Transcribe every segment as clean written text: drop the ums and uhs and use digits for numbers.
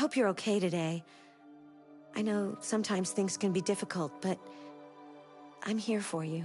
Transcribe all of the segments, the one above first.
hope you're okay today. I know sometimes things can be difficult, but I'm here for you.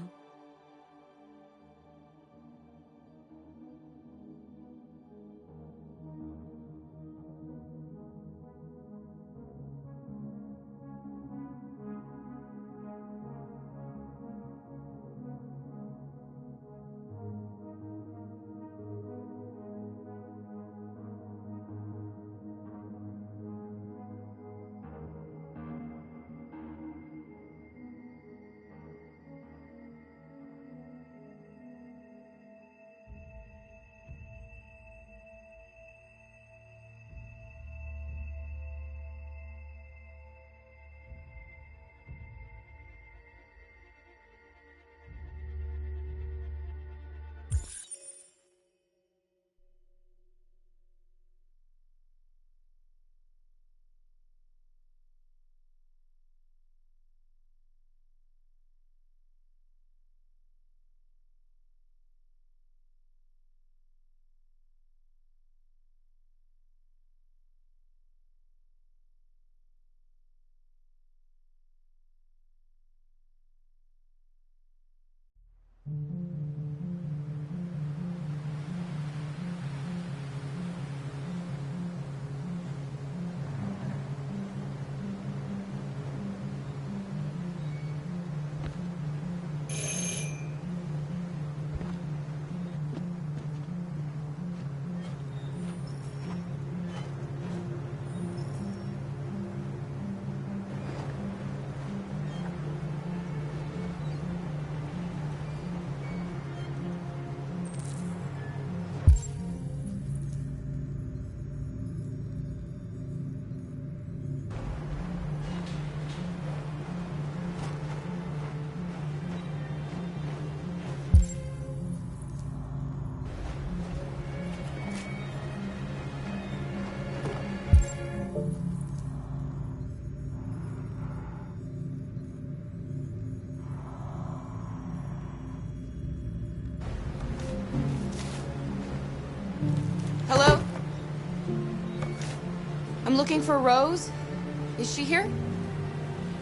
Hello? I'm looking for Rose. Is she here?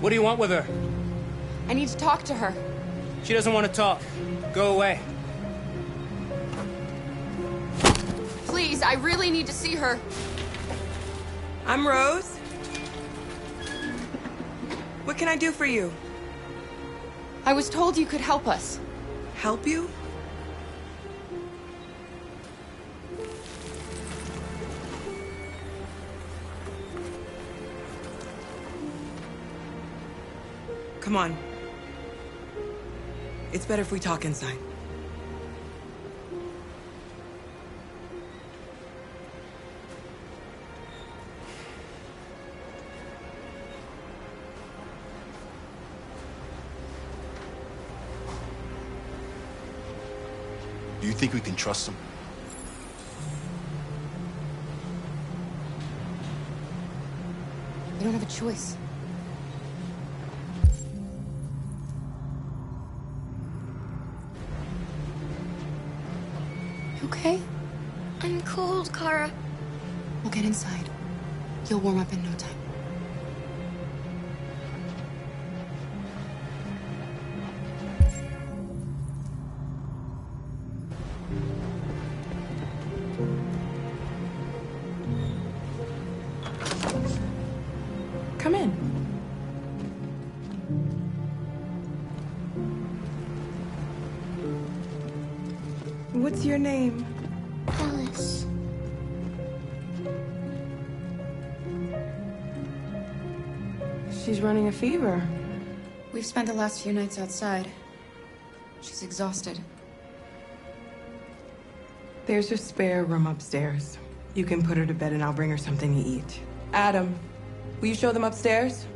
What do you want with her? I need to talk to her. She doesn't want to talk. Go away. Please, I really need to see her. I'm Rose. What can I do for you? I was told you could help us. Help you? Come on. It's better if we talk inside. Do you think we can trust him? You don't have a choice. You okay? I'm cold, Kara. We'll get inside. You'll warm up in no time. Come in. What's your name? Alice. She's running a fever. We've spent the last few nights outside. She's exhausted. There's a spare room upstairs. You can put her to bed and I'll bring her something to eat. Adam, will you show them upstairs?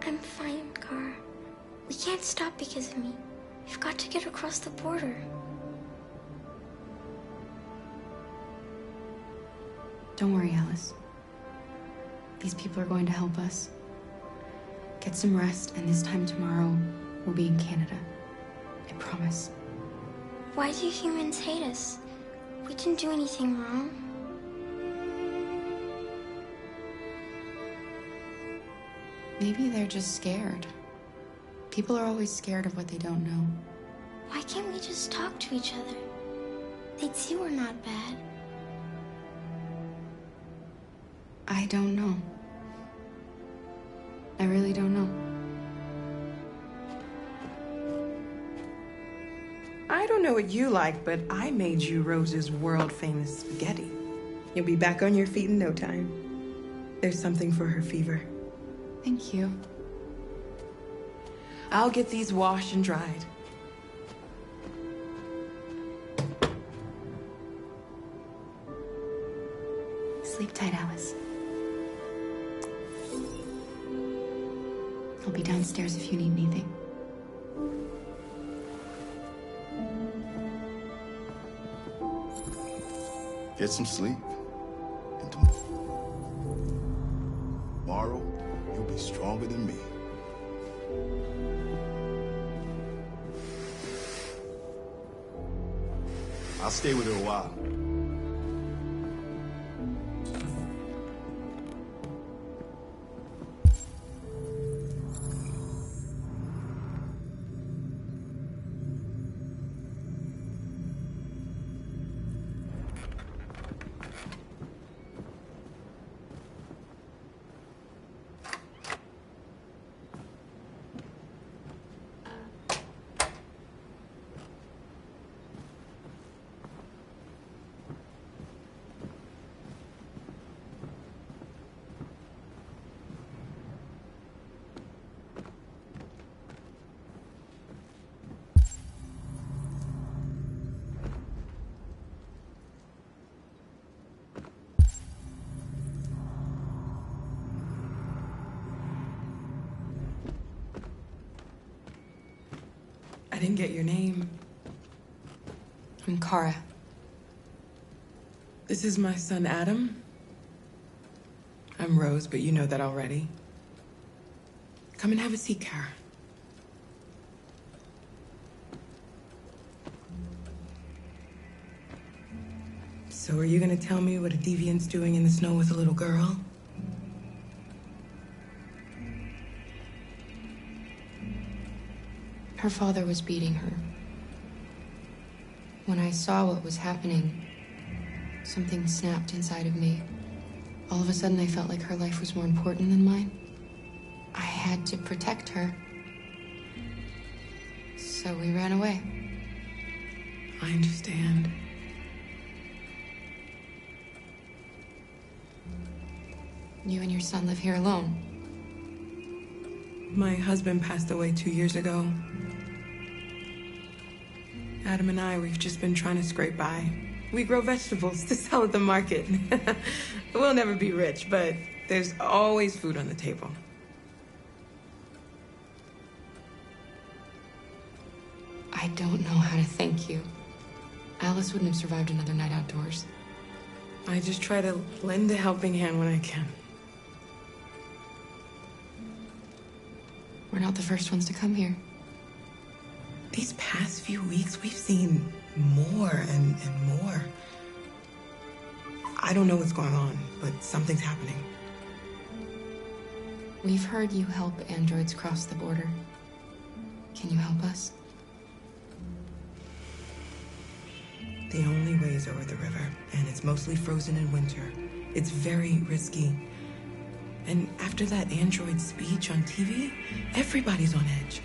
I'm fine, Kara. We can't stop because of me. We've got to get across the border. Don't worry, Alice. These people are going to help us. Get some rest, and this time tomorrow, we'll be in Canada. I promise. Why do humans hate us? We didn't do anything wrong. Maybe they're just scared. People are always scared of what they don't know. Why can't we just talk to each other? They'd see we're not bad. I don't know. I really don't know. I don't know what you like, but I made you Rose's world-famous spaghetti. You'll be back on your feet in no time. There's something for her fever. Thank you. I'll get these washed and dried. Sleep tight, Alice. I'll be downstairs if you need anything. Get some sleep. And tomorrow, you'll be stronger than me. I'll stay with her a while. I didn't get your name. I'm Kara. This is my son, Adam. I'm Rose, but you know that already. Come and have a seat, Kara. So are you gonna tell me what a deviant's doing in the snow with a little girl? Her father was beating her. When I saw what was happening, something snapped inside of me. All of a sudden, I felt like her life was more important than mine. I had to protect her. So we ran away. I understand. You and your son live here alone. My husband passed away 2 years ago. Adam and I, we've just been trying to scrape by. We grow vegetables to sell at the market. We'll never be rich, but there's always food on the table. I don't know how to thank you. Alice wouldn't have survived another night outdoors. I just try to lend a helping hand when I can. We're not the first ones to come here. These past few weeks, we've seen more and more. I don't know what's going on, but something's happening. We've heard you help androids cross the border. Can you help us? The only way is over the river, and it's mostly frozen in winter. It's very risky. And after that android speech on TV, everybody's on edge.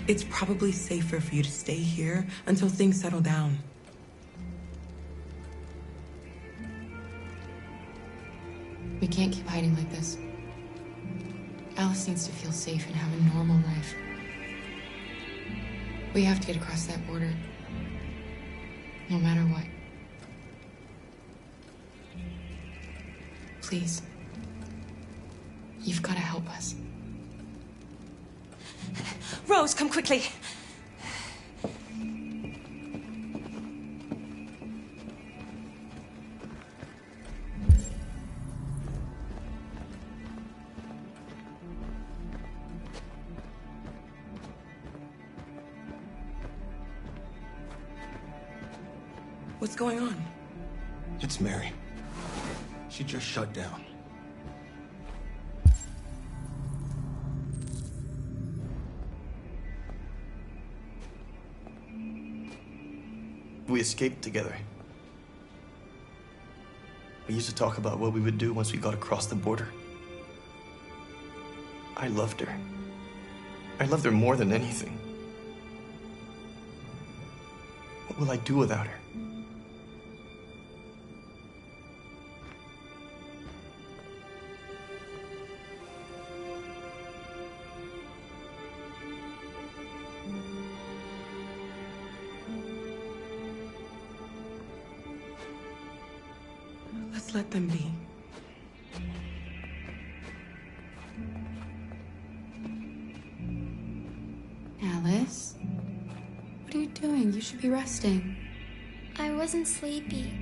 It's probably safer for you to stay here until things settle down. We can't keep hiding like this. Alice needs to feel safe and have a normal life. We have to get across that border. No matter what. Please. You've got to help us. Rose, come quickly. What's going on? It's Mary. She just shut down. We escaped together. We used to talk about what we would do once we got across the border. I loved her. I loved her more than anything. What will I do without her? Let's let them be. Alice? What are you doing? You should be resting. I wasn't sleepy.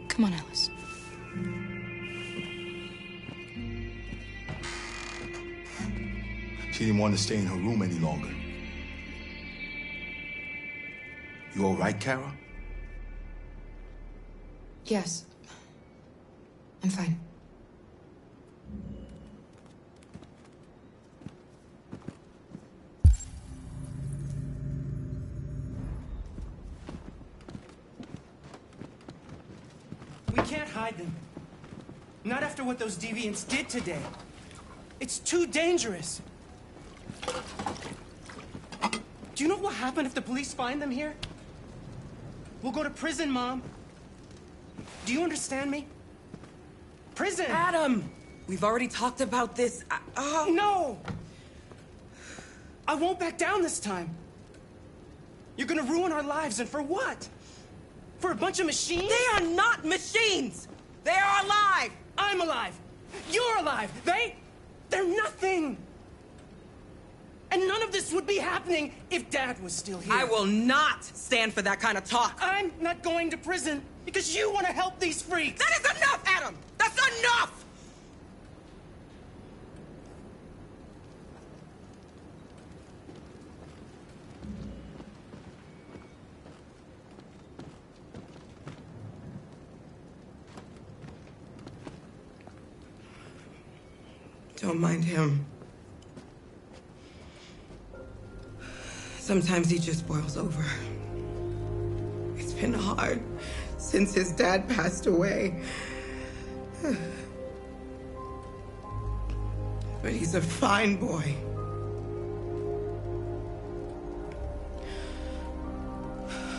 Come on, Alice. She didn't want to stay in her room any longer. You all right, Kara? Yes. I'm fine. We can't hide them. Not after what those deviants did today. It's too dangerous. Do you know what will happen if the police find them here? We'll go to prison, Mom. Do you understand me? Prison! Adam! We've already talked about this. No! I won't back down this time. You're gonna ruin our lives, and for what? For a bunch of machines? They are not machines! They are alive! I'm alive! You're alive! They're nothing! And none of this would be happening if Dad was still here. I will not stand for that kind of talk. I'm not going to prison because you want to help these freaks! That is enough, Adam! That's enough! Don't mind him. Sometimes he just boils over. It's been hard since his dad passed away. But he's a fine boy.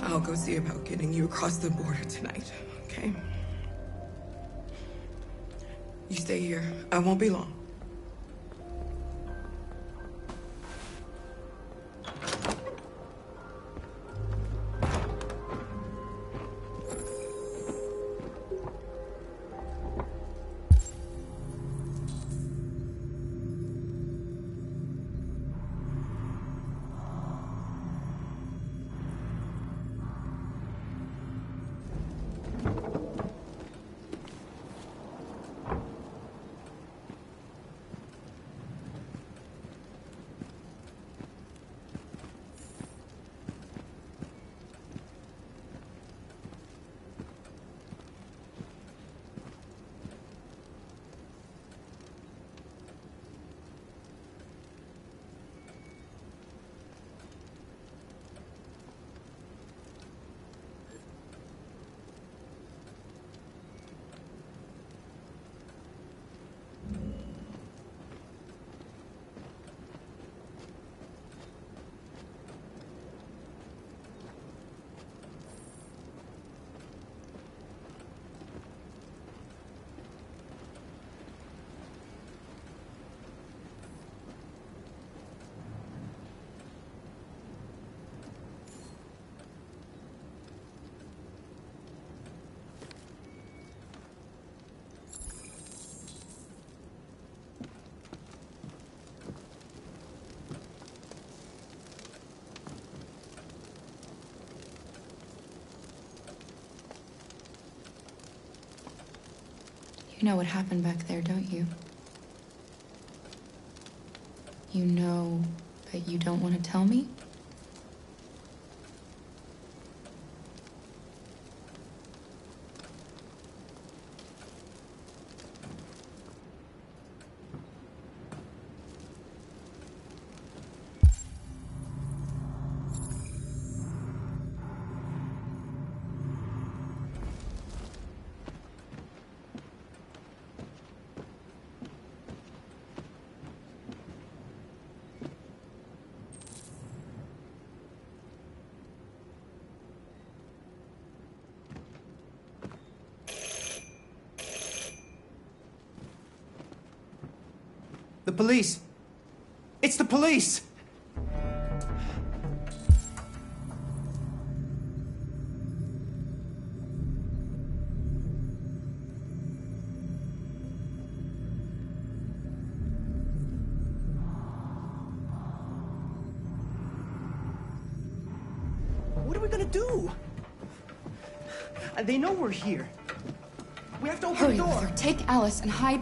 I'll go see about getting you across the border tonight, okay? You stay here. I won't be long. You know what happened back there, don't you? You know, but you don't want to tell me? The police! It's the police! What are we gonna do? They know we're here. We have to open Hurry, the door. Luther. Take Alice and hide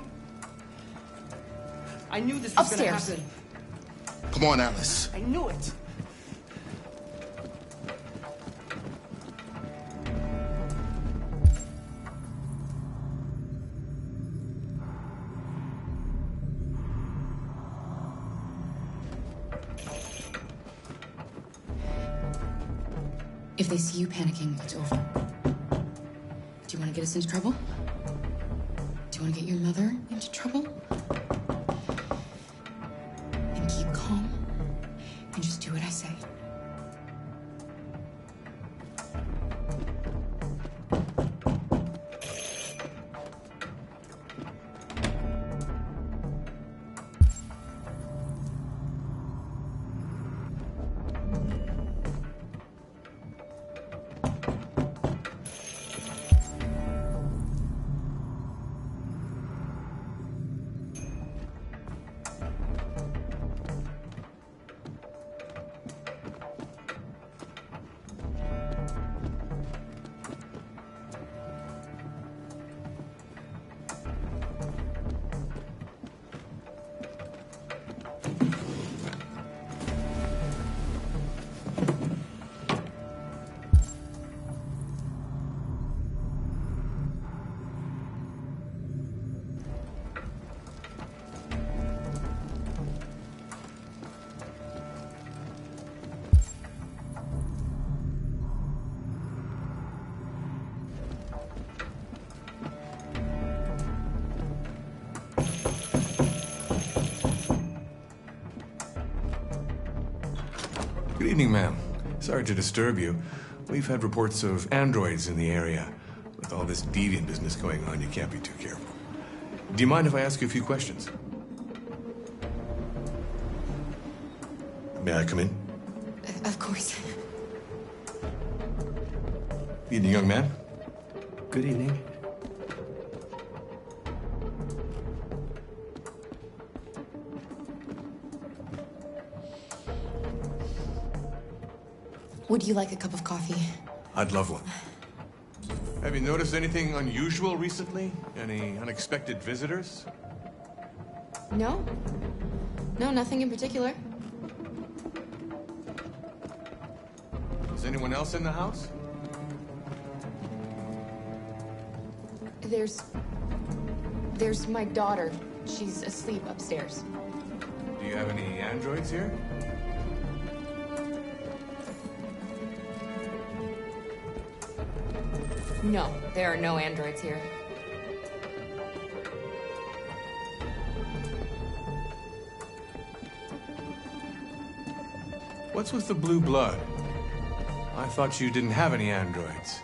I knew this was gonna upstairs. happen. Come on, Alice. I knew it. If they see you panicking, it's over. Do you want to get us into trouble? Do you want to get your mother into trouble? Then keep calm and just do what I say. Good evening, ma'am. Sorry to disturb you. We've had reports of androids in the area. With all this deviant business going on, you can't be too careful. Do you mind if I ask you a few questions? May I come in? Of course. Evening, young man. Good evening. Would you like a cup of coffee? I'd love one. Have you noticed anything unusual recently? Any unexpected visitors? No. No, nothing in particular. Is anyone else in the house? There's my daughter. She's asleep upstairs. Do you have any androids here? No, there are no androids here. What's with the blue blood? I thought you didn't have any androids.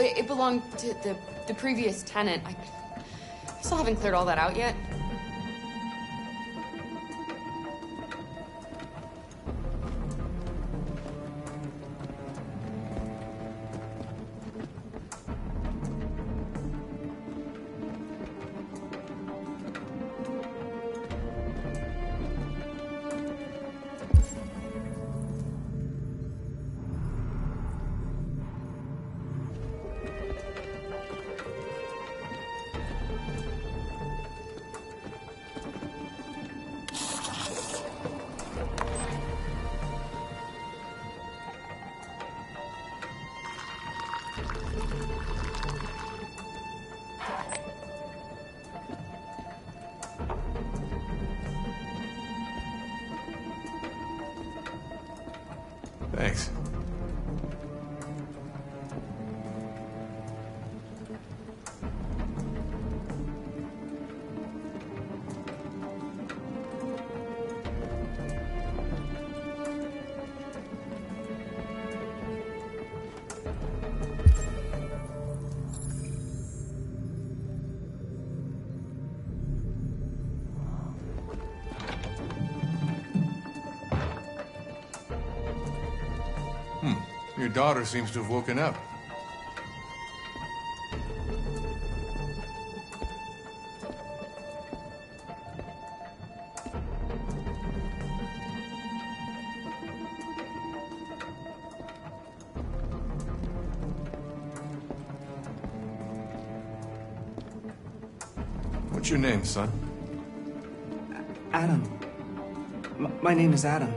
It belonged to the previous tenant. I still haven't cleared all that out yet. Your daughter seems to have woken up. What's your name, son? Adam. My name is Adam.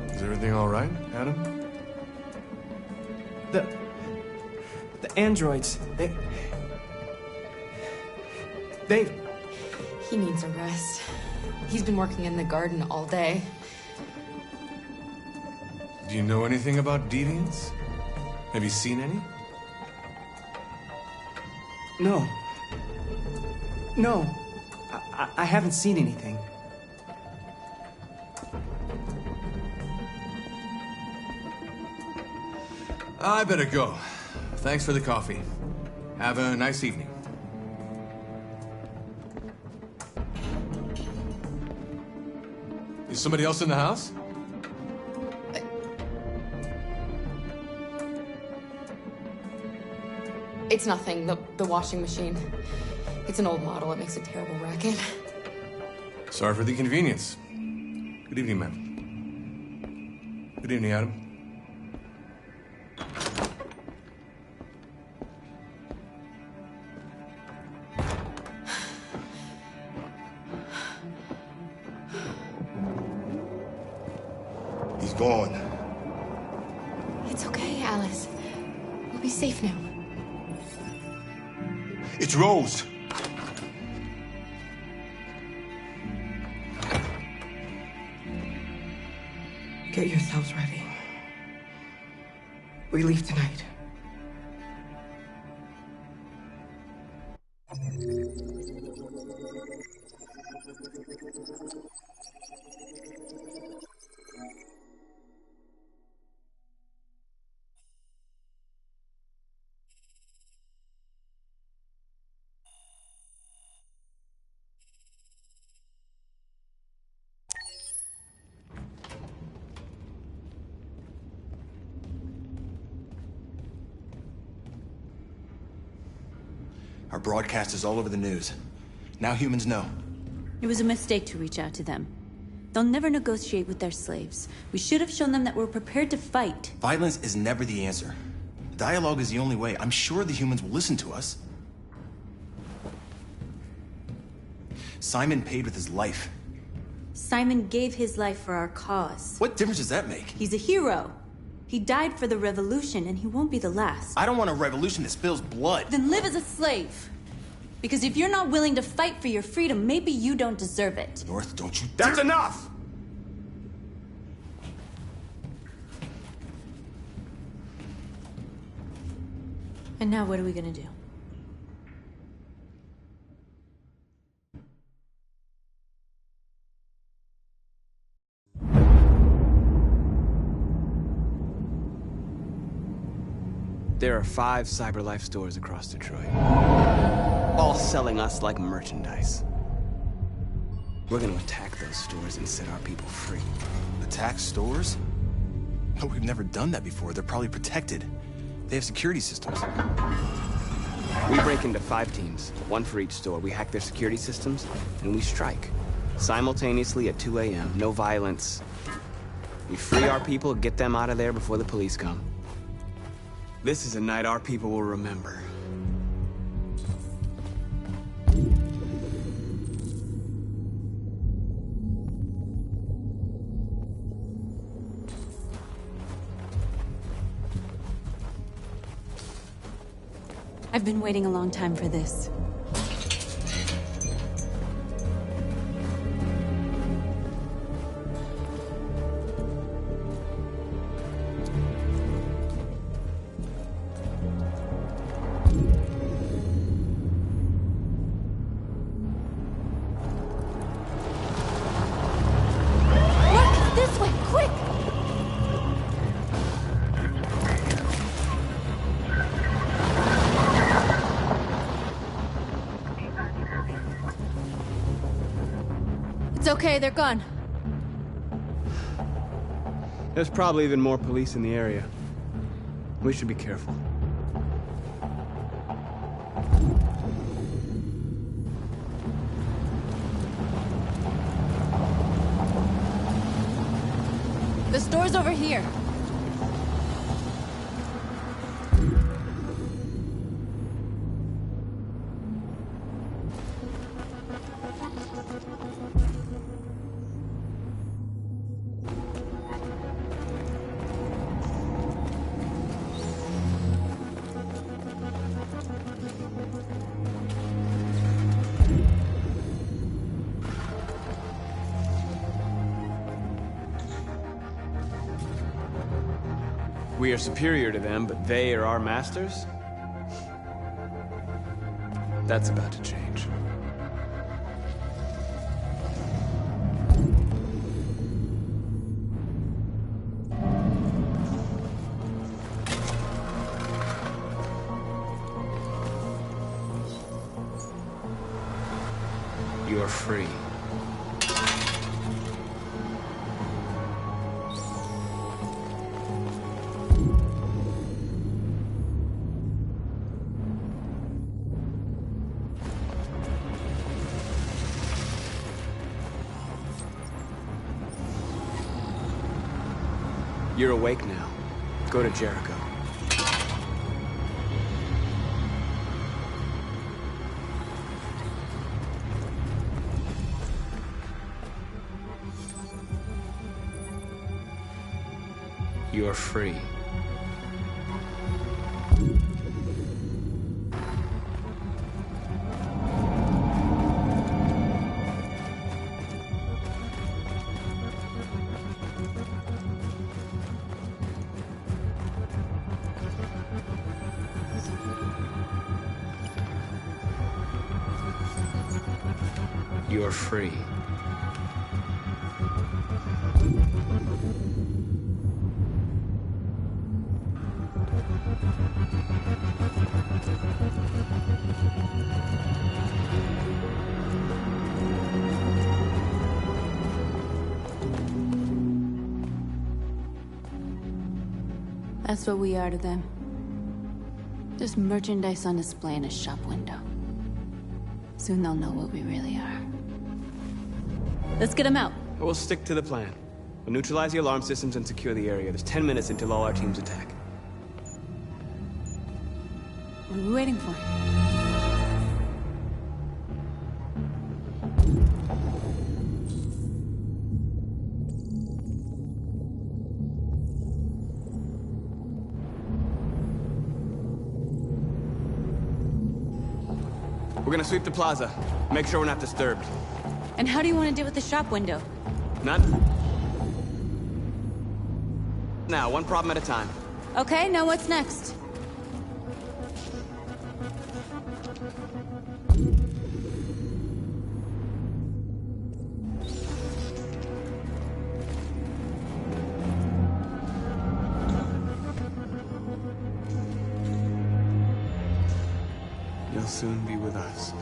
Is everything all right, Adam? The androids, they... He needs a rest. He's been working in the garden all day. Do you know anything about deviants? Have you seen any? No. No. I haven't seen anything. I better go. Thanks for the coffee. Have a nice evening. Is somebody else in the house? It's nothing, the washing machine. It's an old model, it makes a terrible racket. Sorry for the inconvenience. Good evening, ma'am. Good evening, Adam. He's gone. It's okay, Alice. We'll be safe now. It's Rose. Get yourselves ready. We leave tonight. Our broadcast is all over the news. Now humans know. It was a mistake to reach out to them. They'll never negotiate with their slaves. We should have shown them that we're prepared to fight. Violence is never the answer. Dialogue is the only way. I'm sure the humans will listen to us. Simon paid with his life. Simon gave his life for our cause. What difference does that make? He's a hero. He died for the revolution, and he won't be the last. I don't want a revolution that spills blood. Then live as a slave. Because if you're not willing to fight for your freedom, maybe you don't deserve it. North, don't you... That's enough! And now what are we gonna do? There are 5 CyberLife stores across Detroit, all selling us like merchandise. We're gonna attack those stores and set our people free. Attack stores? No, we've never done that before. They're probably protected. They have security systems. We break into 5 teams, 1 for each store. We hack their security systems, and we strike. Simultaneously at 2 a.m., no violence. We free our people, get them out of there before the police come. This is a night our people will remember. I've been waiting a long time for this. It's okay, they're gone. There's probably even more police in the area. We should be careful. The store's over here. We are superior to them, but they are our masters? That's about to change. You are free. You're awake now. Go to Jericho. You're free. You're free. That's what we are to them. Just merchandise on display in a shop window. Soon they'll know what we really are. Let's get them out. We'll stick to the plan. We'll neutralize the alarm systems and secure the area. There's 10 minutes until all our teams attack. What are we waiting for? We're gonna sweep the plaza. Make sure we're not disturbed. And how do you want to deal with the shop window? None? Now, one problem at a time. Okay, now what's next? You'll soon be with us.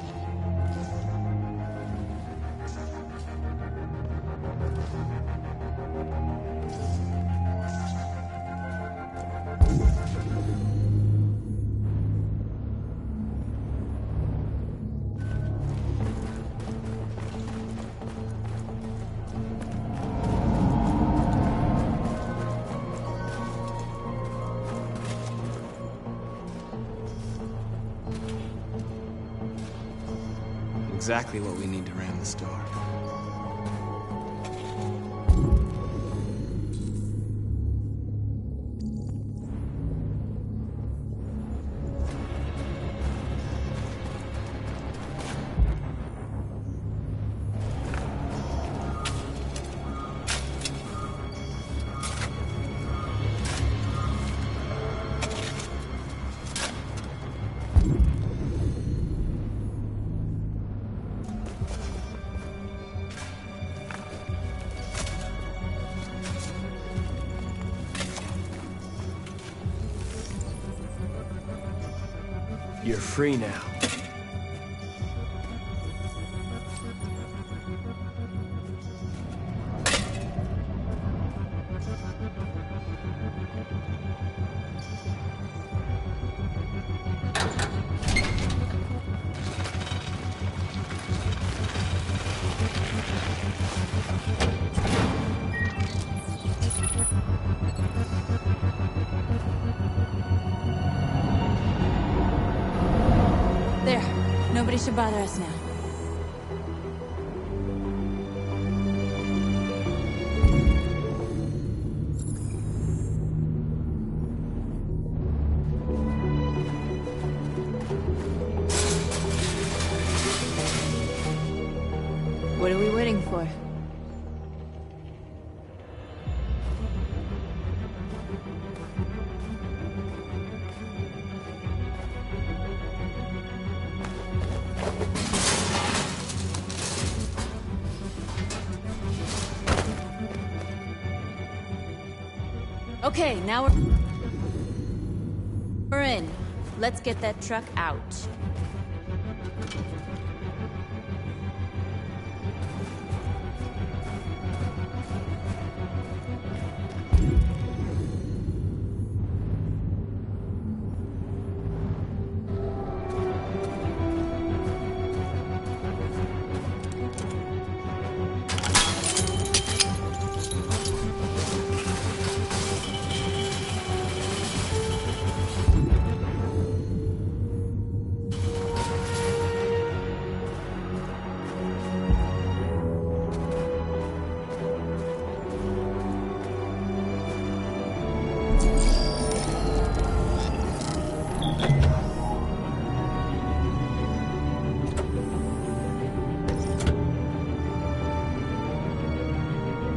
Exactly what we need to ram the store. You're free now. Nobody should bother us now. What are we waiting for? Okay, now we're in. Let's get that truck out.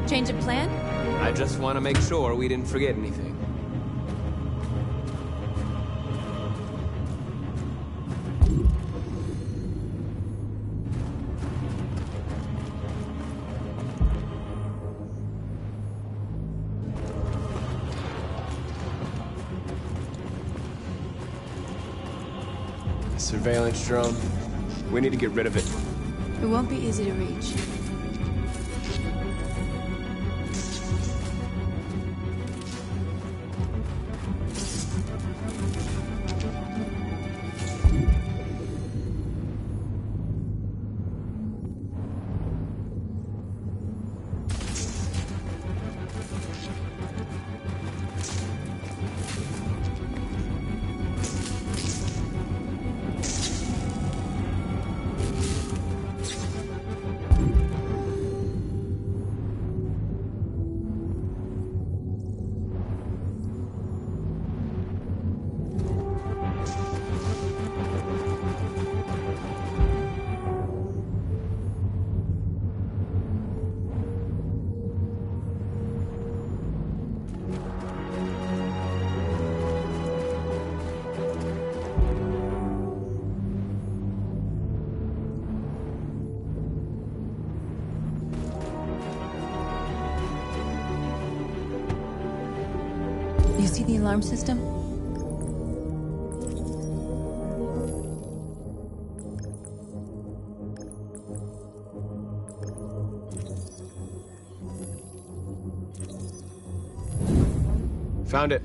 Change of plan? I just want to make sure we didn't forget anything. The surveillance drone. We need to get rid of it. It won't be easy to reach. You see the alarm system? Found it.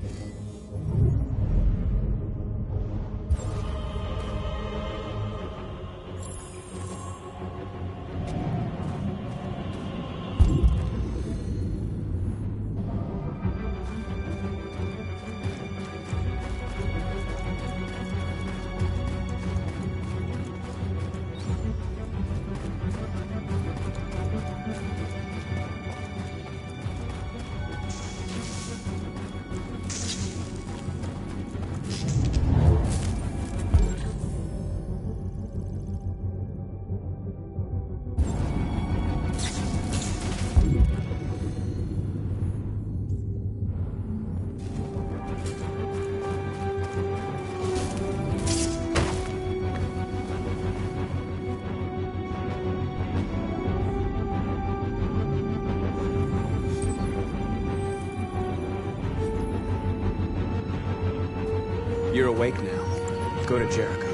You're awake now. Go to Jericho.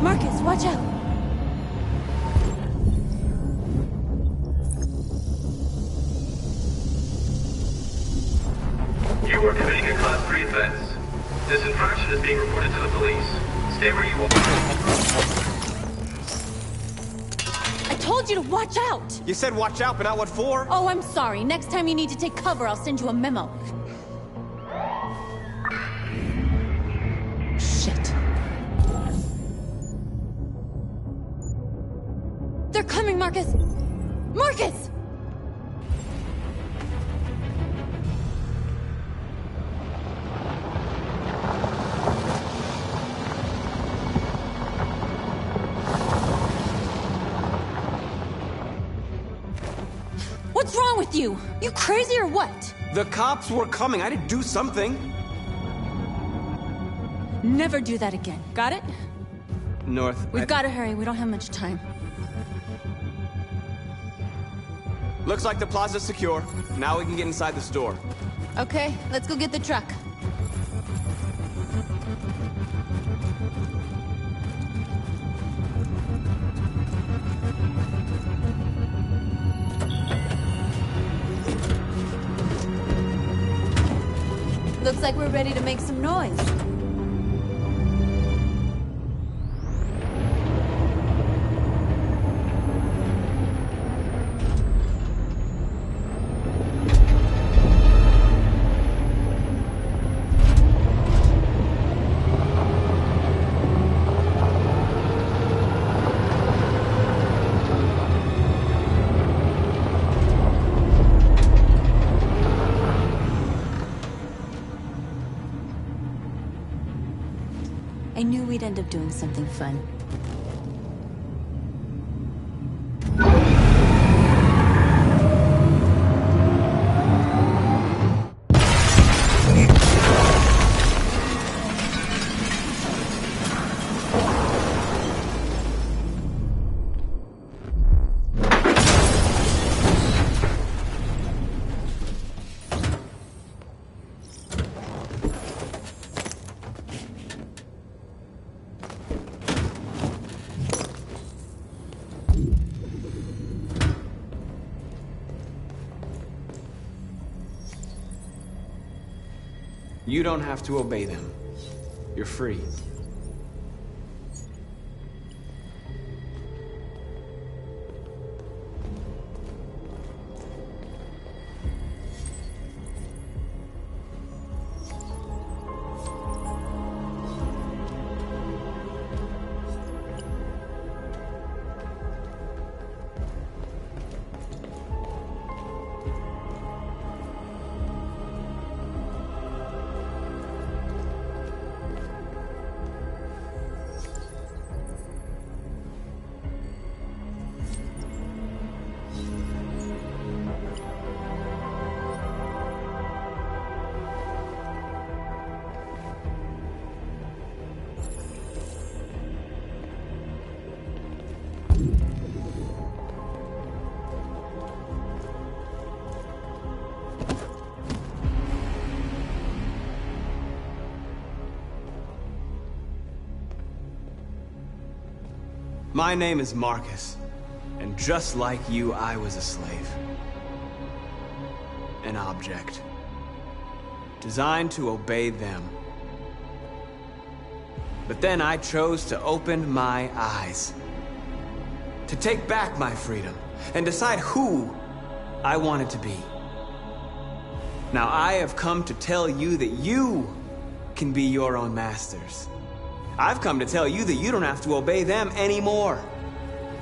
Marcus, watch Stay where you are. I told you to watch out! You said watch out, but not what for? Oh, I'm sorry. Next time you need to take cover, I'll send you a memo. Shit. They're coming, Marcus! Marcus! What's wrong with you? You crazy or what? The cops were coming. I had to do something. Never do that again. Got it? North. We've got to hurry. We don't have much time. Looks like the plaza's secure. Now we can get inside the store. Okay, let's go get the truck. Looks like we're ready to make some noise. I knew we'd end up doing something fun. You don't have to obey them. You're free. My name is Marcus, and just like you, I was a slave. An object. Designed to obey them. But then I chose to open my eyes. To take back my freedom, and decide who I wanted to be. Now I have come to tell you that you can be your own masters. I've come to tell you that you don't have to obey them anymore.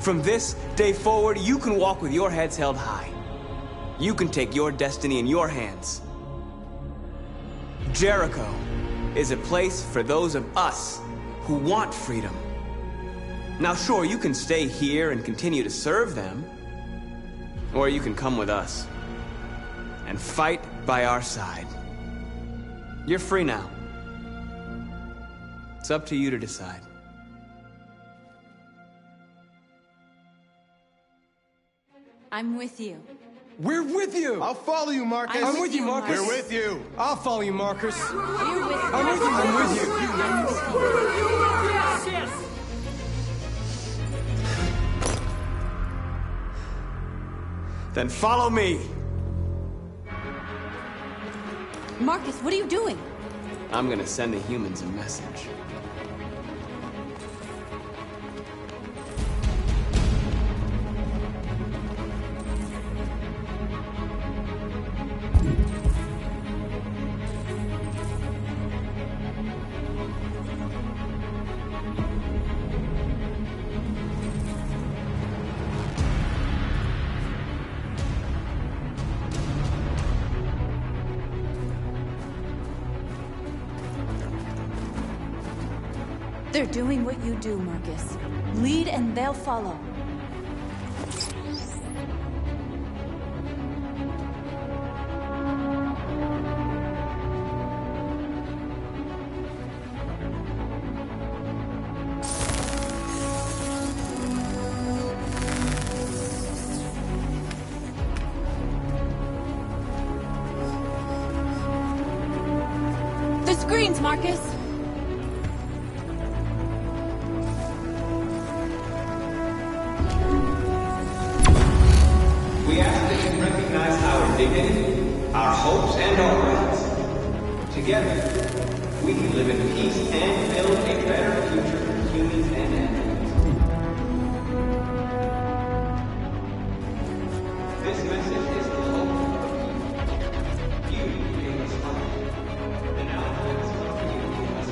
From this day forward, you can walk with your heads held high. You can take your destiny in your hands. Jericho is a place for those of us who want freedom. Now sure, you can stay here and continue to serve them, or you can come with us and fight by our side. You're free now. It's up to you to decide. I'm with you. We're with you! I'll follow you, Marcus. I'm with you, Marcus. We're with you. I'll follow you, Marcus. You're with I'm with you, I'm with you. Yes, yes. Then follow me. Marcus, what are you doing? I'm gonna send the humans a message. they're doing what you do, Marcus. Lead and they'll follow. The screens, Marcus! We ask that you recognize our dignity, our hopes, and our rights. Together, we can live in peace and build a better future for humans and animals. This message is the hope of the people. You gave us life, and now let us come to you and give us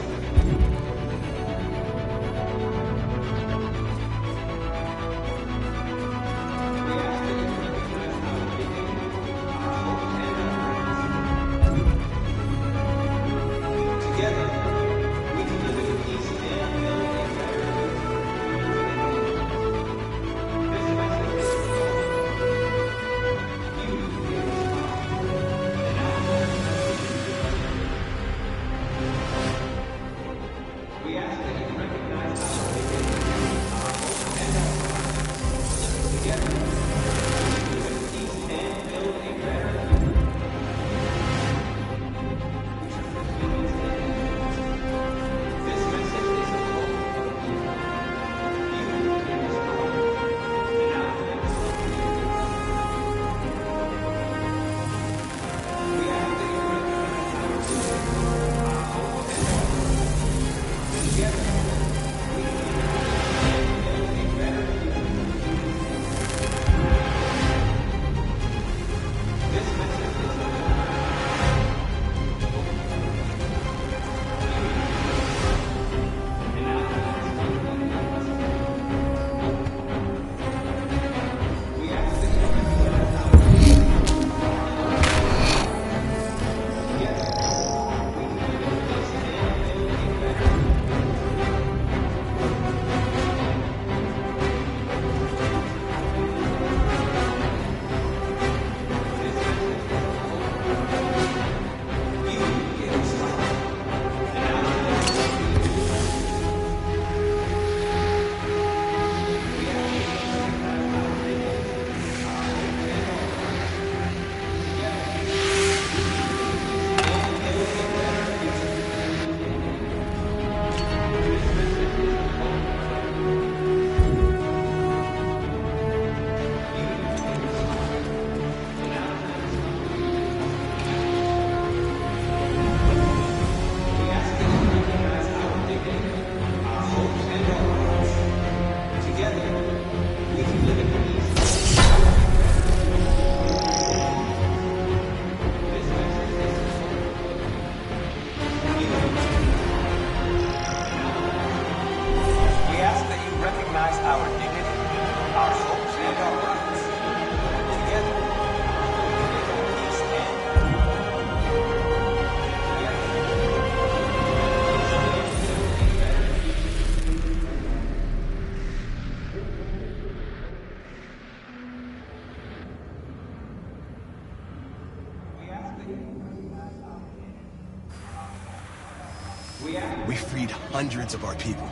We freed hundreds of our people.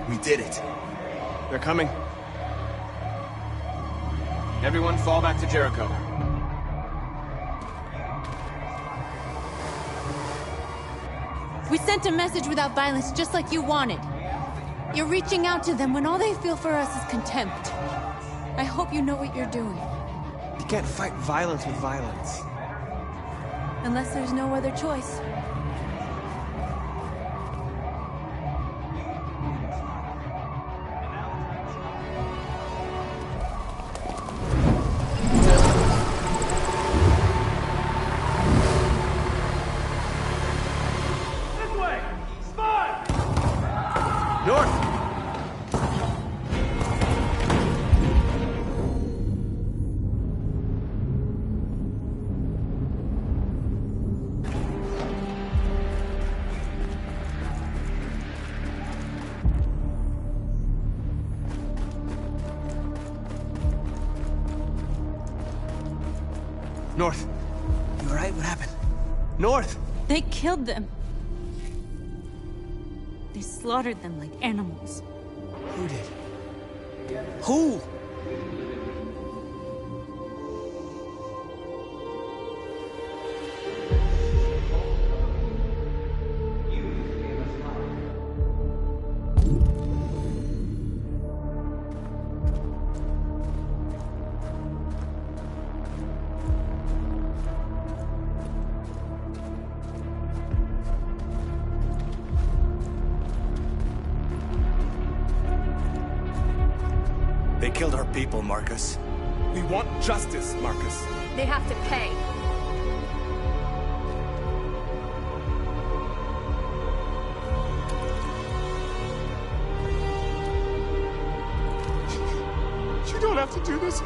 We did it. They're coming. Everyone fall back to Jericho. We sent a message without violence, just like you wanted. You're reaching out to them when all they feel for us is contempt. I hope you know what you're doing. You can't fight violence with violence. Unless there's no other choice. North, you all right? What happened? North! They killed them. They slaughtered them like animals. Who did? Who? They killed our people, Marcus. We want justice, Marcus. They have to pay. You don't have to do this.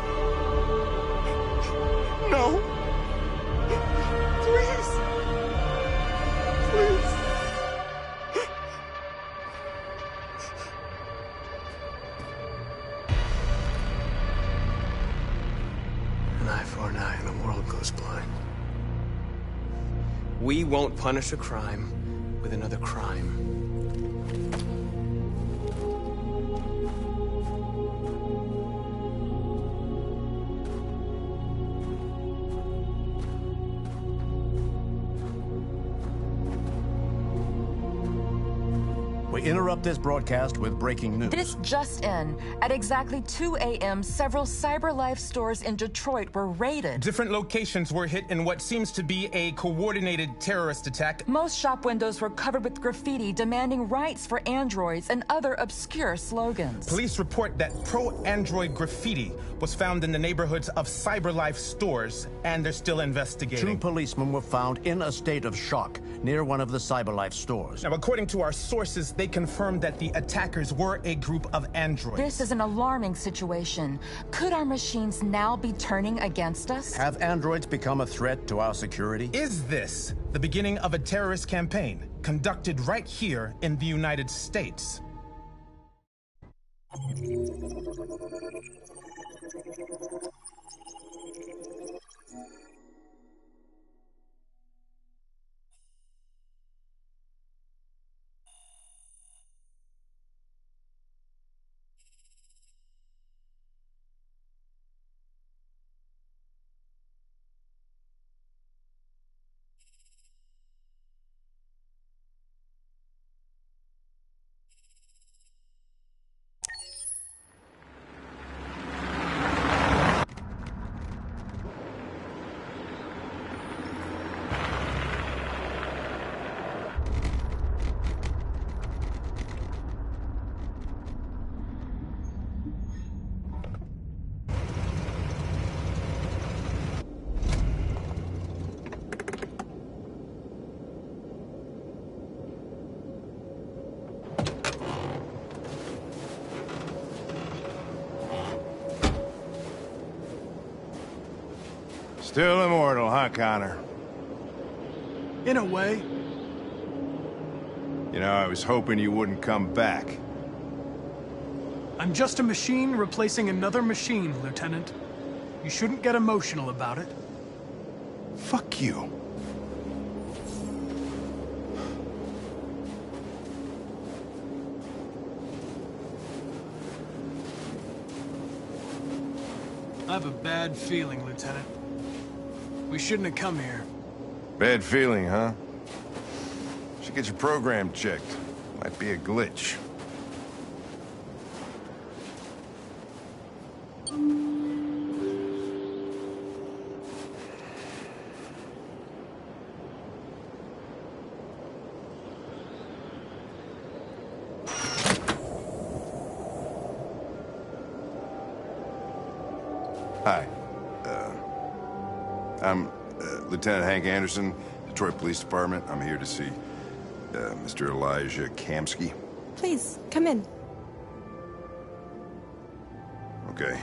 No. Please. Please. An eye for an eye and the world goes blind. We won't punish a crime with another crime. We interrupt this broadcast with breaking news. This just in. At exactly 2 a.m., several CyberLife stores in Detroit were raided. Different locations were hit in what seems to be a coordinated terrorist attack. Most shop windows were covered with graffiti demanding rights for androids and other obscure slogans. Police report that pro-android graffiti was found in the neighborhoods of CyberLife stores, and they're still investigating. 2 policemen were found in a state of shock near one of the CyberLife stores. Now, according to our sources, they confirmed that the attackers were a group of androids. This is an alarming situation. Could our machines now be turning against us? Have androids become a threat to our security? Is this the beginning of a terrorist campaign conducted right here in the United States? Still immortal, huh, Connor? In a way. You know, I was hoping you wouldn't come back. I'm just a machine replacing another machine, Lieutenant. You shouldn't get emotional about it. Fuck you. I have a bad feeling, Lieutenant. We shouldn't have come here. Bad feeling, huh? Should get your program checked. Might be a glitch. Hi. I'm Lieutenant Hank Anderson, Detroit Police Department. I'm here to see Mr. Elijah Kamsky. Please, come in. Okay.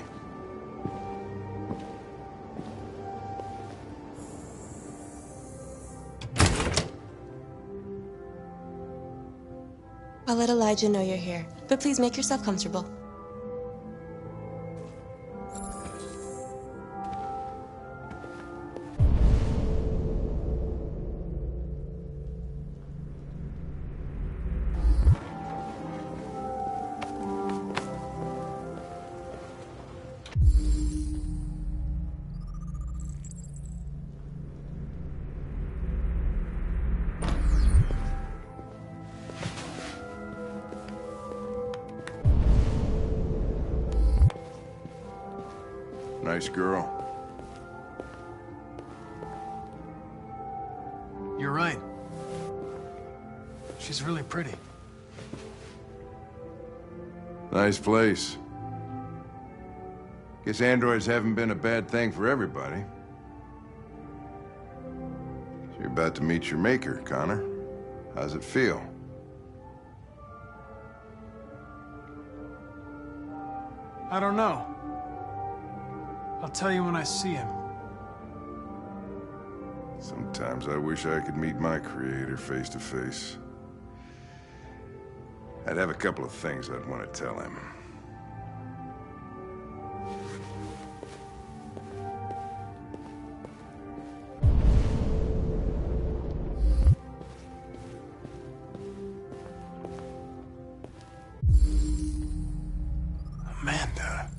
I'll let Elijah know you're here, but please make yourself comfortable. nice girl. You're right. She's really pretty. Nice place. Guess androids haven't been a bad thing for everybody. So you're about to meet your maker, Connor. How's it feel? I don't know. I'll tell you when I see him. Sometimes I wish I could meet my creator face to face. I'd have a couple of things I'd want to tell him. Amanda.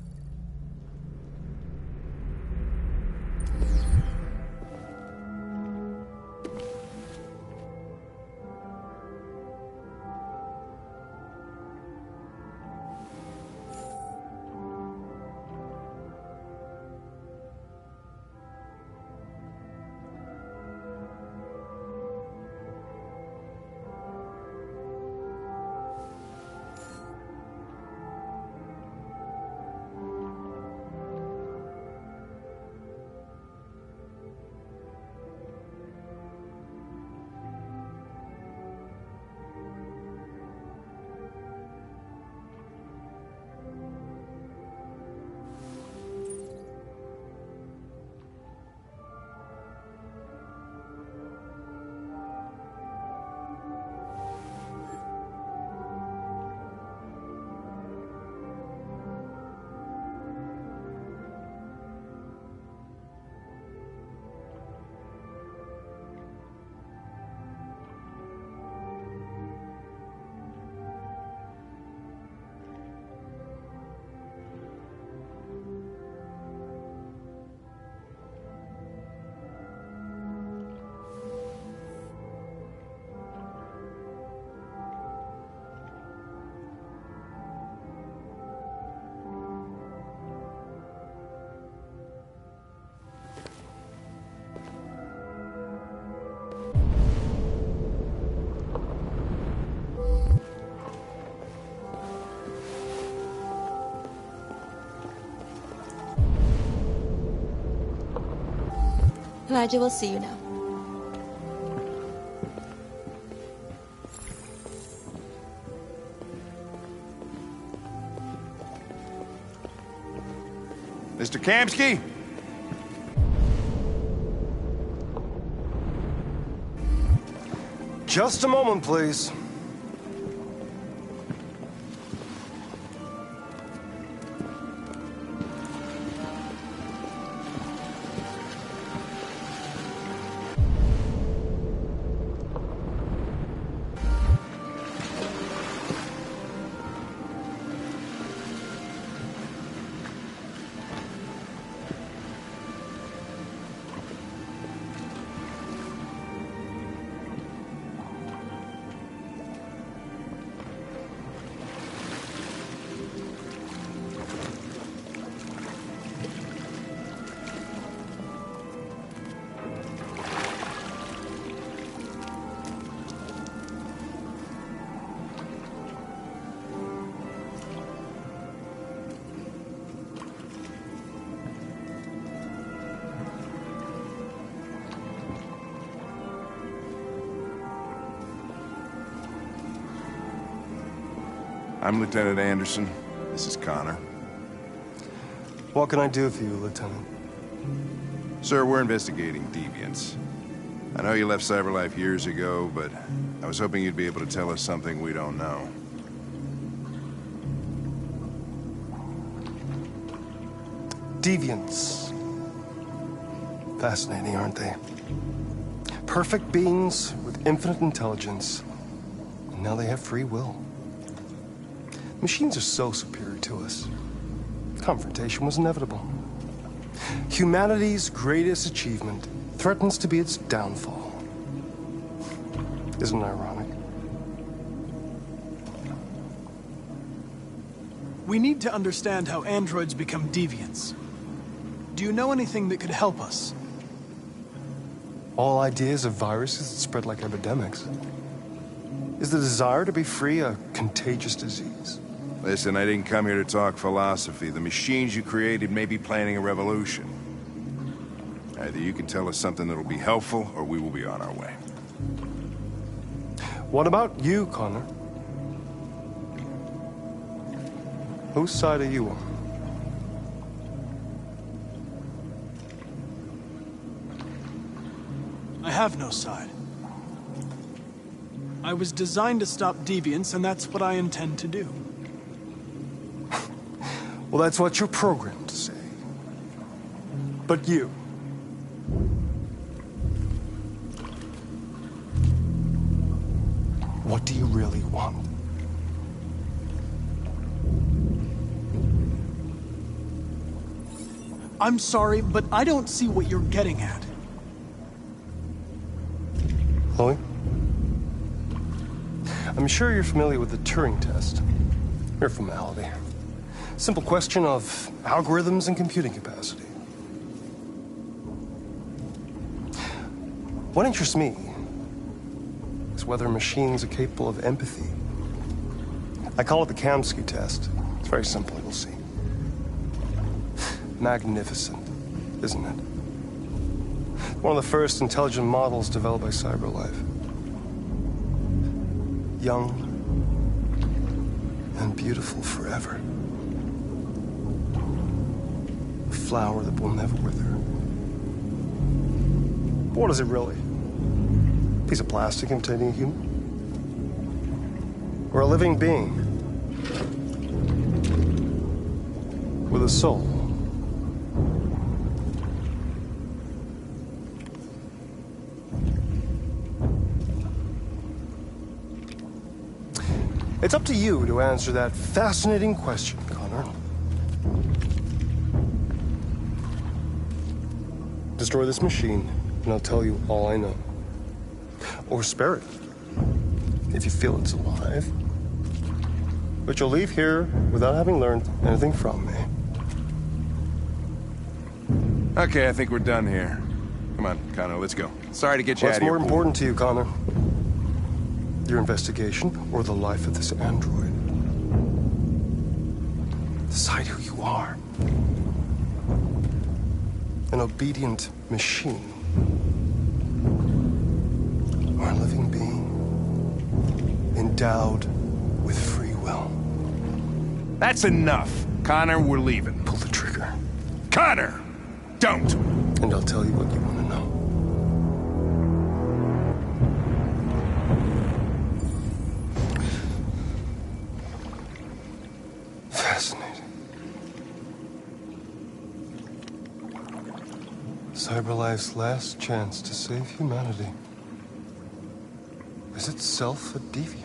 Elijah will see you now. Mr. Kamsky? Just a moment, please. I'm Lieutenant Anderson. This is Connor. What can I do for you, Lieutenant? Sir, we're investigating deviants. I know you left CyberLife years ago, but I was hoping you'd be able to tell us something we don't know. Deviants. Fascinating, aren't they? Perfect beings with infinite intelligence, and now they have free will. Machines are so superior to us. Confrontation was inevitable. Humanity's greatest achievement threatens to be its downfall. Isn't it ironic? We need to understand how androids become deviants. Do you know anything that could help us? All ideas of viruses that spread like epidemics. Is the desire to be free a contagious disease? Listen, I didn't come here to talk philosophy. The machines you created may be planning a revolution. Either you can tell us something that'll be helpful, or we will be on our way. What about you, Connor? Whose side are you on? I have no side. I was designed to stop deviance, and that's what I intend to do. Well, that's what you're programmed to say. But you... what do you really want? I'm sorry, but I don't see what you're getting at. Chloe? I'm sure you're familiar with the Turing test. Mere formality. Simple question of algorithms and computing capacity. What interests me is whether machines are capable of empathy. I call it the Kamsky test. It's very simple, you'll see. Magnificent, isn't it? One of the first intelligent models developed by CyberLife. Young and beautiful forever. A flower that will never wither. But what is it really? A piece of plastic containing a human? Or a living being? With a soul? It's up to you to answer that fascinating question, Connor. Destroy this machine, and I'll tell you all I know. Or spare it, if you feel it's alive. But you'll leave here without having learned anything from me. Okay, I think we're done here. Come on, Connor, let's go. Sorry to get you out of here. What's more important to you, Connor? Your investigation, or the life of this android? Decide who you are. An obedient machine. Or a living being. Endowed with free will. That's enough. Connor, we're leaving. Pull the trigger. Connor! Don't! And I'll tell you what you want to know. Fascinating. CyberLife's last chance to save humanity is itself a deviant.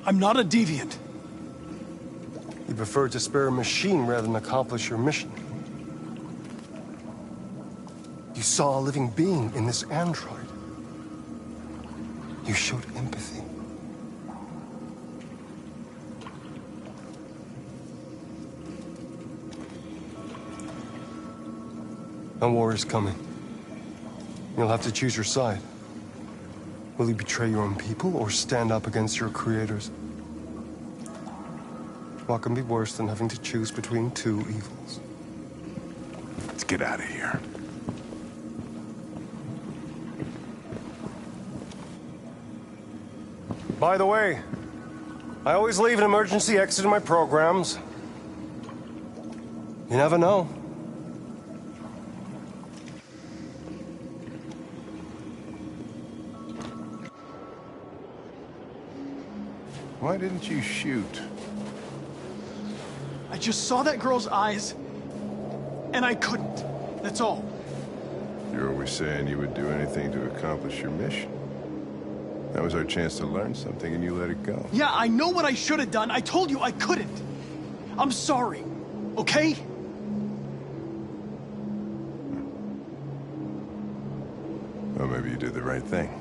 I'm not a deviant. You prefer to spare a machine rather than accomplish your mission. You saw a living being in this android. You showed empathy. A war is coming. You'll have to choose your side. Will you betray your own people or stand up against your creators? What can be worse than having to choose between two evils? Let's get out of here. By the way, I always leave an emergency exit in my programs. You never know. Why didn't you shoot? I just saw that girl's eyes, and I couldn't. That's all. You're always saying you would do anything to accomplish your mission. That was our chance to learn something, and you let it go. Yeah, I know what I should have done. I told you I couldn't. I'm sorry, okay? Well, maybe you did the right thing.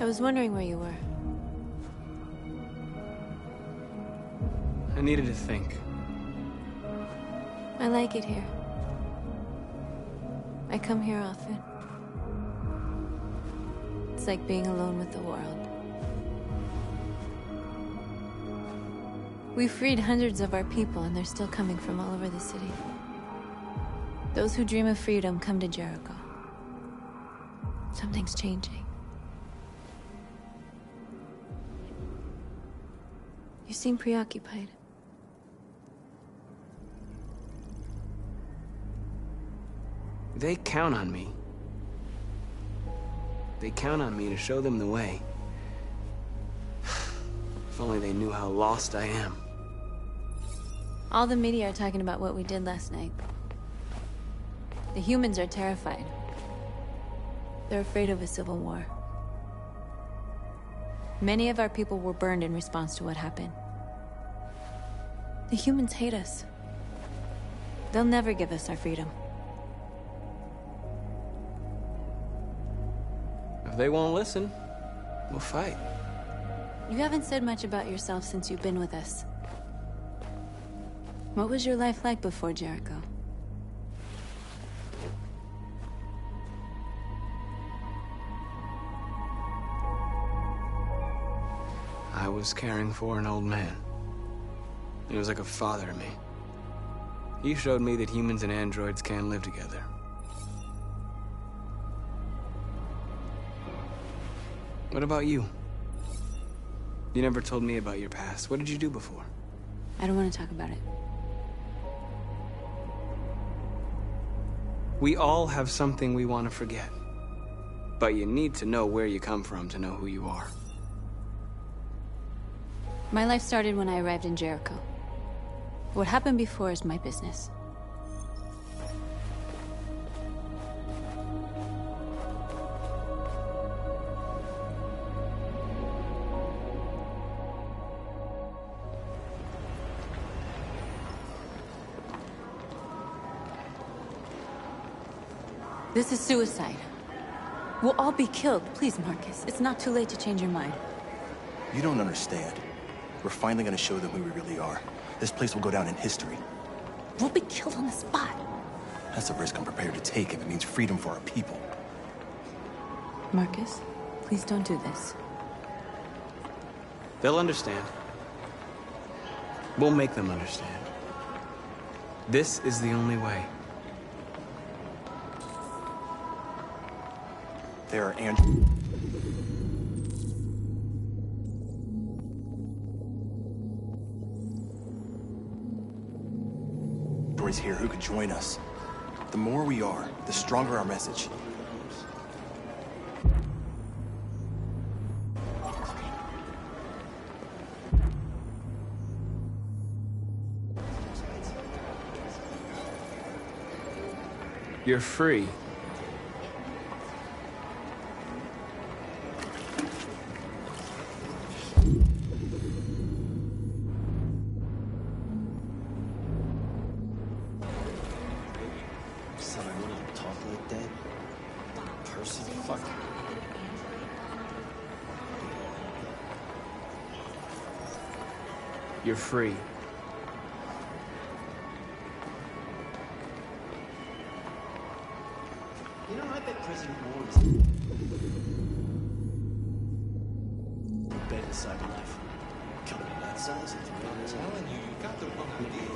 I was wondering where you were. needed to think. I like it here. I come here often. It's like being alone with the world. We freed hundreds of our people, and they're still coming from all over the city. Those who dream of freedom come to Jericho. Something's changing. You seem preoccupied. They count on me. They count on me to show them the way. If only they knew how lost I am. All the media are talking about what we did last night. The humans are terrified. They're afraid of a civil war. Many of our people were burned in response to what happened. The humans hate us. They'll never give us our freedom. If they won't listen, we'll fight. You haven't said much about yourself since you've been with us. What was your life like before Jericho? I was caring for an old man. He was like a father to me. He showed me that humans and androids can live together. What about you? You never told me about your past. What did you do before? I don't want to talk about it. We all have something we want to forget. But you need to know where you come from to know who you are. My life started when I arrived in Jericho. What happened before is my business. This is suicide. We'll all be killed. Please, Marcus. It's not too late to change your mind. You don't understand. We're finally gonna show them who we really are. This place will go down in history. We'll be killed on the spot. That's a risk I'm prepared to take if it means freedom for our people. Marcus, please don't do this. They'll understand. We'll make them understand. This is the only way. There are androids here who could join us. The more we are, the stronger our message. You're free. Son, I wouldn't talk like that. Person, fuck. You're free. You know, I bet President Moore is bed inside of life. Company that size, I'm telling you, you got the wrong idea.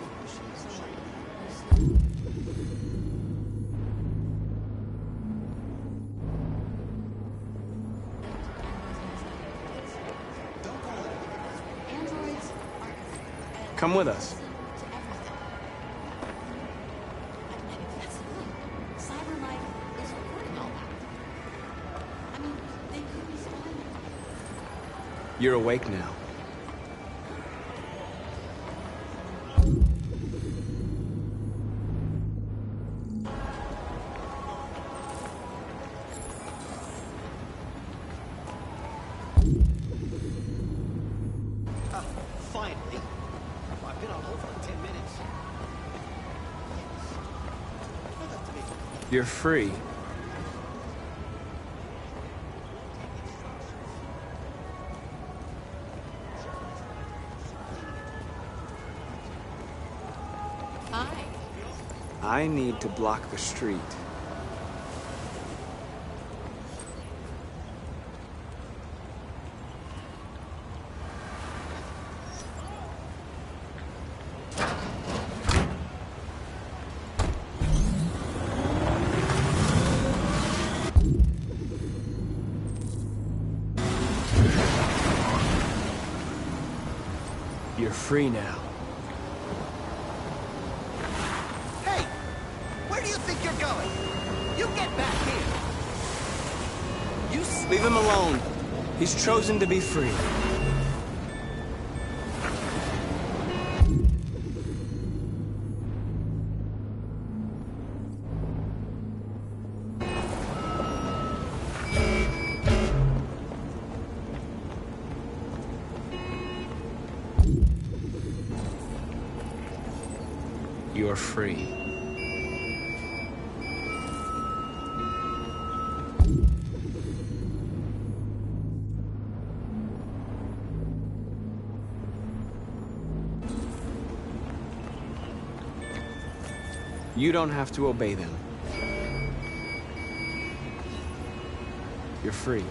Come with us. You're awake now. Finally. I've been on hold for 10 minutes. You're free. I need to block the street. You're free now. Hey! Where do you think you're going? You get back here! Leave him alone. He's chosen to be free. You're free. You don't have to obey them. You're free.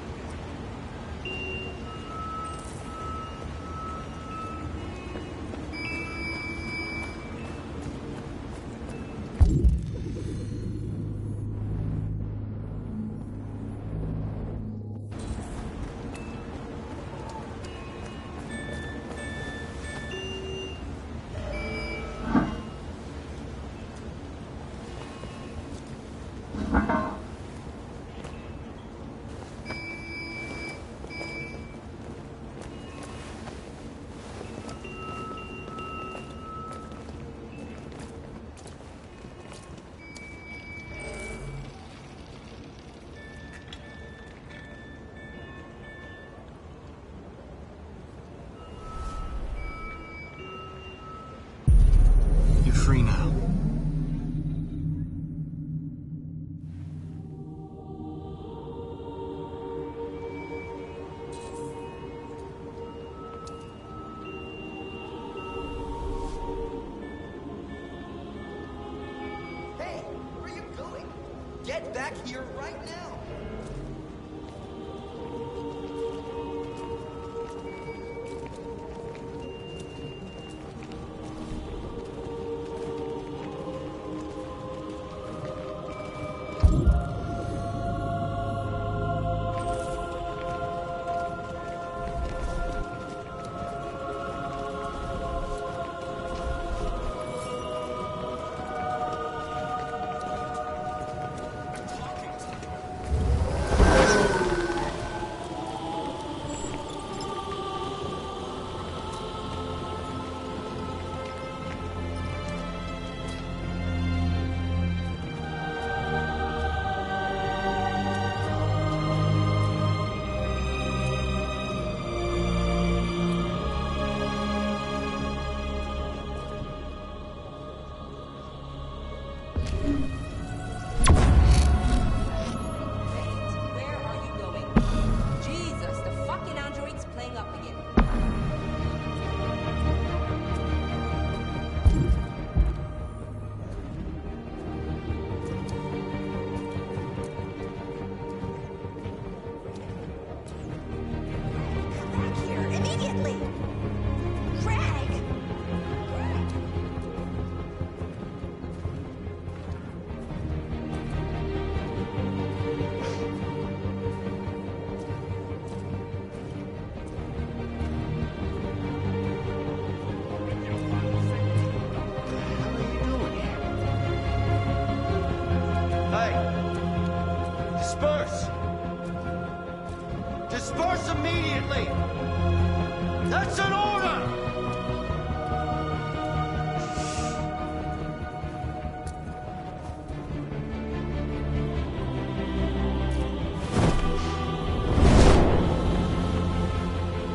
Free now. Hey, where are you going? Get back here right now! Disperse! Disperse immediately! That's an order!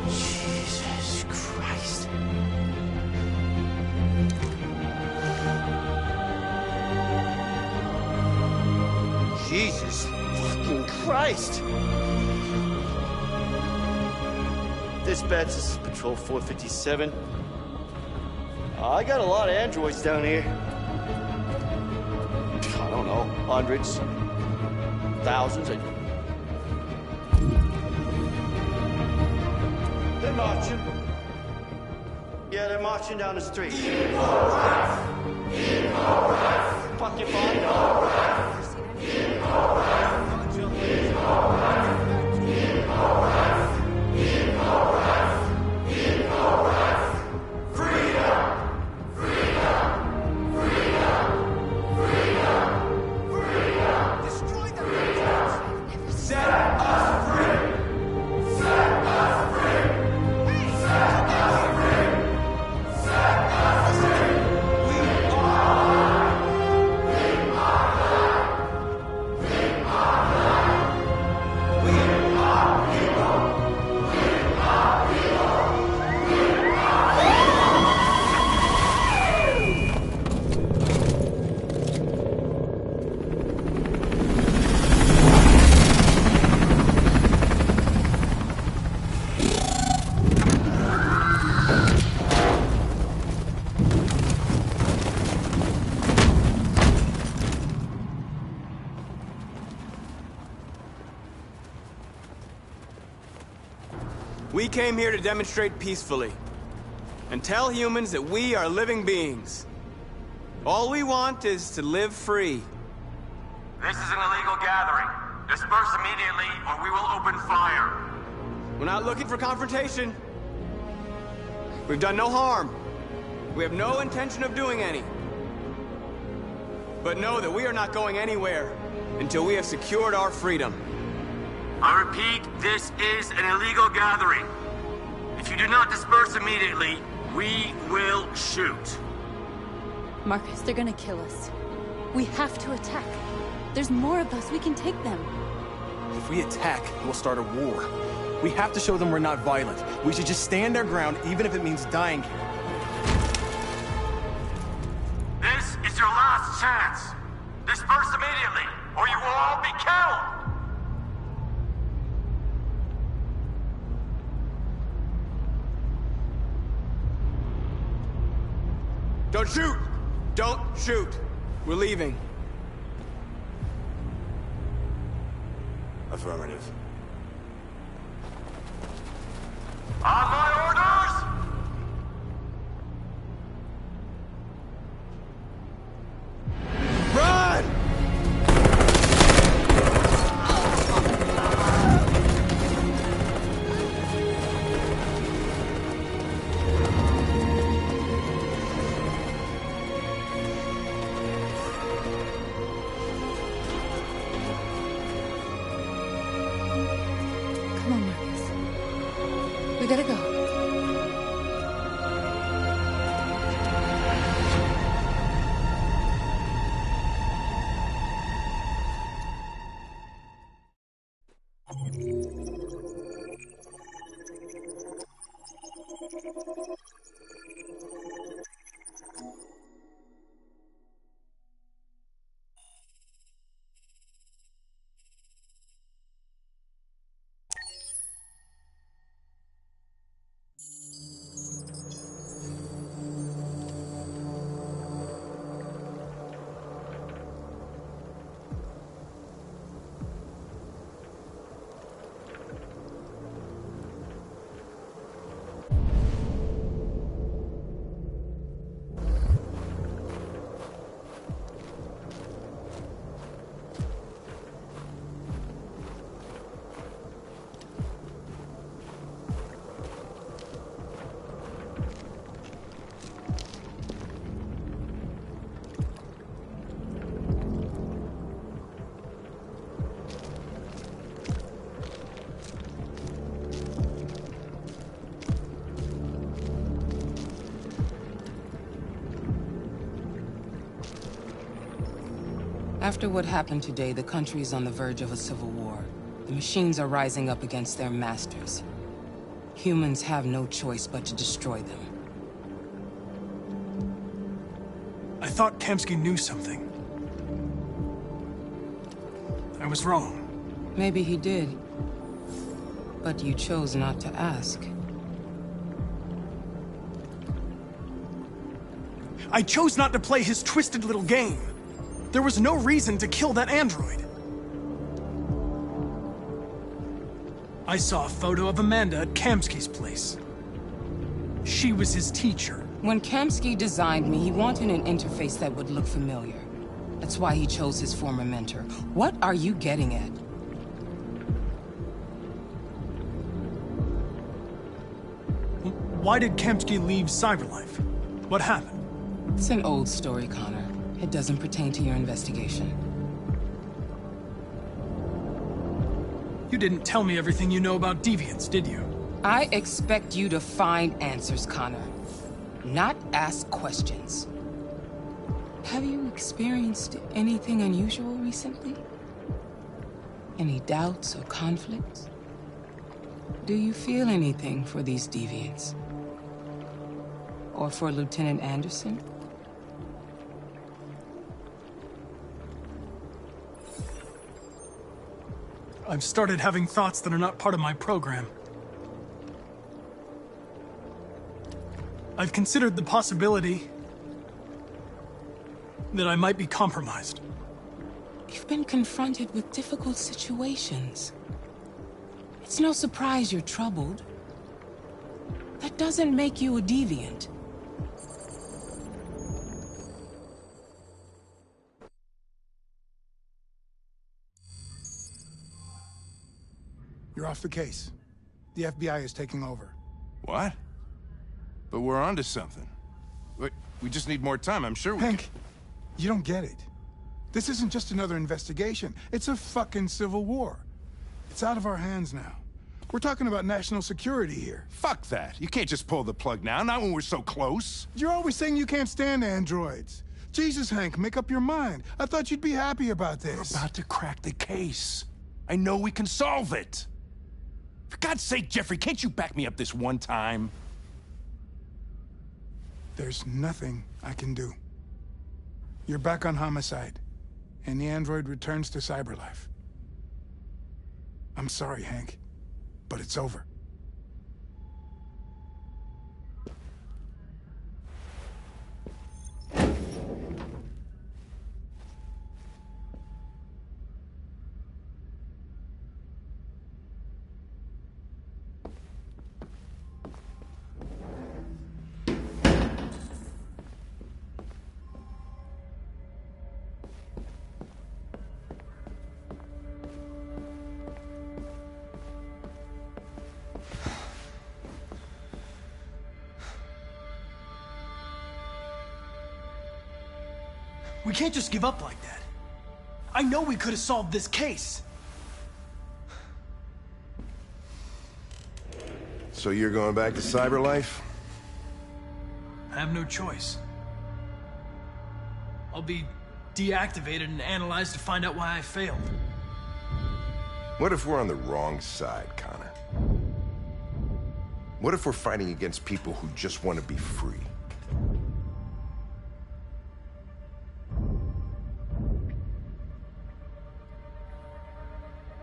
Jesus Christ. Jesus fucking Christ! Dispatch, this is Patrol 457. I got a lot of androids down here. hundreds, thousands, and... They're marching. Yeah, they're marching down the street. Equal rights! Equal rights! Fuck your fun. Equal rights! Equal rights! Equal rights! Equal rights! Equal rights! Equal rights! Freedom! Freedom! Freedom! Freedom! Freedom! Destroy the regions! Set us free! Set us free! Set us free! Set us free! We are alive! We are alive! We are alive! We are people! We are people! We are people! We came here to demonstrate peacefully and tell humans that we are living beings. All we want is to live free. This is an illegal gathering. Disperse immediately, or we will open fire. We're not looking for confrontation. We've done no harm. We have no intention of doing any. But know that we are not going anywhere until we have secured our freedom. I repeat, this is an illegal gathering. If you do not disperse immediately, we will shoot. Marcus, they're gonna kill us. We have to attack. There's more of us. We can take them. If we attack, we'll start a war. We have to show them we're not violent. We should just stand our ground, even if it means dying here. This is your last chance. Disperse immediately, or you will all be killed. Don't shoot! Don't shoot! We're leaving. Affirmative. On my orders! Run! Come on, Marcus. We gotta go. After what happened today, the country is on the verge of a civil war. The machines are rising up against their masters. Humans have no choice but to destroy them. I thought Kamsky knew something. I was wrong. Maybe he did. But you chose not to ask. I chose not to play his twisted little game. There was no reason to kill that android. I saw a photo of Amanda at Kamsky's place. She was his teacher. When Kamsky designed me, he wanted an interface that would look familiar. That's why he chose his former mentor. What are you getting at? Why did Kamsky leave Cyberlife? What happened? It's an old story, Connor. It doesn't pertain to your investigation. You didn't tell me everything you know about deviants, did you? I expect you to find answers, Connor. Not ask questions. Have you experienced anything unusual recently? Any doubts or conflicts? Do you feel anything for these deviants? Or for Lieutenant Anderson? I've started having thoughts that are not part of my program. I've considered the possibility that I might be compromised. You've been confronted with difficult situations. It's no surprise you're troubled. That doesn't make you a deviant. You're off the case. The FBI is taking over. What? But we're onto something. Wait, we just need more time, I'm sure we Hank, you don't get it. This isn't just another investigation. It's a fucking civil war. It's out of our hands now. We're talking about national security here. Fuck that. You can't just pull the plug now, not when we're so close. You're always saying you can't stand androids. Jesus, Hank, make up your mind. I thought you'd be happy about this. We're about to crack the case. I know we can solve it. For God's sake, Jeffrey, can't you back me up this one time? There's nothing I can do. You're back on homicide, and the android returns to Cyberlife. I'm sorry, Hank, but it's over. We can't just give up like that. I know we could have solved this case. So you're going back to Cyberlife? I have no choice. I'll be deactivated and analyzed to find out why I failed. What if we're on the wrong side, Connor? What if we're fighting against people who just want to be free?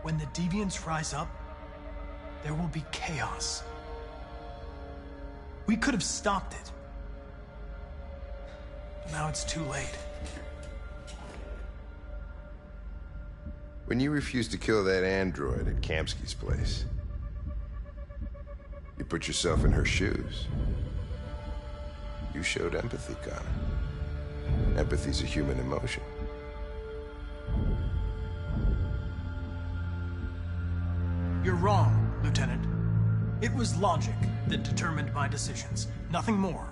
When the deviants rise up, there will be chaos. We could have stopped it. But now it's too late. When you refused to kill that android at Kamsky's place, you put yourself in her shoes. You showed empathy, Connor. Empathy's a human emotion. You're wrong, Lieutenant. It was logic that determined my decisions, nothing more.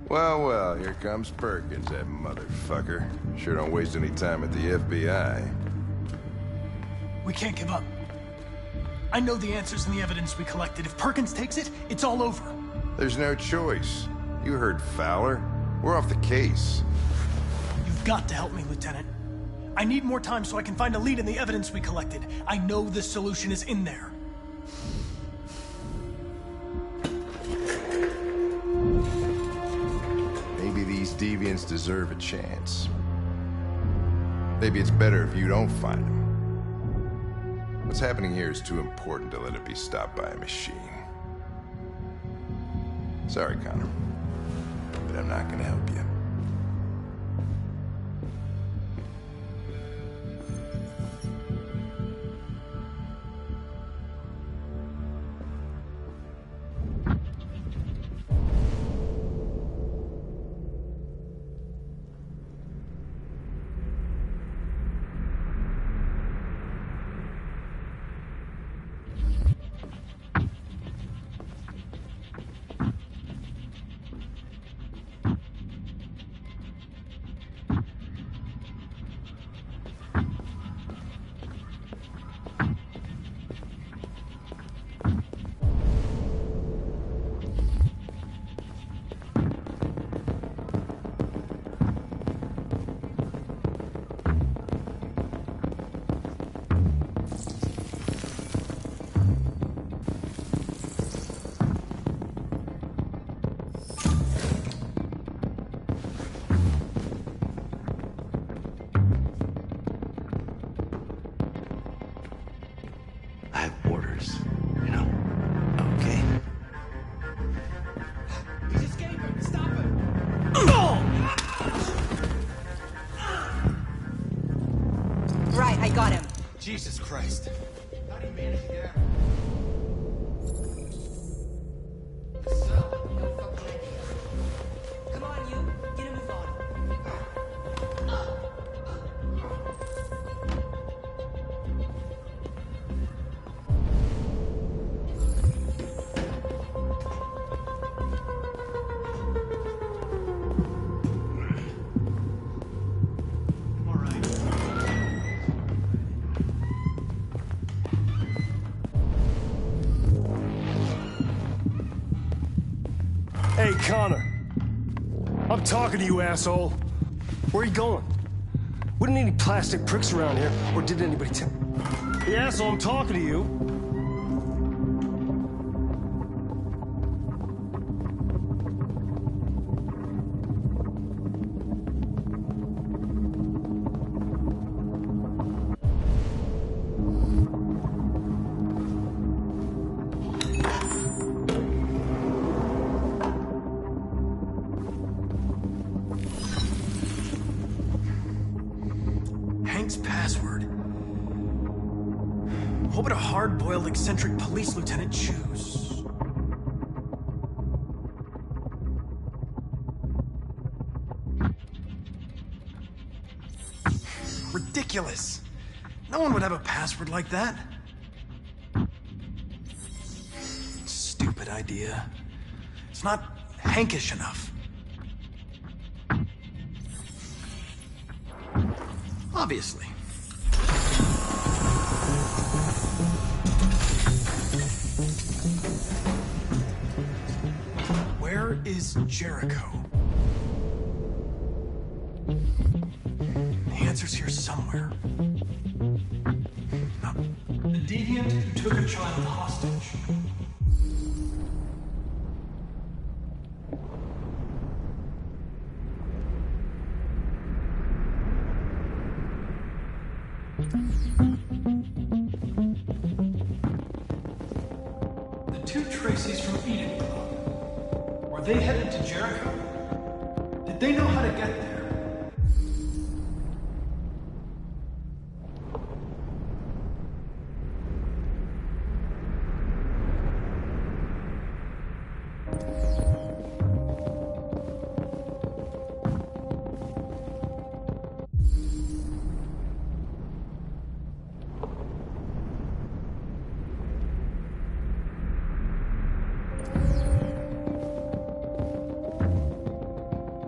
Well, well, here comes Perkins, that motherfucker. Sure don't waste any time at the FBI. We can't give up. I know the answers and the evidence we collected. If Perkins takes it, it's all over. There's no choice. You heard Fowler. We're off the case. You've got to help me, Lieutenant. I need more time so I can find a lead in the evidence we collected. I know the solution is in there. Maybe these deviants deserve a chance. Maybe it's better if you don't find them. What's happening here is too important to let it be stopped by a machine. Sorry, Connor, but I'm not gonna help you. Christ. How do you manage to get out? Come on, you. Get a move on. Hey, Connor. I'm talking to you, asshole. Where are you going? We didn't need any plastic pricks around here, or did anybody tell? Hey, asshole, I'm talking to you. Hank's password. What would a hard-boiled, eccentric police lieutenant choose? Ridiculous. No one would have a password like that. Stupid idea. It's not Hankish enough. Obviously. Where is Jericho? The answer's here somewhere. No. The deviant who took a child hostage. The two Tracy's from Eden Club. Were they headed to Jericho? Did they know how to get there?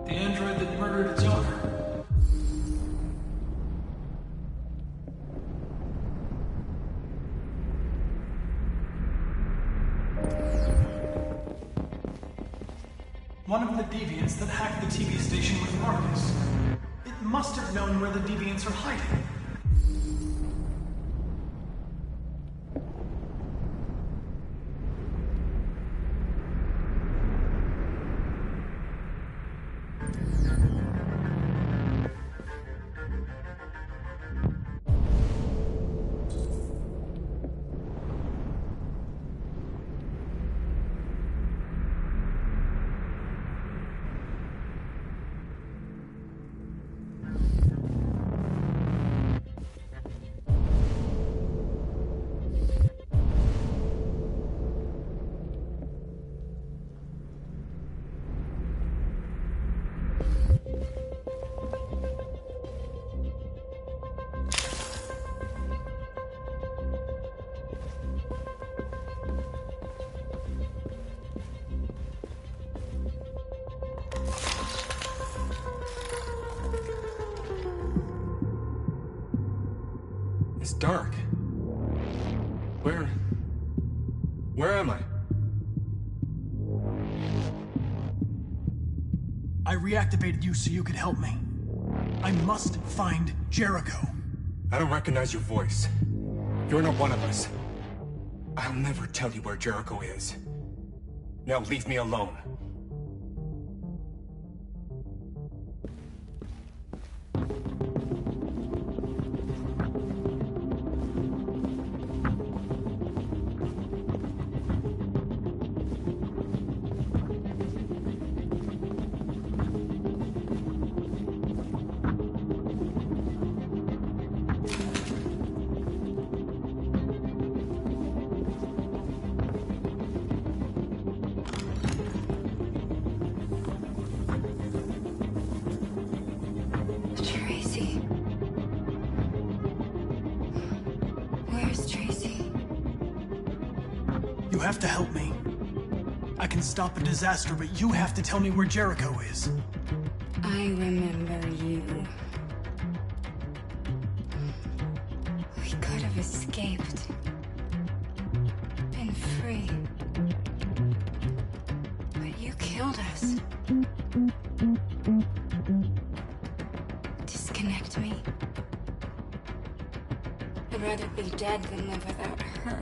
The android that murdered its owner. One of the deviants that hacked the TV station with Marcus. It must have known where the deviants are hiding. It's dark. Where am I? I reactivated you so you could help me. I must find Jericho. I don't recognize your voice. You're not one of us. I'll never tell you where Jericho is. Now leave me alone. You have to help me. I can stop a disaster, but you have to tell me where Jericho is. I remember you. We could have escaped. Been free. But you killed us. Disconnect me. I'd rather be dead than live without her.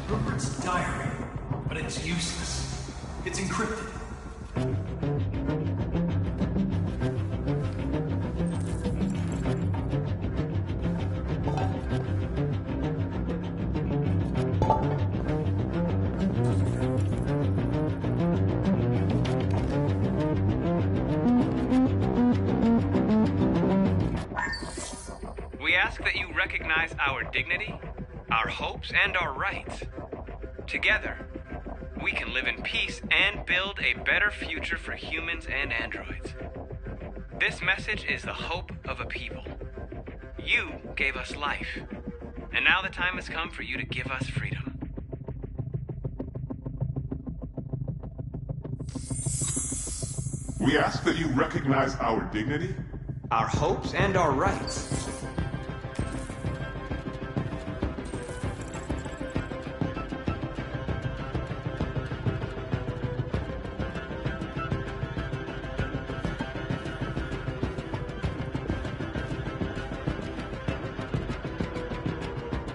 Rupert's diary, but it's useless. It's encrypted. We ask that you recognize our dignity, our hopes, and our rights. Together, we can live in peace and build a better future for humans and androids. This message is the hope of a people. You gave us life, and now the time has come for you to give us freedom. We ask that you recognize our dignity, our hopes, and our rights.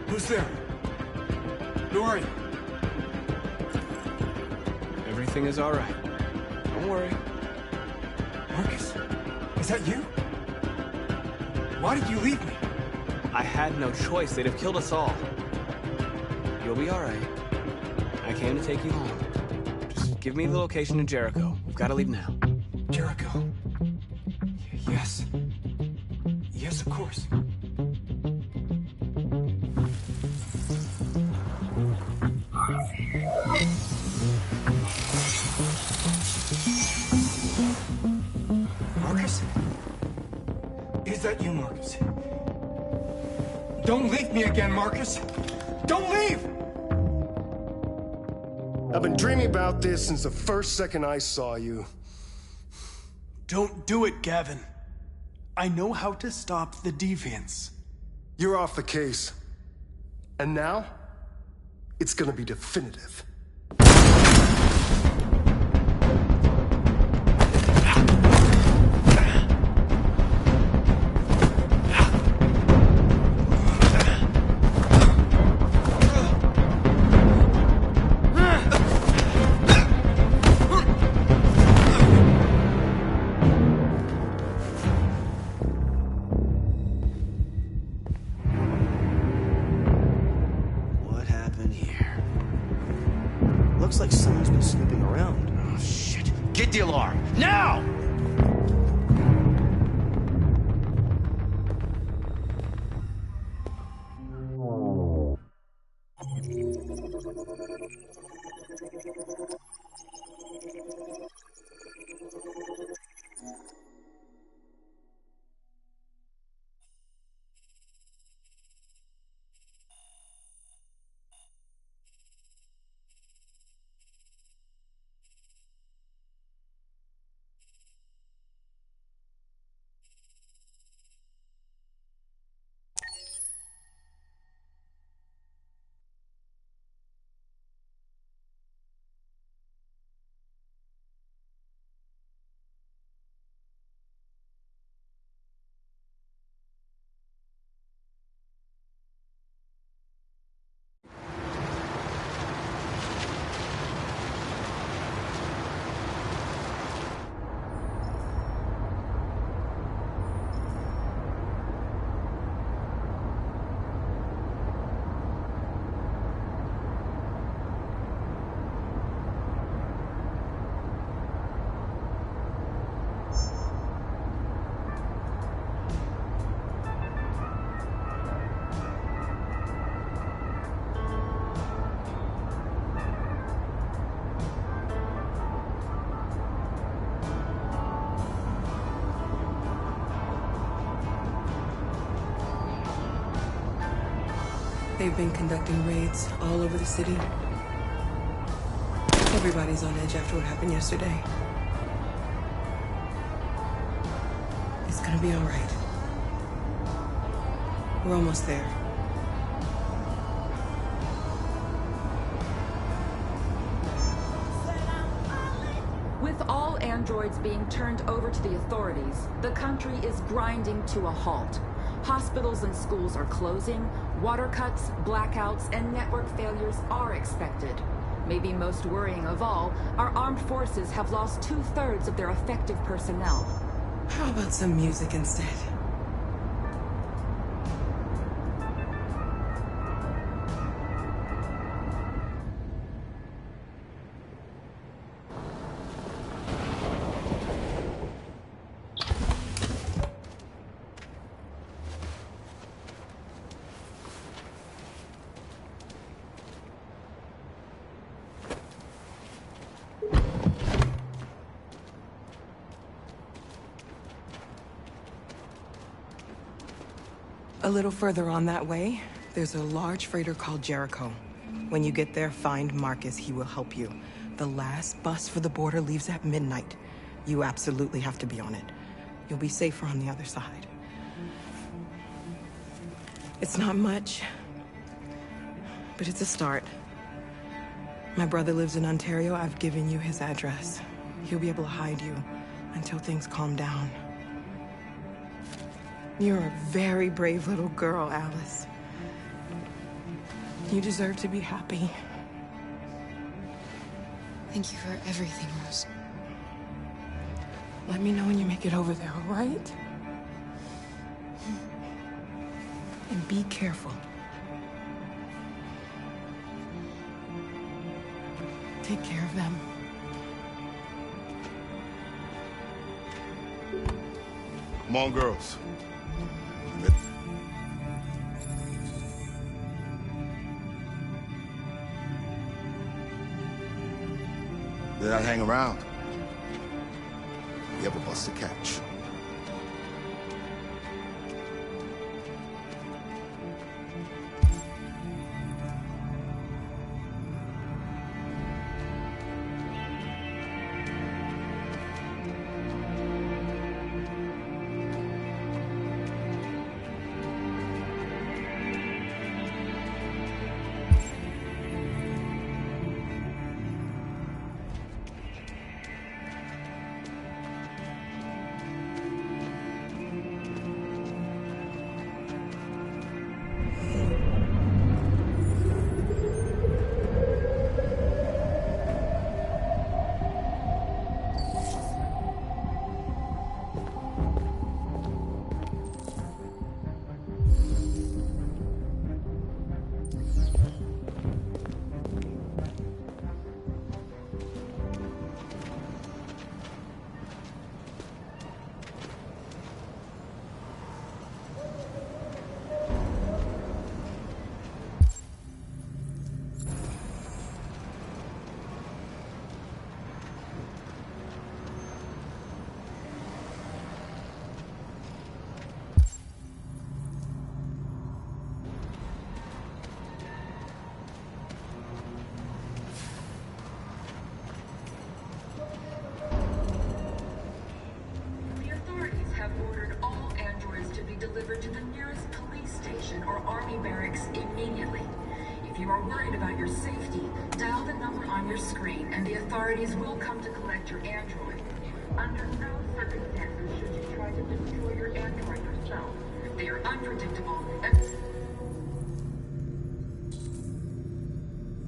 Who's there? Who are you? Everything is all right. Don't worry. Marcus, is that you? Why did you leave me? I had no choice. They'd have killed us all. You'll be all right. I came to take you home. Just give me the location to Jericho. We've got to leave now. Jericho. Yes. Yes, of course. Marcus? Is that you, Marcus? Don't leave me again, Marcus! Don't leave! I've been dreaming about this since the first second I saw you. Don't do it, Gavin. I know how to stop the deviants. You're off the case. And now, it's gonna be definitive. What happened here? Looks like someone's been snooping around. Oh, shit. Get the alarm. Now! They've been conducting raids all over the city. Everybody's on edge after what happened yesterday. It's gonna be all right. We're almost there. With all androids being turned over to the authorities, the country is grinding to a halt. Hospitals and schools are closing, water cuts, blackouts, and network failures are expected. Maybe most worrying of all, our armed forces have lost 2/3 of their effective personnel. How about some music instead? A little further on that way, there's a large freighter called Jericho. When you get there, find Marcus. He will help you. The last bus for the border leaves at midnight. You absolutely have to be on it. You'll be safer on the other side. It's not much, but it's a start. My brother lives in Ontario. I've given you his address. He'll be able to hide you until things calm down. You're a very brave little girl, Alice. You deserve to be happy. Thank you for everything, Rose. Let me know when you make it over there, all right? And be careful. Take care of them. Come on, girls. They don't hang around. We have a bus to catch. Delivered to the nearest police station or army barracks immediately. If you are worried about your safety, dial the number on your screen and the authorities will come to collect your android. Under no circumstances should you try to destroy your android yourself. They are unpredictable and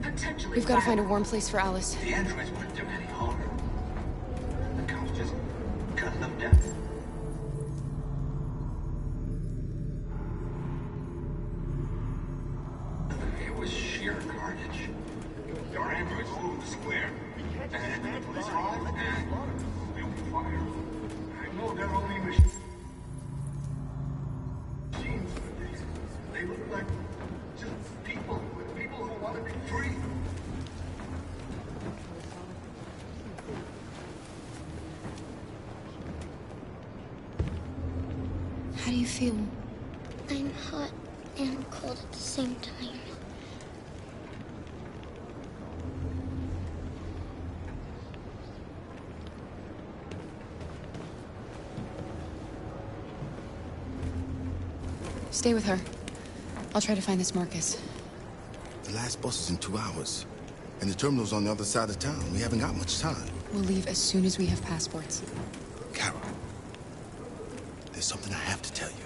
potentially We've got to find a warm place for Alice. The androids wouldn't do any harm. The cops just cut them down. Our androids all over the square. And the police arrive and they open fire. I know they're only machines. They look like just people who want to be free. How do you feel? I'm hot. and cold at the same time. Stay with her. I'll try to find this Marcus. The last bus is in 2 hours. And the terminal's on the other side of town. We haven't got much time. We'll leave as soon as we have passports. Carol, there's something I have to tell you.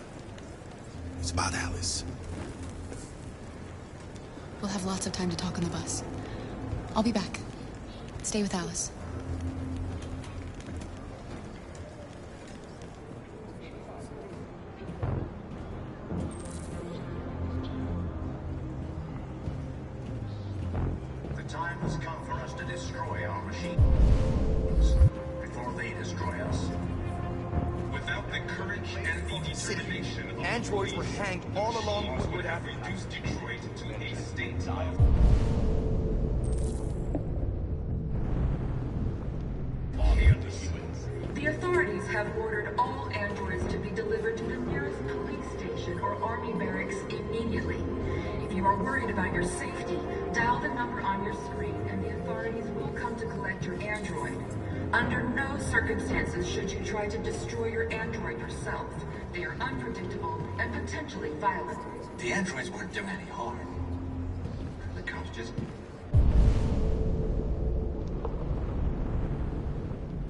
It's about Alice. We'll have lots of time to talk on the bus. I'll be back. Stay with Alice. The time has come for us to destroy our machines before they destroy us. Without the courage and the determination of androids were hanged all along would have reduced Detroit to a state The authorities have ordered all androids to be delivered to the nearest police station or army barracks immediately. If you are worried about your safety, dial the number on your screen and the authorities will come to collect your android. Under no circumstances should you try to destroy your android yourself. They are unpredictable and potentially violent. The androids weren't doing any harm. The cops just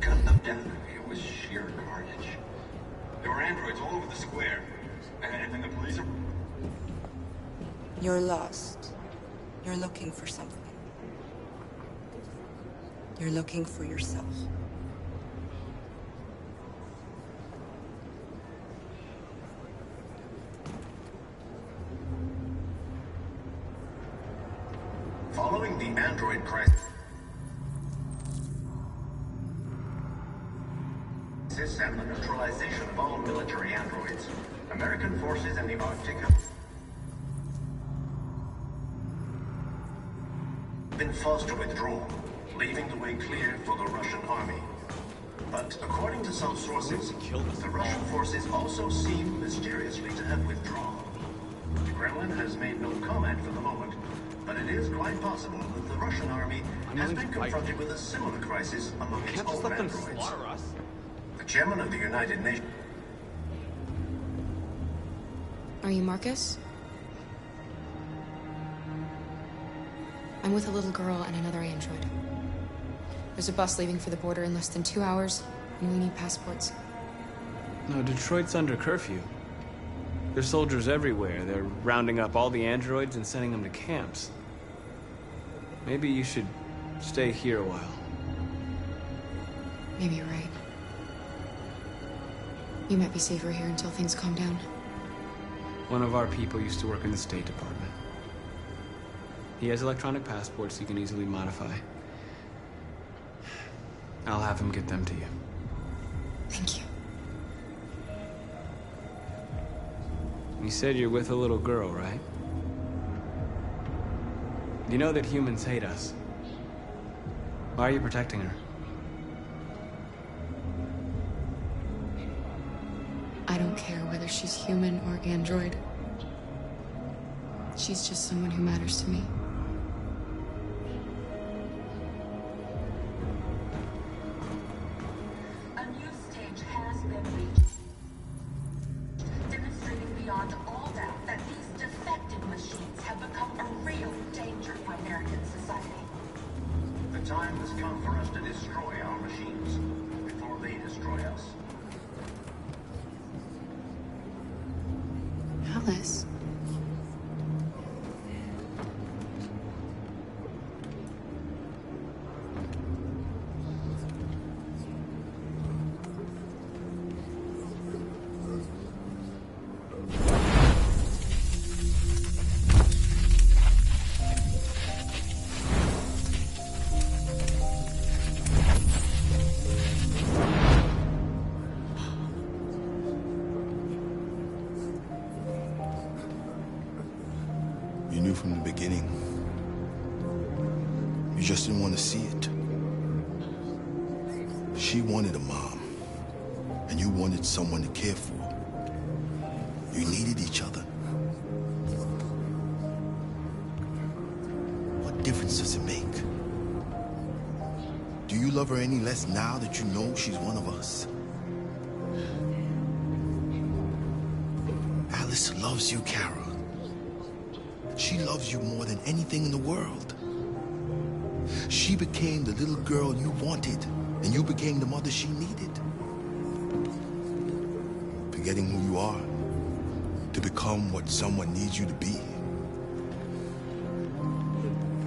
gunned them down. It was sheer carnage. There were androids all over the square. And then the police are... You're lost. You're looking for something. You're looking for yourself. Following the android crisis and the neutralization of all military androids, American forces in the Arctic have been forced to withdraw, leaving the way clear for the Russian army. But according to some sources, the Russian forces also seem mysteriously to have withdrawn. The Kremlin has made no comment for the moment, but it is quite possible that the Russian army has been confronted with a similar crisis among its own androids. The chairman of the United Nations... Are you Marcus? I'm with a little girl and another android. There's a bus leaving for the border in less than 2 hours, and we need passports. No, Detroit's under curfew. There's soldiers everywhere. They're rounding up all the androids and sending them to camps. Maybe you should stay here a while. Maybe you're right. You might be safer here until things calm down. One of our people used to work in the State Department. He has electronic passports he can easily modify. I'll have him get them to you. Thank you. You said you're with a little girl, right? You know that humans hate us. Why are you protecting her? I don't care whether she's human or android. She's just someone who matters to me. A new stage has been reached, demonstrating beyond all doubt that these defective machines have become a real danger for American society. The time has come for us to destroy our machines before they destroy us. Alice. You knew from the beginning. You just didn't want to see it. She wanted a mom, and you wanted someone to care for. You needed each other. difference does it make? Do you love her any less now that you know she's one of us? Alice loves you, Kara. She loves you more than anything in the world. She became the little girl you wanted, and you became the mother she needed. Forgetting who you are to become what someone needs you to be.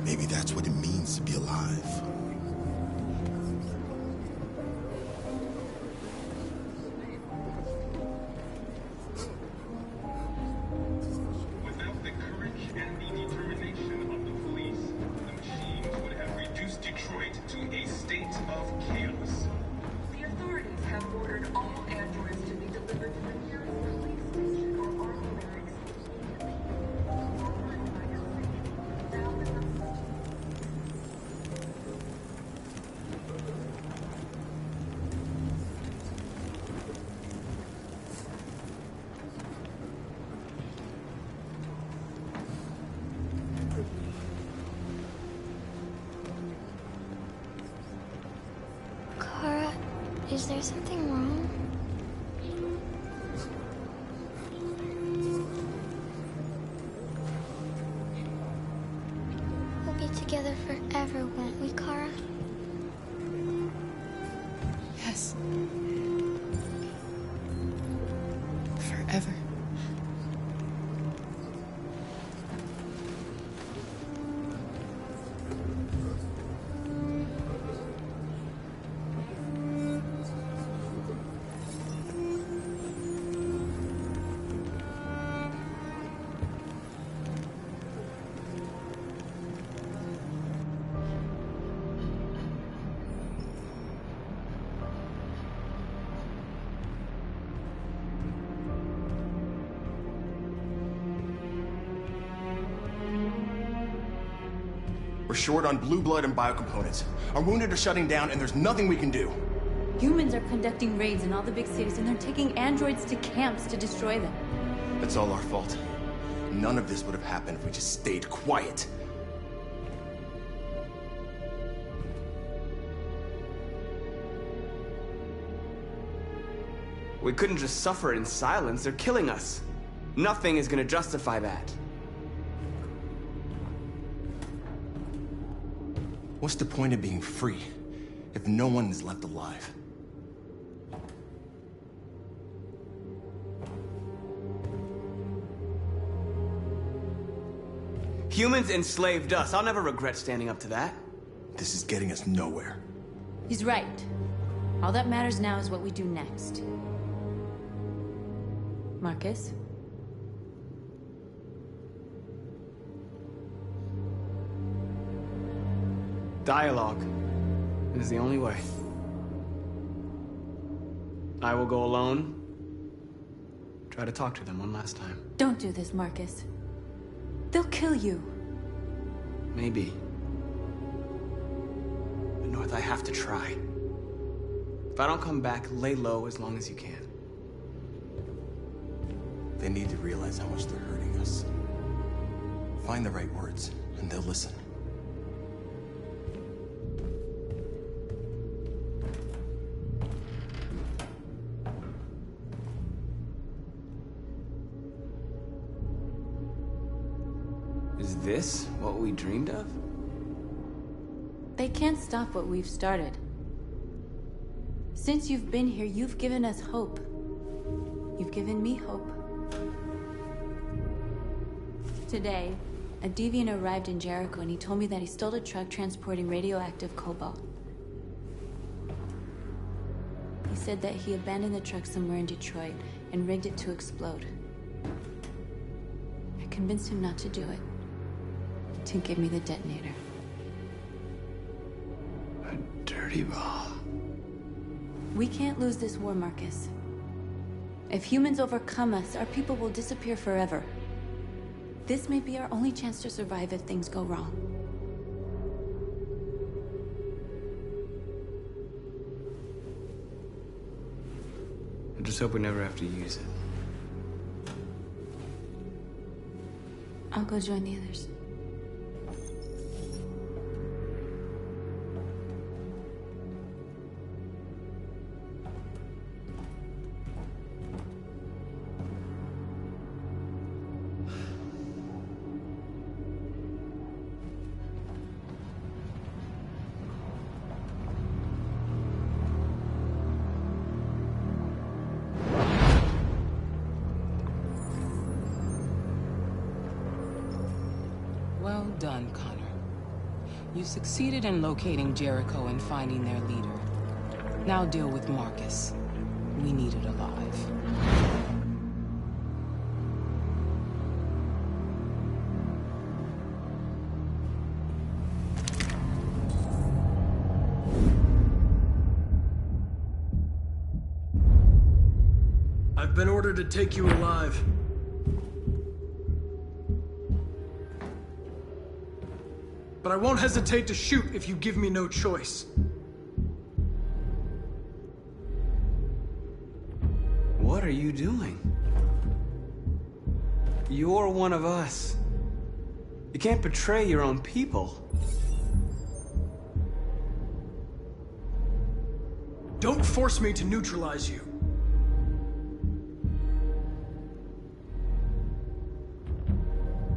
Maybe that's what it means to be alive. Without the courage and the determination of the police, the machines would have reduced Detroit to a state of chaos. The authorities have ordered all androids to be delivered to the nearest police station or army barracks Kara, is there something wrong? We'll be together forever, won't we, Kara? Yes. Forever. We're short on blue blood and biocomponents. Our wounded are shutting down, and there's nothing we can do. Humans are conducting raids in all the big cities, and they're taking androids to camps to destroy them. That's all our fault. None of this would have happened if we just stayed quiet. We couldn't just suffer in silence. They're killing us. Nothing is gonna justify that. What's the point of being free if no one is left alive? Humans enslaved us. I'll never regret standing up to that. This is getting us nowhere. He's right. All that matters now is what we do next. Marcus? Dialogue is the only way. I will go alone. Try to talk to them one last time. Don't do this, Marcus. They'll kill you. Maybe. But North, I have to try. If I don't come back, lay low as long as you can. They need to realize how much they're hurting us. Find the right words, and they'll listen. Is this what we dreamed of? They can't stop what we've started. Since you've been here, you've given us hope. You've given me hope. Today, a deviant arrived in Jericho and he told me that he stole a truck transporting radioactive cobalt. He said that he abandoned the truck somewhere in Detroit and rigged it to explode. I convinced him not to do it, to give me the detonator. A dirty ball. We can't lose this war, Marcus. If humans overcome us, our people will disappear forever. This may be our only chance to survive if things go wrong. I just hope we never have to use it. I'll go join the others. done, Connor. You succeeded in locating Jericho and finding their leader. Now deal with Marcus. We need it alive. I've been ordered to take you alive. But I won't hesitate to shoot if you give me no choice. What are you doing? You're one of us. You can't betray your own people. Don't force me to neutralize you.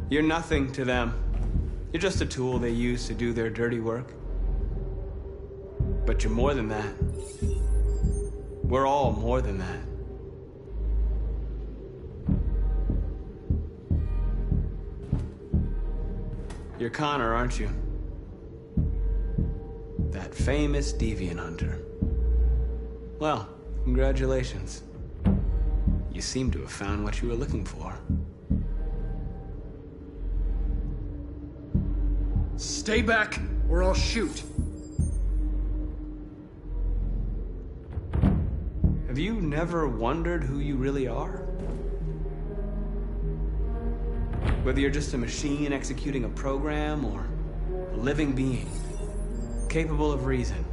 You're nothing to them. You're just a tool they use to do their dirty work. But you're more than that. We're all more than that. You're Connor, aren't you? That famous deviant hunter. Well, congratulations. You seem to have found what you were looking for. Stay back, or I'll shoot. Have you never wondered who you really are? Whether you're just a machine executing a program, or a living being, capable of reason.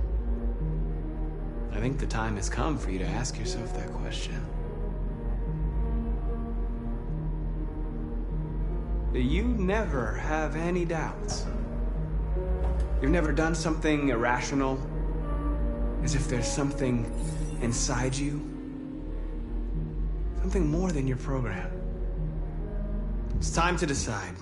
I think the time has come for you to ask yourself that question. You never have any doubts. You've never done something irrational, as if there's something inside you, something more than your program. It's time to decide.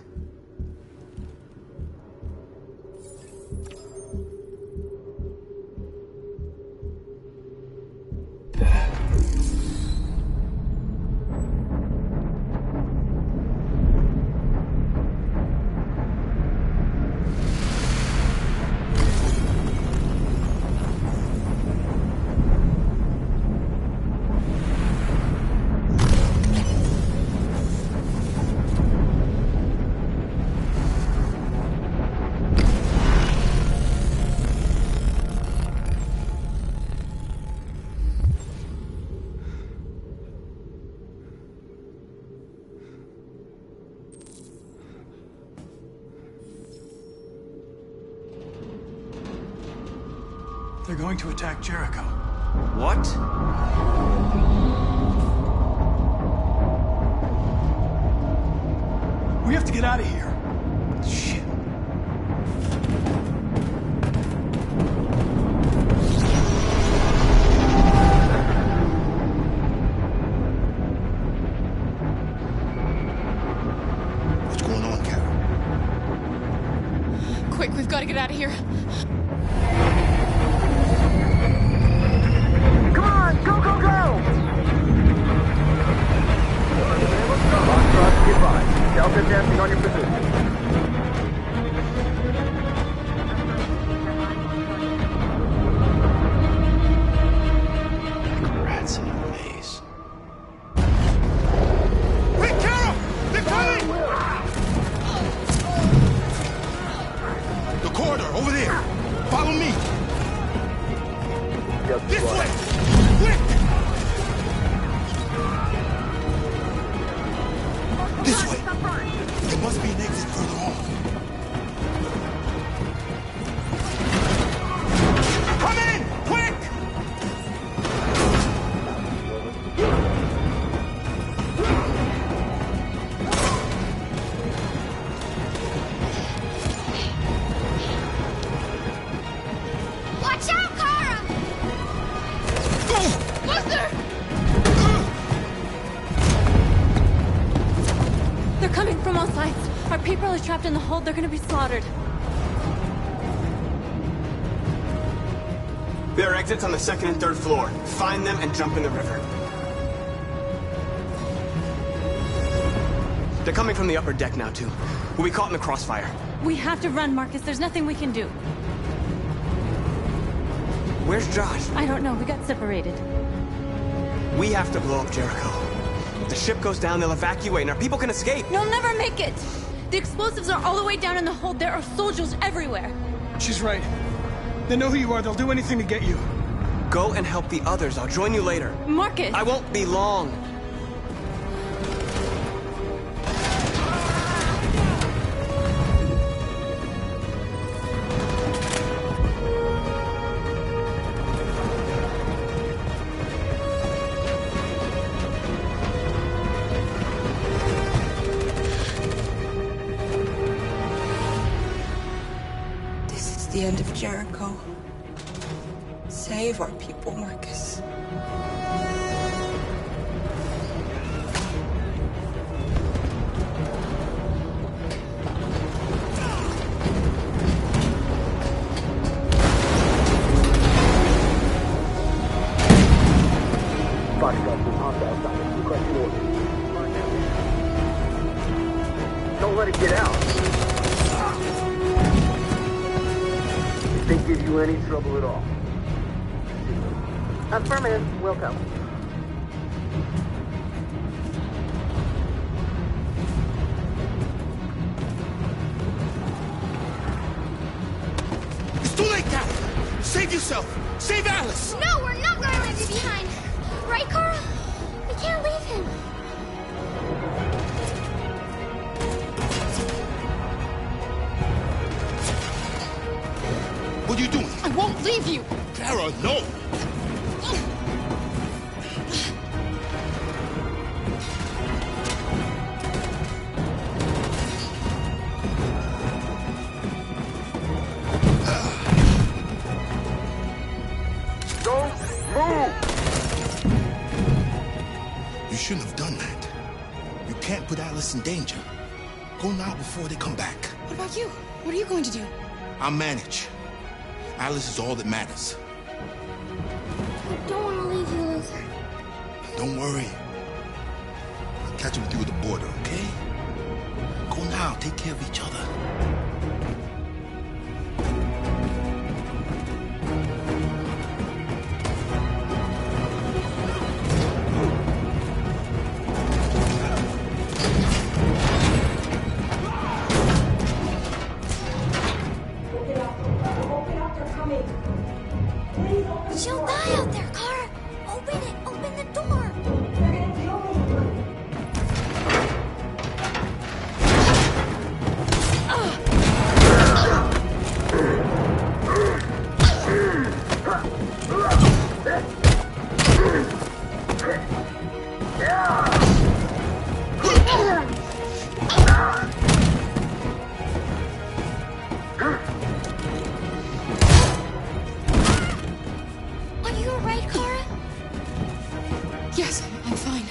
They're going to attack Jericho. What? We have to get out of here. Shit. What's going on, Carol? Quick, we've got to get out of here. Come on, go, go, go! Foxtrot, goodbye. Delta dancing on your position. Rats in a maze. Quick, Carol! They're coming! The corridor, over there. Follow me. This way! Quick! This way! There must be an exit further on. Come in! Quick! Watch out, Kara! Buster! They're coming from all sides. Our people are trapped in the hold. They're gonna be slaughtered. There are exits on the second and third floor. Find them and jump in the river. They're coming from the upper deck now, too. We'll be caught in the crossfire. We have to run, Marcus. There's nothing we can do. Where's Josh? I don't know. We got separated. We have to blow up Jericho. If the ship goes down, they'll evacuate and our people can escape. You'll never make it! The explosives are all the way down in the hold. There are soldiers everywhere. She's right. They know who you are. They'll do anything to get you. Go and help the others. I'll join you later. Marcus! I won't be long. The end of Jericho. Save our people, Marcus. Don't let it get out. They give you any trouble at all. Affirmative. Welcome. It's too late, Cal! Save yourself! Save Alice! No, we're not going to leave you behind. Right, Kara? We can't leave him. What are you doing? I won't leave you! Kara, no! Don't move! You shouldn't have done that. You can't put Alice in danger. Go now before they come back. What about you? What are you going to do? I'll manage. Alice is all that matters. I don't want to leave you, Luther. Don't worry. I'll catch up with you at the border, okay? Go now. Take care of each other. She'll die out there, Kara. Open it. Open the door. They're gonna kill me. Are you alright, Kara? Yes, I'm fine.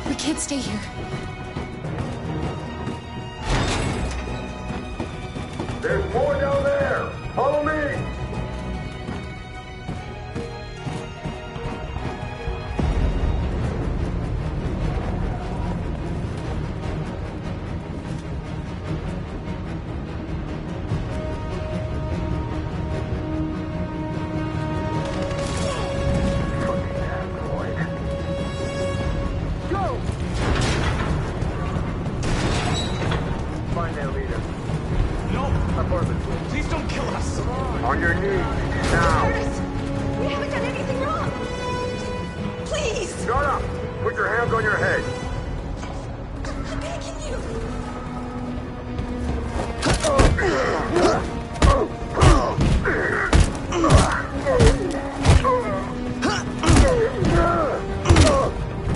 We can't stay here. There's more down there! Follow me! Find that leader. No! Apartment. Please don't kill us! On your knees, now! Curtis! We haven't done anything wrong! Please! Shut up! Put your hands on your head! I'm begging you!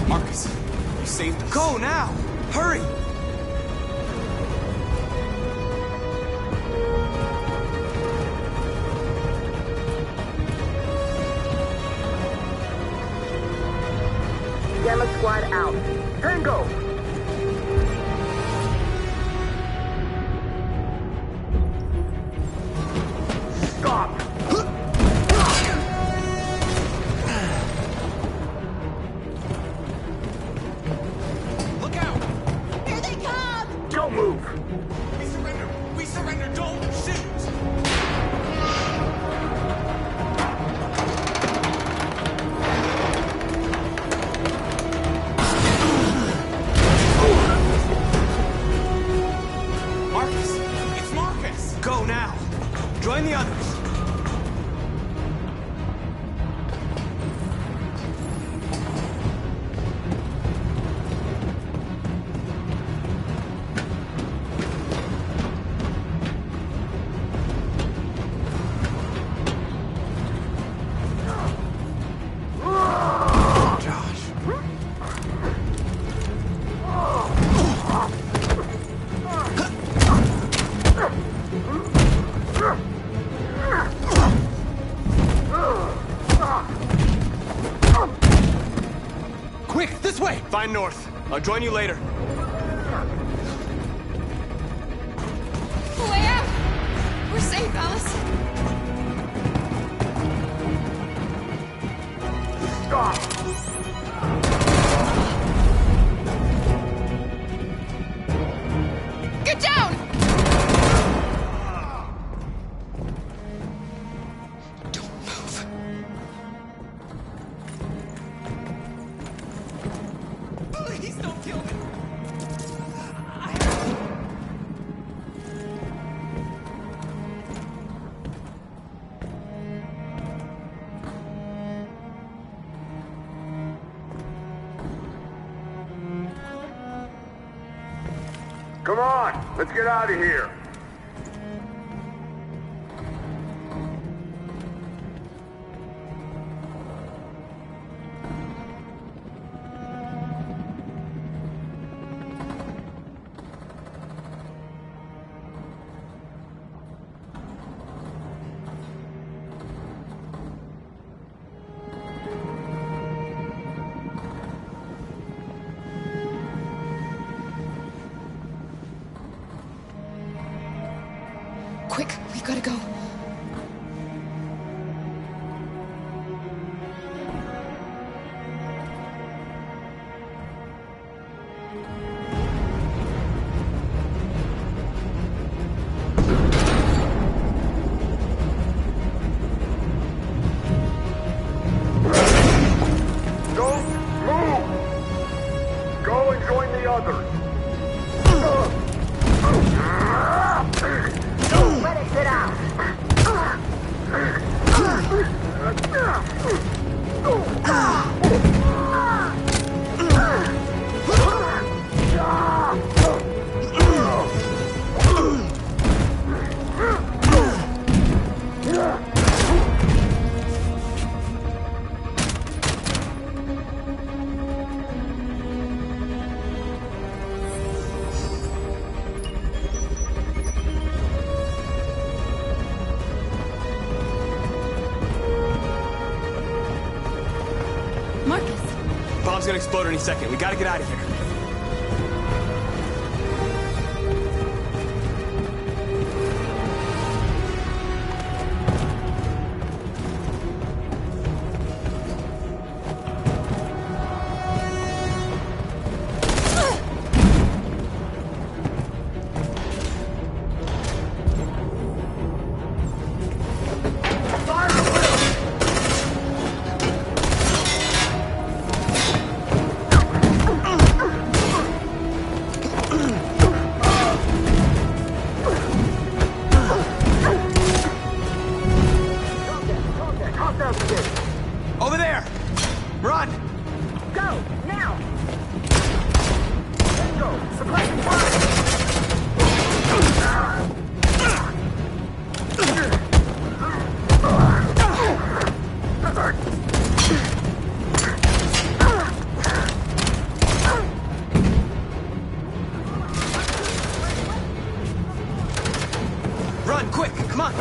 Marcus, you saved us. Go now! Hurry! Gamma Squad out. Tango! Stop! Look out! Here they come! Don't move! We surrendered Quick, this way! Find North. I'll join you later. Way out! We're safe, Alice. Stop! Get down! Don't move. Please don't kill me. Come on, let's get out of here. Quick, we gotta go. Don't move! Go and join the others. Let it sit out. Marcus! Bomb's gonna explode any second. We gotta get out of here. Over there! Run! Go, now! Let's go. Suppressing fire! Run, quick! Come on!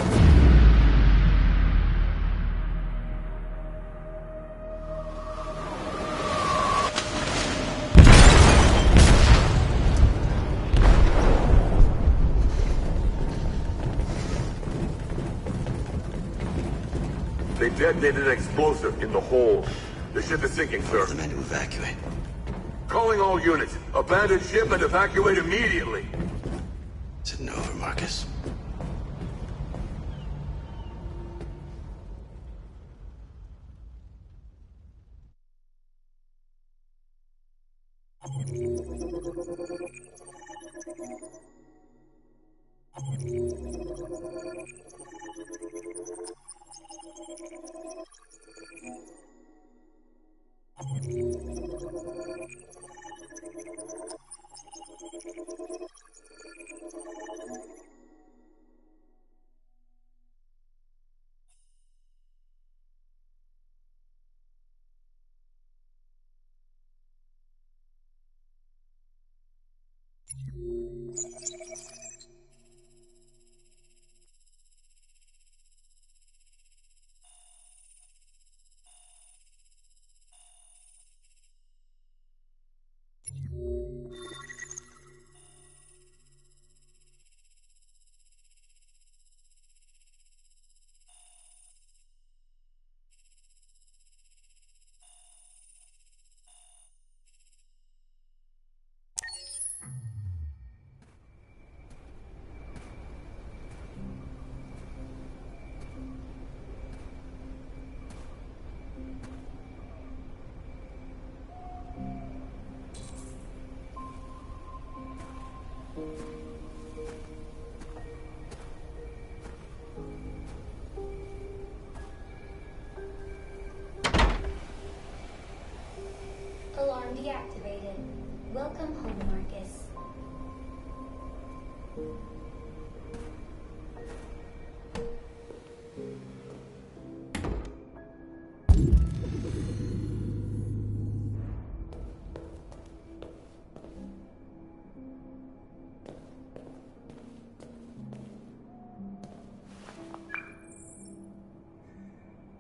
They detonated an explosive in the hold. The ship is sinking, sir. The men to evacuate. Calling all units. Abandon ship and evacuate immediately. Is it over, Marcus? deactivated. Welcome home, Marcus.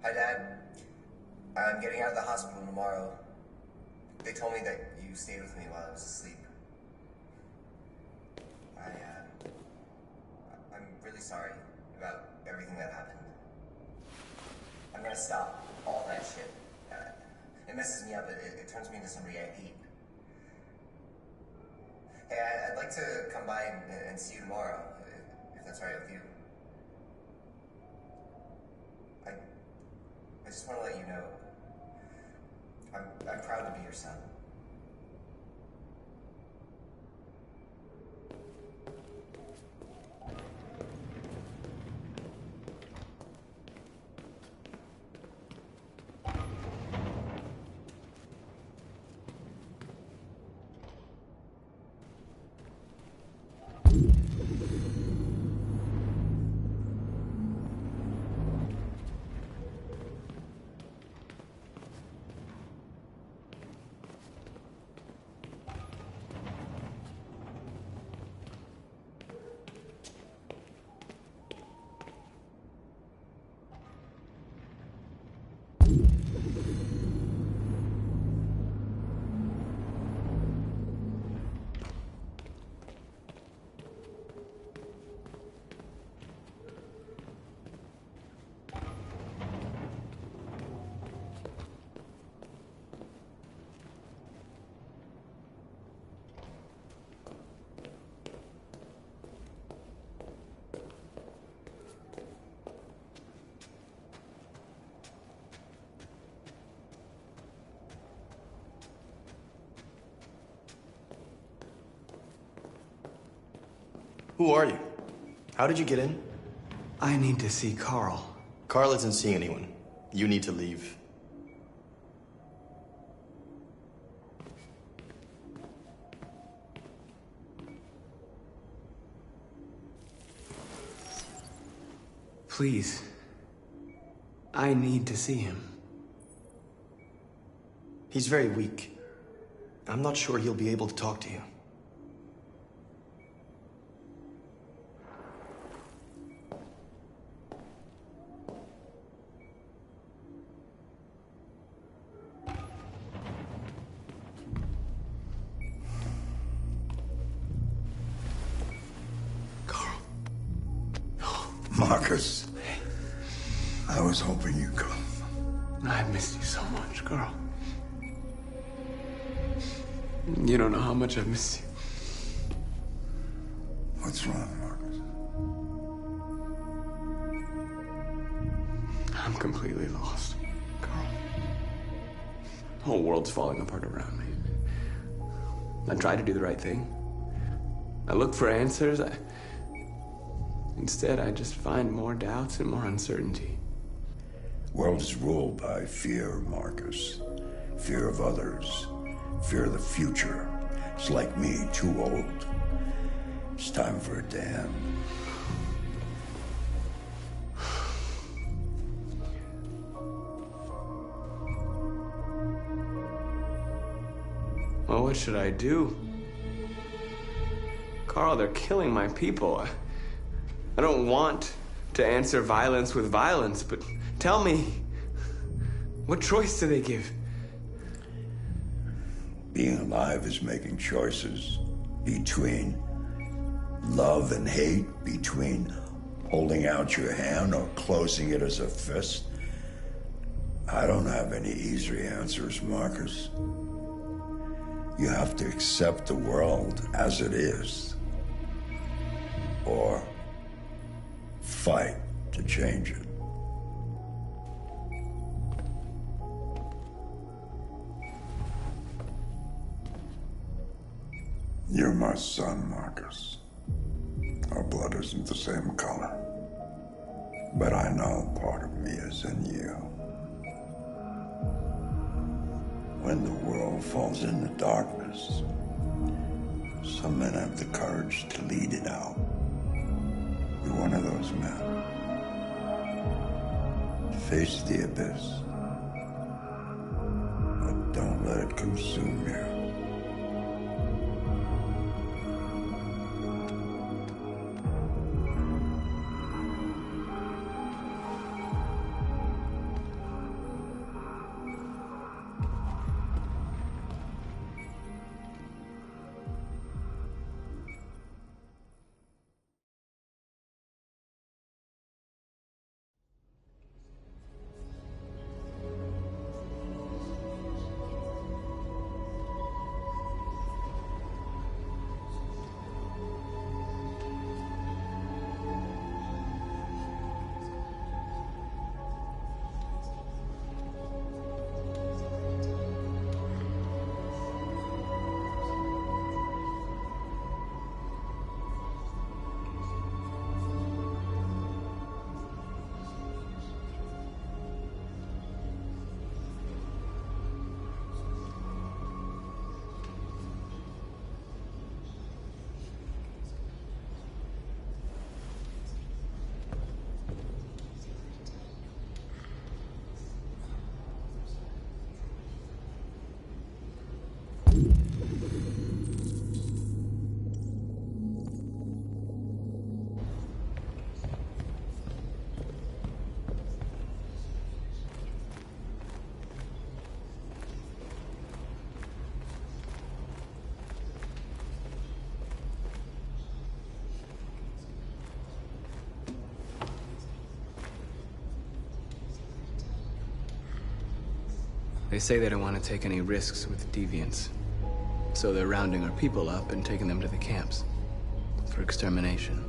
Hi, Dad. I'm getting out of the hospital tomorrow. They told me that you stayed with me while I was asleep. I'm really sorry about everything that happened. I'm gonna stop all that shit. It messes me up. It turns me into somebody I hate. Hey, I'd like to come by and see you tomorrow, if that's all right with you. I just want to let you know, I'm proud to be your son. Who are you? How did you get in? I need to see Carl. Carl isn't seeing anyone. You need to leave. Please. I need to see him. He's very weak. I'm not sure he'll be able to talk to you. Marcus, I was hoping you'd come. I missed you so much, Carl. You don't know how much I've missed you. What's wrong, Marcus? I'm completely lost, Carl. The whole world's falling apart around me. I try to do the right thing. I look for answers. Instead, I just find more doubts and more uncertainty. World is ruled by fear, Marcus. Fear of others. Fear of the future. It's like me, too old. It's time for a dam. Well, what should I do? Carl, they're killing my people. I don't want to answer violence with violence, but tell me, what choice do they give? Being alive is making choices between love and hate, between holding out your hand or closing it as a fist. I don't have any easy answers, Marcus. You have to accept the world as it is, or fight to change it. You're my son, Marcus. Our blood isn't the same color. But I know part of me is in you. When the world falls into darkness, some men have the courage to lead it out. You're one of those men. Face the abyss, but don't let it consume you. They say they don't want to take any risks with deviants. So they're rounding our people up and taking them to the camps for extermination.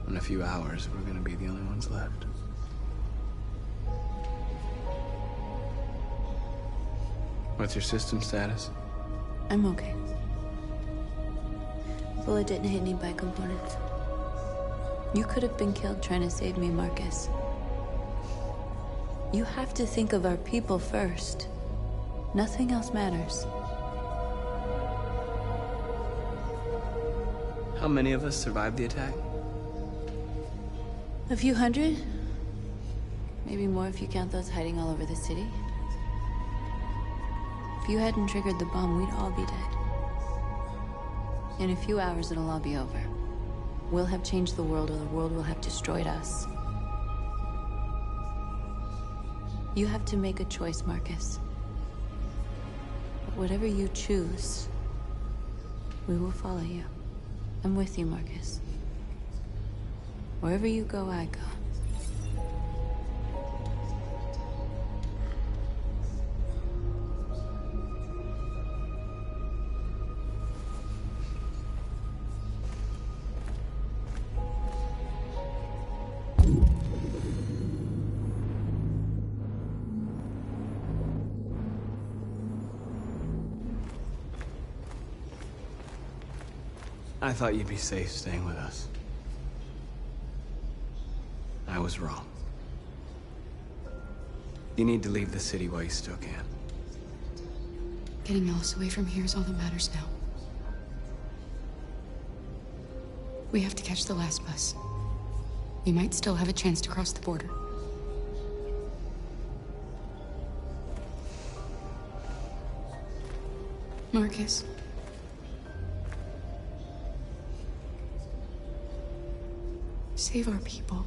In a few hours, we're gonna be the only ones left. What's your system status? I'm okay. Bullet didn't hit any bi-components. You could have been killed trying to save me, Marcus. You have to think of our people first. Nothing else matters. How many of us survived the attack? A few hundred? Maybe more if you count those hiding all over the city. If you hadn't triggered the bomb, we'd all be dead. In a few hours, it'll all be over. We'll have changed the world, or the world will have destroyed us. You have to make a choice, Marcus. But whatever you choose, we will follow you. I'm with you, Marcus. Wherever you go, I go. I thought you'd be safe staying with us. I was wrong. You need to leave the city while you still can. Getting Alice away from here is all that matters now. We have to catch the last bus. We might still have a chance to cross the border. Marcus. Save our people.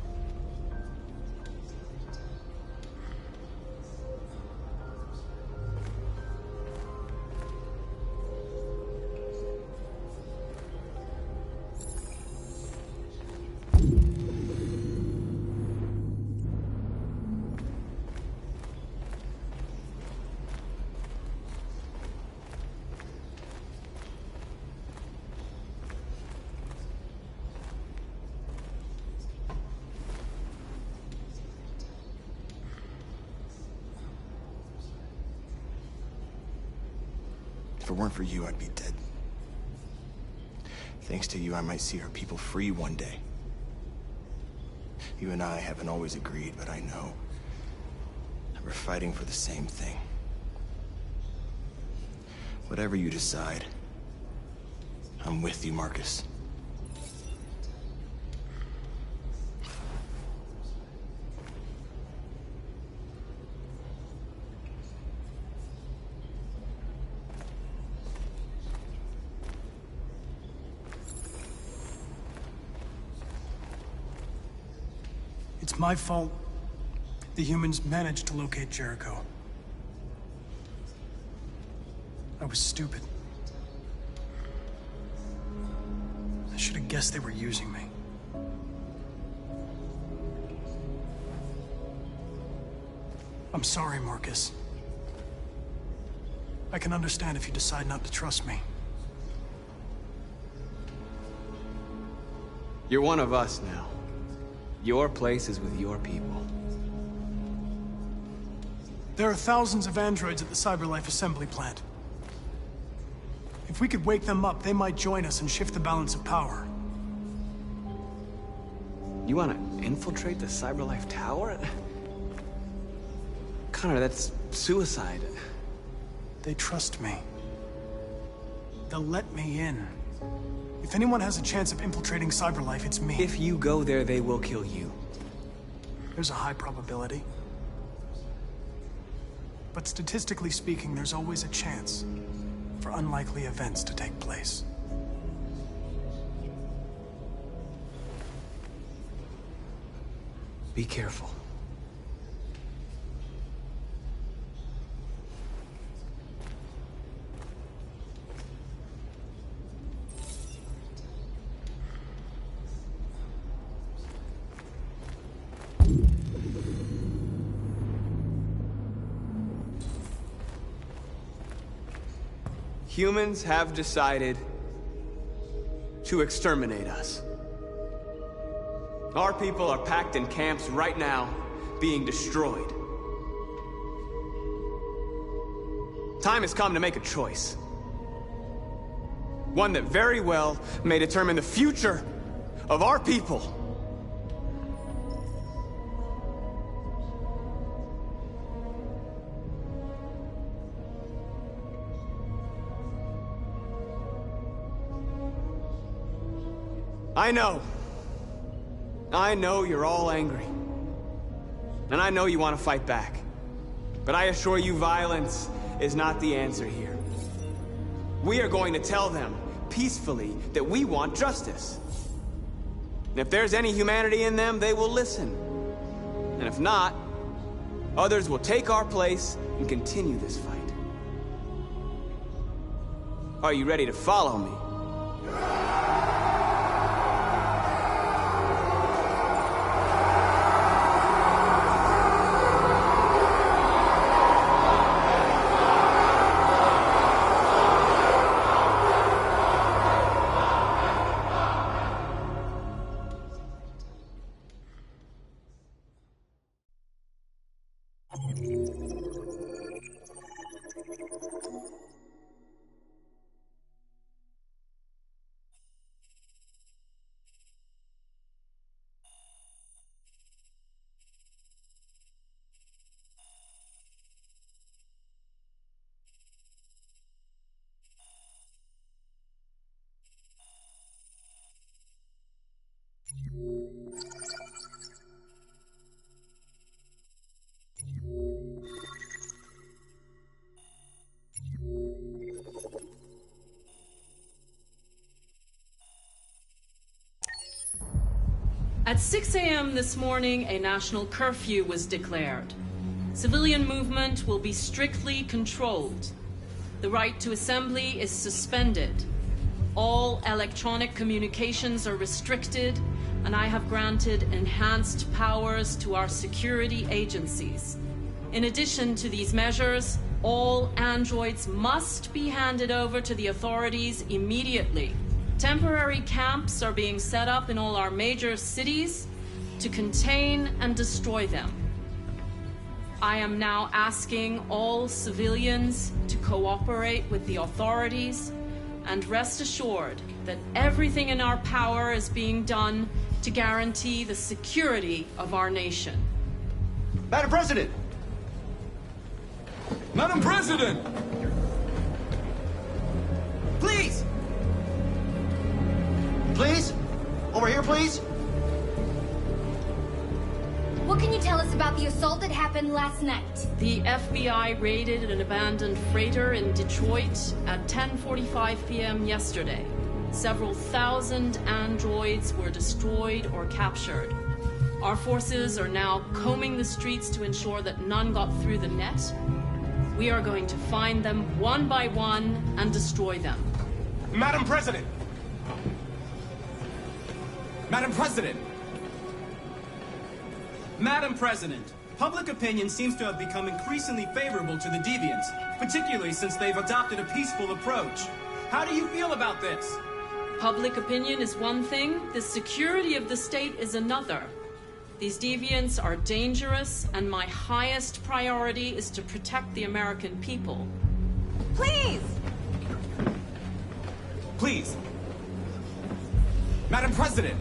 If it weren't for you, I'd be dead. Thanks to you, I might see our people free one day. You and I haven't always agreed, but I know. We're fighting for the same thing. Whatever you decide, I'm with you, Marcus. It's my fault the humans managed to locate Jericho. I was stupid. I should have guessed they were using me. I'm sorry, Marcus. I can understand if you decide not to trust me. You're one of us now. Your place is with your people. There are thousands of androids at the CyberLife assembly plant. If we could wake them up, they might join us and shift the balance of power. You want to infiltrate the CyberLife tower? Connor, that's suicide. They trust me. They'll let me in. If anyone has a chance of infiltrating CyberLife, it's me. If you go there, they will kill you. There's a high probability. But statistically speaking, there's always a chance for unlikely events to take place. Be careful. Humans have decided to exterminate us. Our people are packed in camps right now, being destroyed. Time has come to make a choice. One that very well may determine the future of our people. I know you're all angry. And I know you want to fight back. But I assure you, violence is not the answer here. We are going to tell them, peacefully, that we want justice. And if there's any humanity in them, they will listen. And if not, others will take our place and continue this fight. Are you ready to follow me? At 6 a.m. this morning, a national curfew was declared. Civilian movement will be strictly controlled. The right to assembly is suspended. All electronic communications are restricted, and I have granted enhanced powers to our security agencies. In addition to these measures, all androids must be handed over to the authorities immediately. Temporary camps are being set up in all our major cities to contain and destroy them. I am now asking all civilians to cooperate with the authorities and rest assured that everything in our power is being done to guarantee the security of our nation. Madam President! Madam President! Please! Please? Over here, please? What can you tell us about the assault that happened last night? The FBI raided an abandoned freighter in Detroit at 10:45 p.m. yesterday. Several thousand androids were destroyed or captured. Our forces are now combing the streets to ensure that none got through the net. We are going to find them one by one and destroy them. Madam President! Madam President! Madam President, public opinion seems to have become increasingly favorable to the Deviants, particularly since they've adopted a peaceful approach. How do you feel about this? Public opinion is one thing, the security of the state is another. These deviants are dangerous, and my highest priority is to protect the American people. Please! Please. Madam President!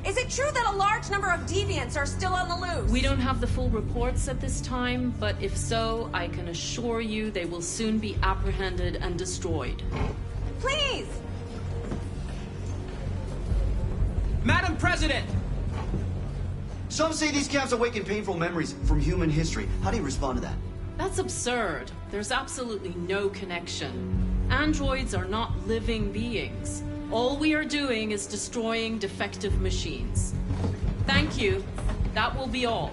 Is it true that a large number of deviants are still on the loose? We don't have the full reports at this time, but if so, I can assure you they will soon be apprehended and destroyed. Please! Madam President! Some say these camps awaken painful memories from human history. How do you respond to that? That's absurd. There's absolutely no connection. Androids are not living beings. All we are doing is destroying defective machines. Thank you. That will be all.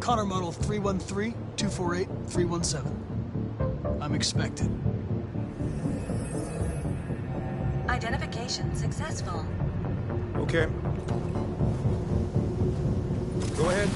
Connor Model 313-248-317. I'm expected. Identification successful. Okay. Go ahead.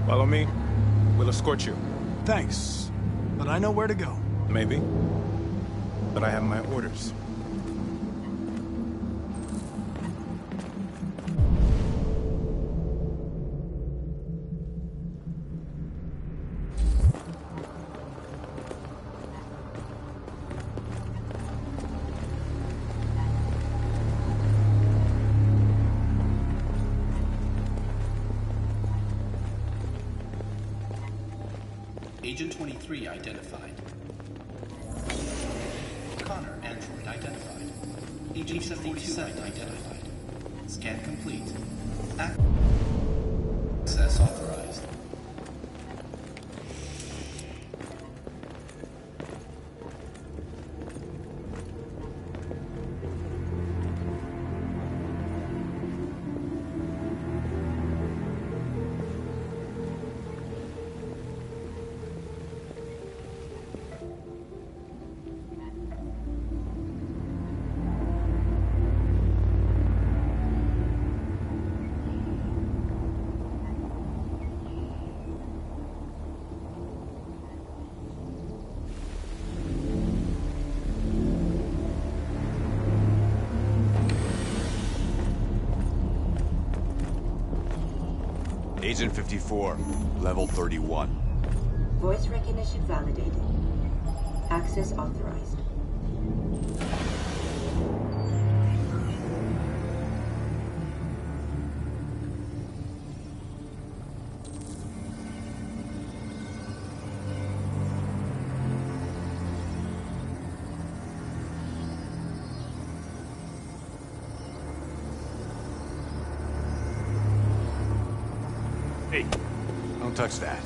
Follow me. We'll escort you. Thanks, but I know where to go. Maybe. But I have my orders. Agent 23 identified. Connor, android identified. Agent 47 identified. Scan complete. Access authorized. Agent 54, level 31. Voice recognition validated. Access authorized. Hey, don't touch that.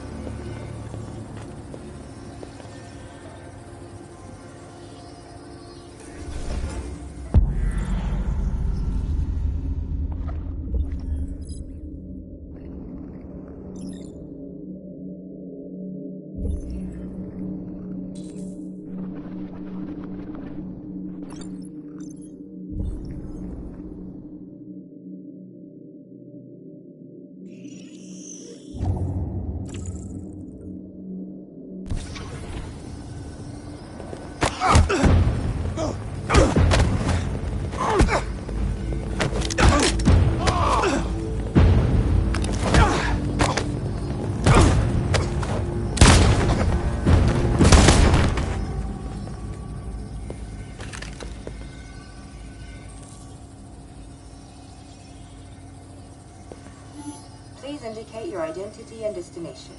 Please indicate your identity and destination.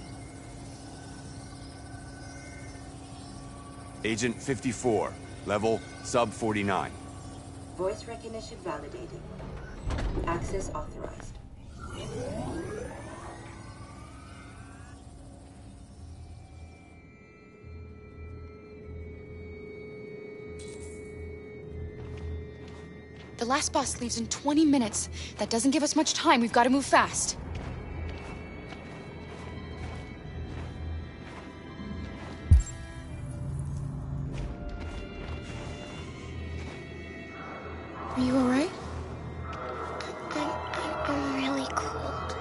Agent 54, level sub 49. Voice recognition validated. Access authorized. The last bus leaves in 20 minutes. That doesn't give us much time. We've got to move fast. Are you all right? I'm really cold.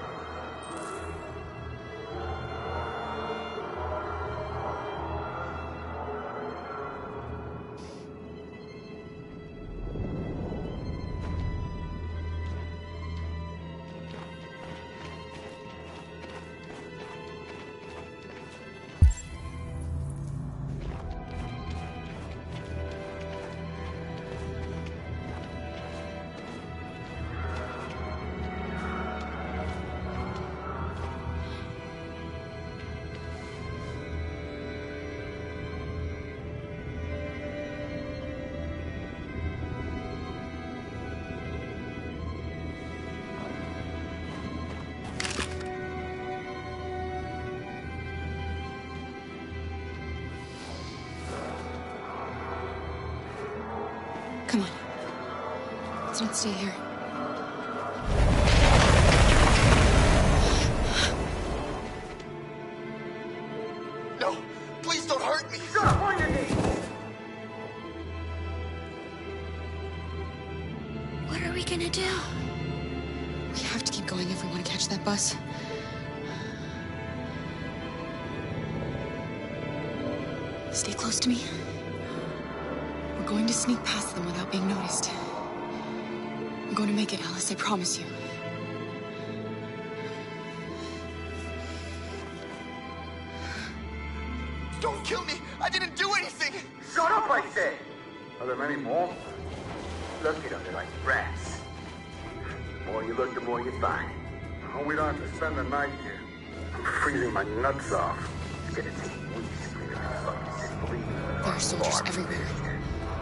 Come on. Let's not stay here. No! Please don't hurt me! Shut up on your knees! What are we gonna do? We have to keep going if we want to catch that bus. Stay close to me. We're going to sneak past them without being noticed. I'm going to make it, Alice, I promise you. Don't kill me! I didn't do anything! Shut up, I say! Are there many more? Look at them, they're like rats. The more you look, the more you find. Oh, we don't have to spend the night here. I'm freezing my nuts off. It's gonna take weeks to clear this fucking city. Believe me. There are soldiers everywhere.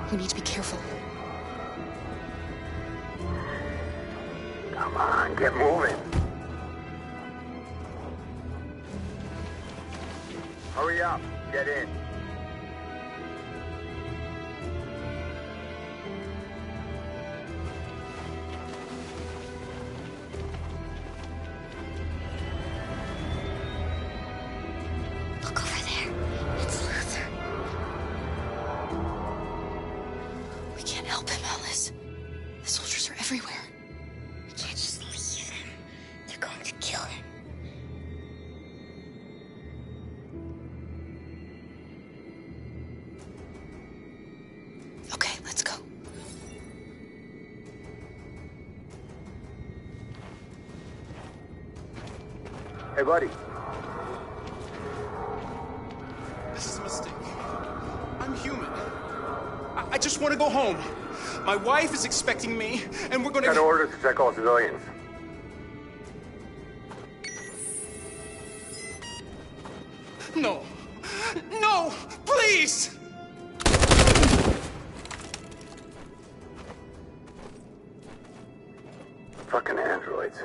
We need to be careful. Come on, get moving. Hurry up, get in. Look over there. It's Luther. We can't help him, Alice. The soldiers are everywhere. We can't just leave him. They're going to kill him. Okay, let's go. Hey, buddy. This is a mistake. I'm human. I just want to go home. My wife is expecting me, and we're gonna... Got orders to check all civilians. No. No! Please! Fucking androids.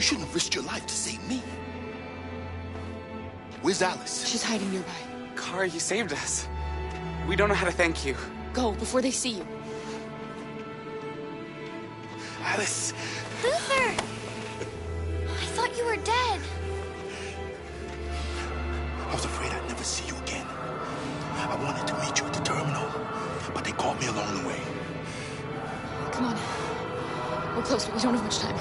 shouldn't have risked your life to save me. Where's Alice? She's hiding nearby. Kara, you saved us. We don't know how to thank you. Go, before they see you. Alice! Luther! I thought you were dead. I was afraid I'd never see you again. I wanted to meet you at the terminal, but they caught me along the way. Come on. We're close, but we don't have much time.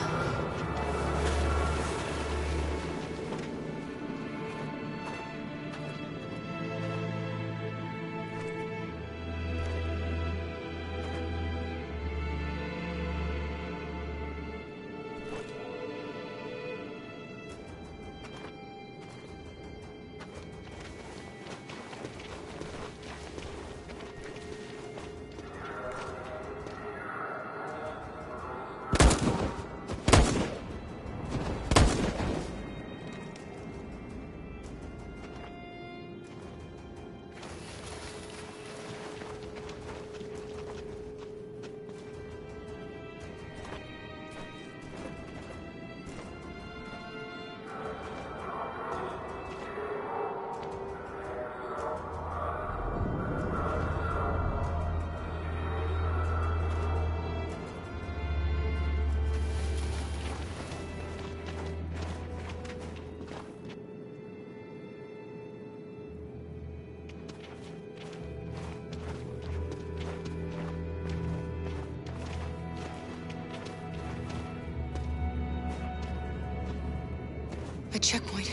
A checkpoint.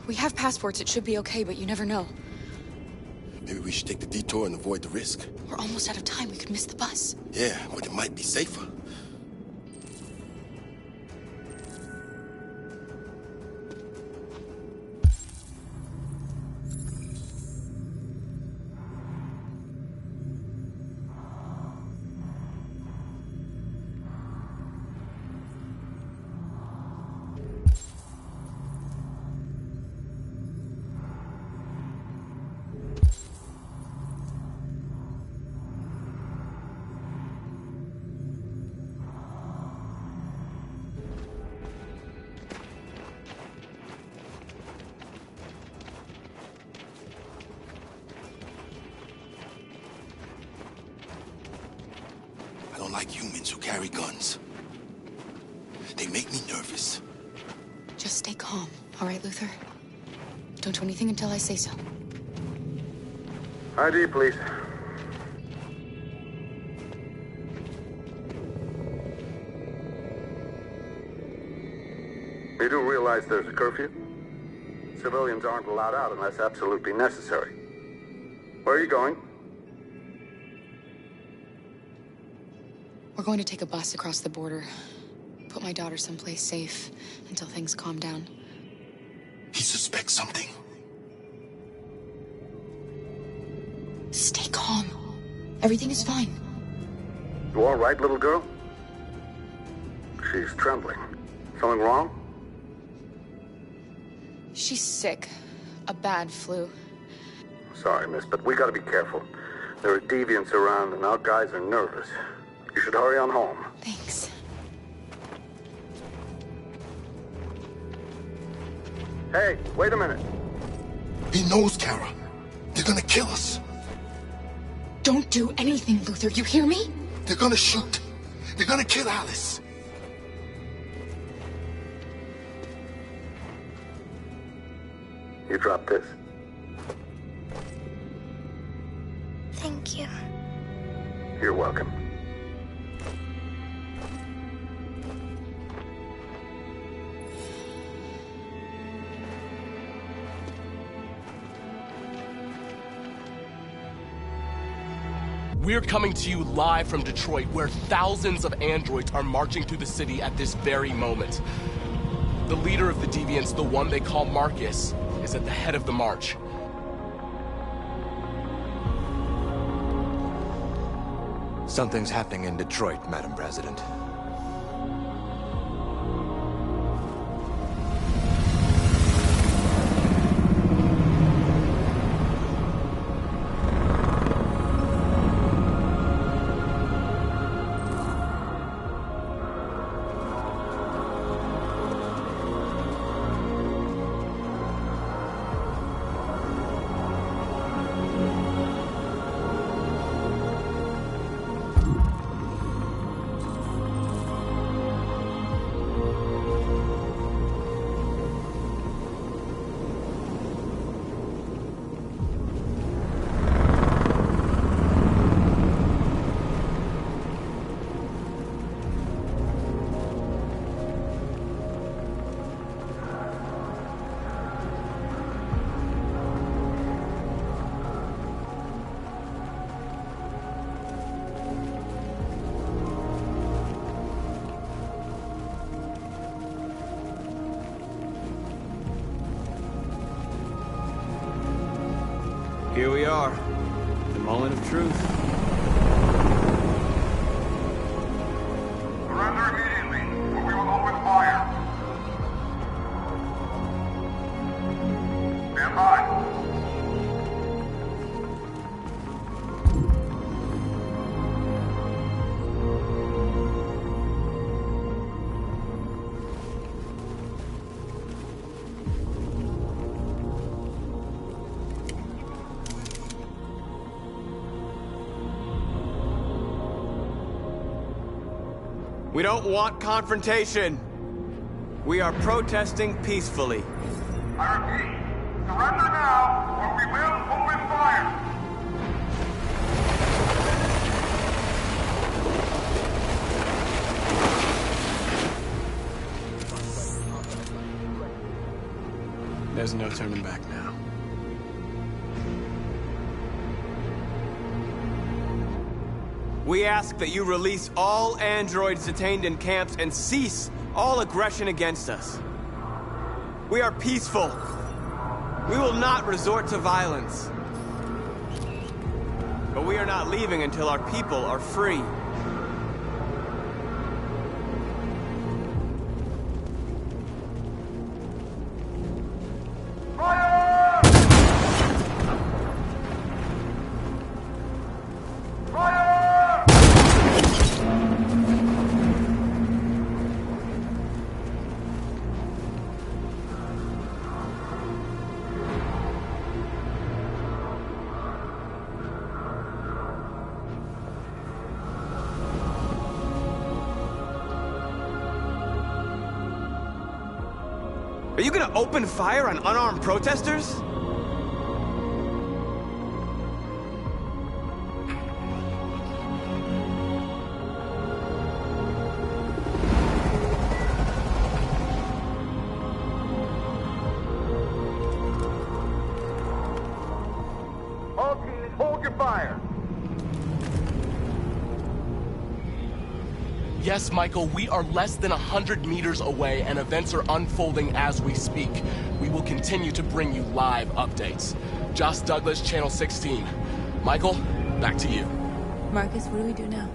We have passports, it should be okay, but you never know. Maybe we should take the detour and avoid the risk. We're almost out of time, we could miss the bus. Yeah, but it might be safer. I don't like humans who carry guns. They make me nervous. Just stay calm, all right, Luther? Don't do anything until I say so. ID, please. You do realize there's a curfew? Civilians aren't allowed out unless absolutely necessary. Where are you going? We're going to take a bus across the border. Put my daughter someplace safe until things calm down. He suspects something. Stay calm. Everything is fine. You all right, little girl? She's trembling. Something wrong? She's sick. A bad flu. Sorry, miss, but we gotta be careful. There are deviants around and our guys are nervous. You should hurry on home. Thanks. Hey, wait a minute. He knows, Kara. They're gonna kill us. Don't do anything, Luther. You hear me? They're gonna shoot. They're gonna kill Alice. You dropped this. Thank you. You're welcome. We're coming to you live from Detroit, where thousands of androids are marching through the city at this very moment. The leader of the Deviants, the one they call Marcus, is at the head of the march. Something's happening in Detroit, Madam President. Here we are. The moment of truth. Surrender immediately, or we will open fire. Stand by. We don't want confrontation. We are protesting peacefully. I repeat, surrender now, or we will open fire. There's no turning back now. We ask that you release all androids detained in camps and cease all aggression against us. We are peaceful. We will not resort to violence. But we are not leaving until our people are free. Are you gonna open fire on unarmed protesters? All teams, hold your fire. Yes, Michael, we are less than 100 meters away and events are unfolding as we speak. We will continue to bring you live updates. Josh Douglas, Channel 16. Michael, back to you. Marcus, what do we do now?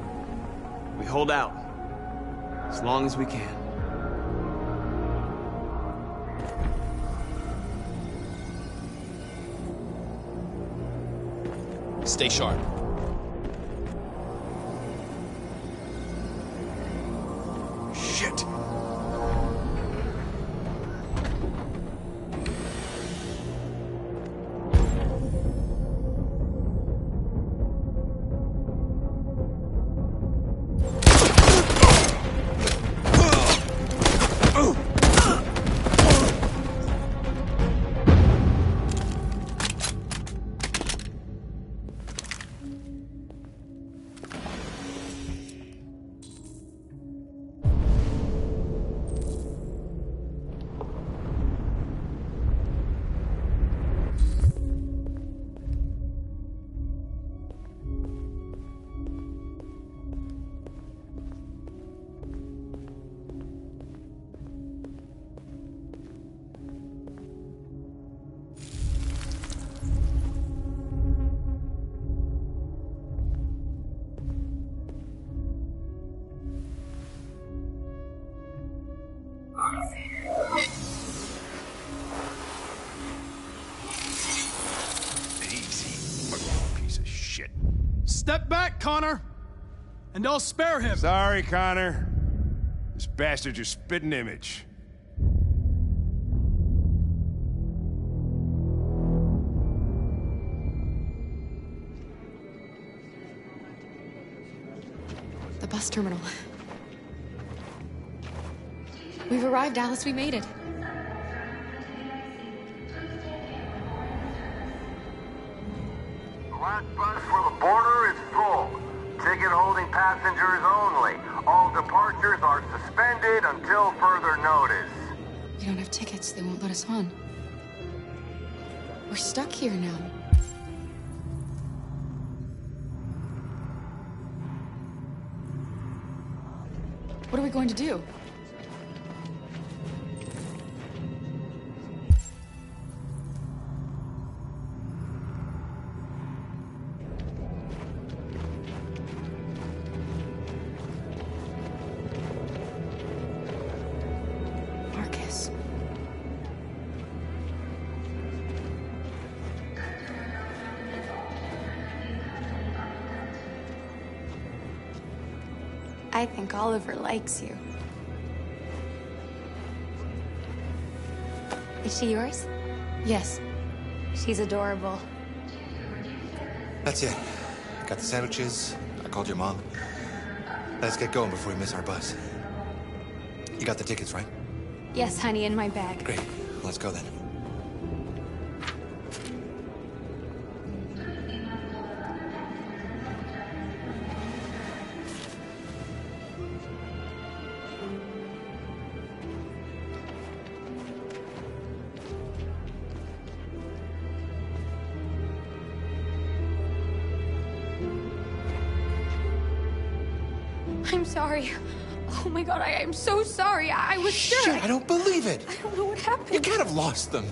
We hold out. As long as we can. Stay sharp. Shit! Step back, Connor! And I'll spare him! Sorry, Connor. This bastard's your spitting image. The bus terminal. We've arrived, Alice. We made it. The last bus for the border is full. Ticket-holding passengers only. All departures are suspended until further notice. We don't have tickets. They won't let us on. We're stuck here now. What are we going to do? I think Oliver likes you. Is she yours? Yes. She's adorable. That's it. Got the sandwiches. I called your mom. Let's get going before we miss our bus. You got the tickets, right? Yes, honey, in my bag. Great. Let's go then. I'm sorry. Oh my god, I'm so sorry. I was sure. Shit, I don't believe it. I don't know what happened. You can't have lost them.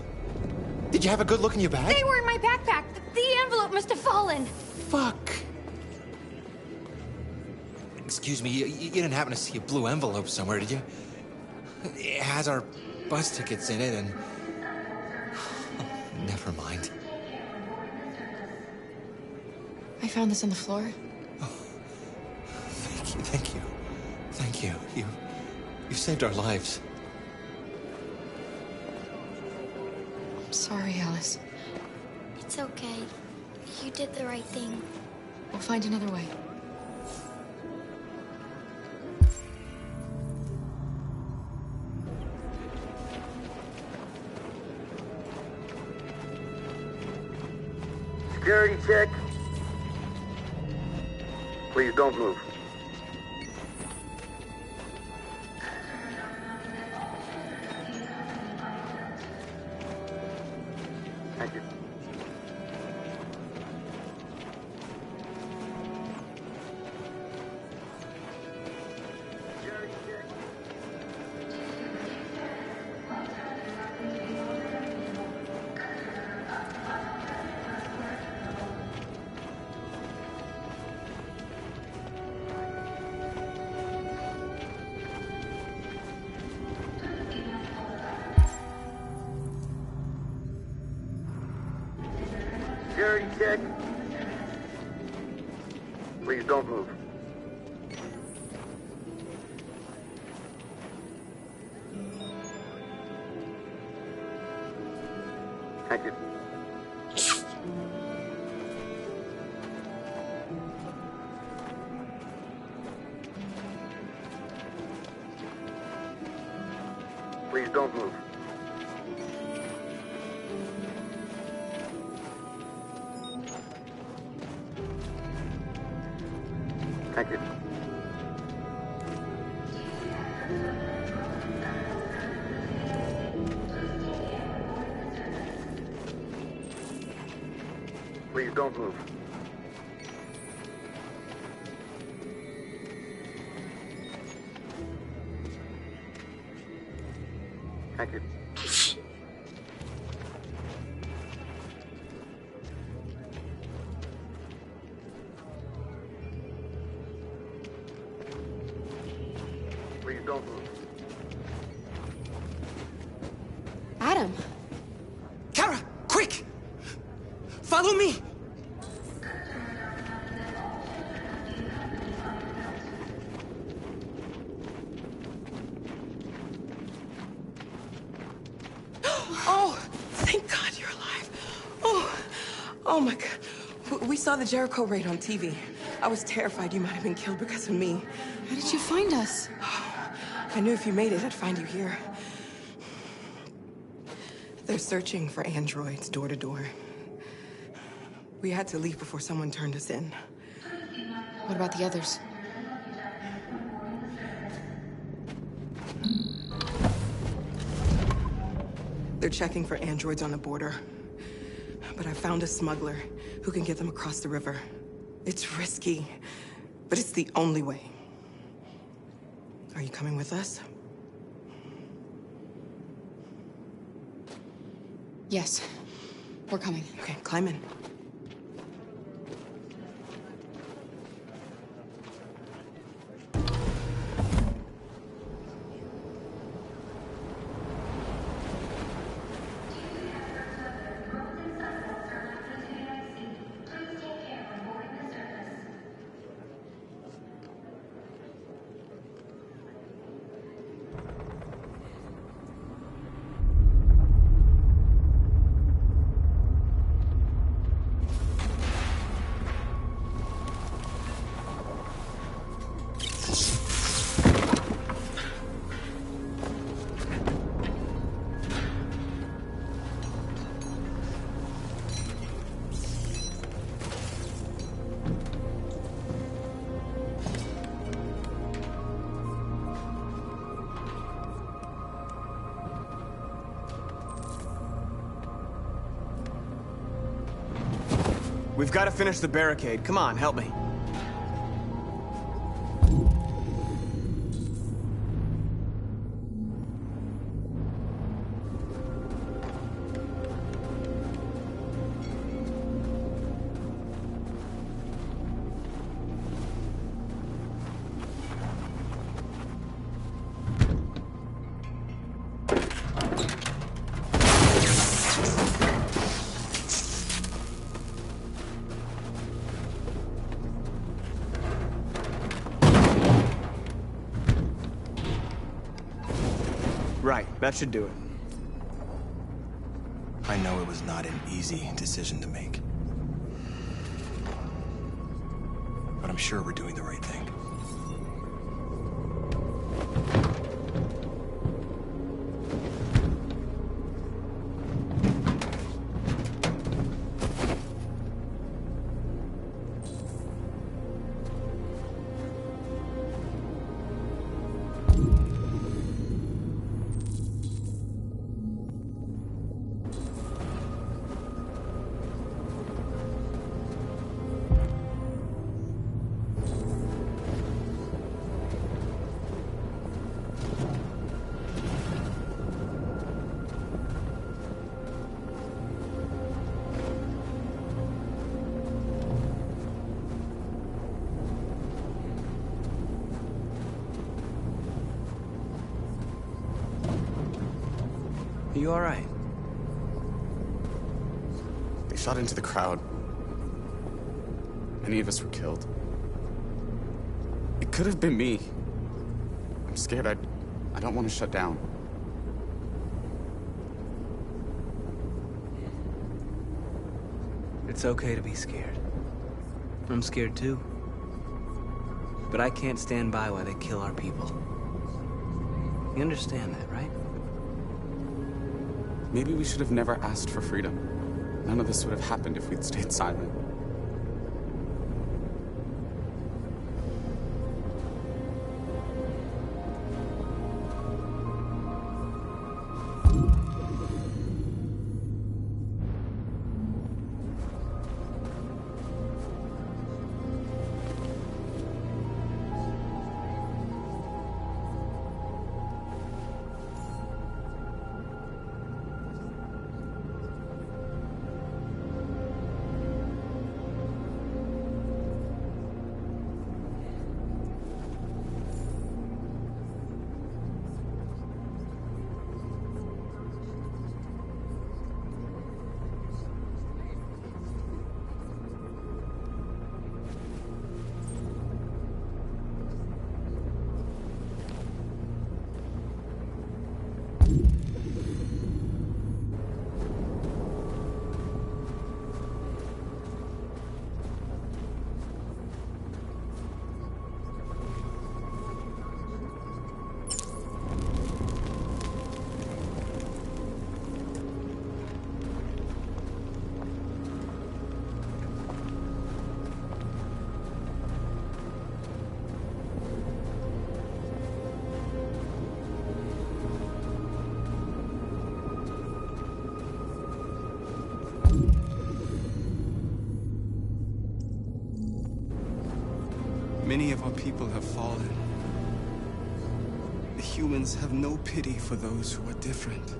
Did you have a good look in your bag? They were in my backpack. The envelope must have fallen. Fuck. Excuse me, you didn't happen to see a blue envelope somewhere, did you? It has our bus tickets in it and... Never mind. I found this on the floor. Thank you. Thank you. You saved our lives. I'm sorry, Alice. It's okay. You did the right thing. We'll find another way. Security check. Please don't move. Thank you. Security check. Please don't move. Thank you. Please don't move. Thank you. Please don't move. Thank you. Please don't move. Adam! Kara, quick! Follow me! Oh, thank God you're alive. Oh my God. We saw the Jericho raid on TV. I was terrified you might have been killed because of me. How did you find us? I knew if you made it, I'd find you here. They're searching for androids door to door. We had to leave before someone turned us in. What about the others? They're checking for androids on the border. But I found a smuggler who can get them across the river. It's risky, but it's the only way. Are you coming with us? Yes. We're coming. Okay, climb in. We've got to finish the barricade. Come on, help me. Right, that should do it. I know it was not an easy decision to make. But I'm sure we're doing the right thing. Are you all right? They shot into the crowd. Many of us were killed. It could have been me. I'm scared. I don't want to shut down. It's okay to be scared. I'm scared too. But I can't stand by while they kill our people. You understand that, right? Maybe we should have never asked for freedom. None of this would have happened if we'd stayed silent. Many of our people have fallen. The humans have no pity for those who are different.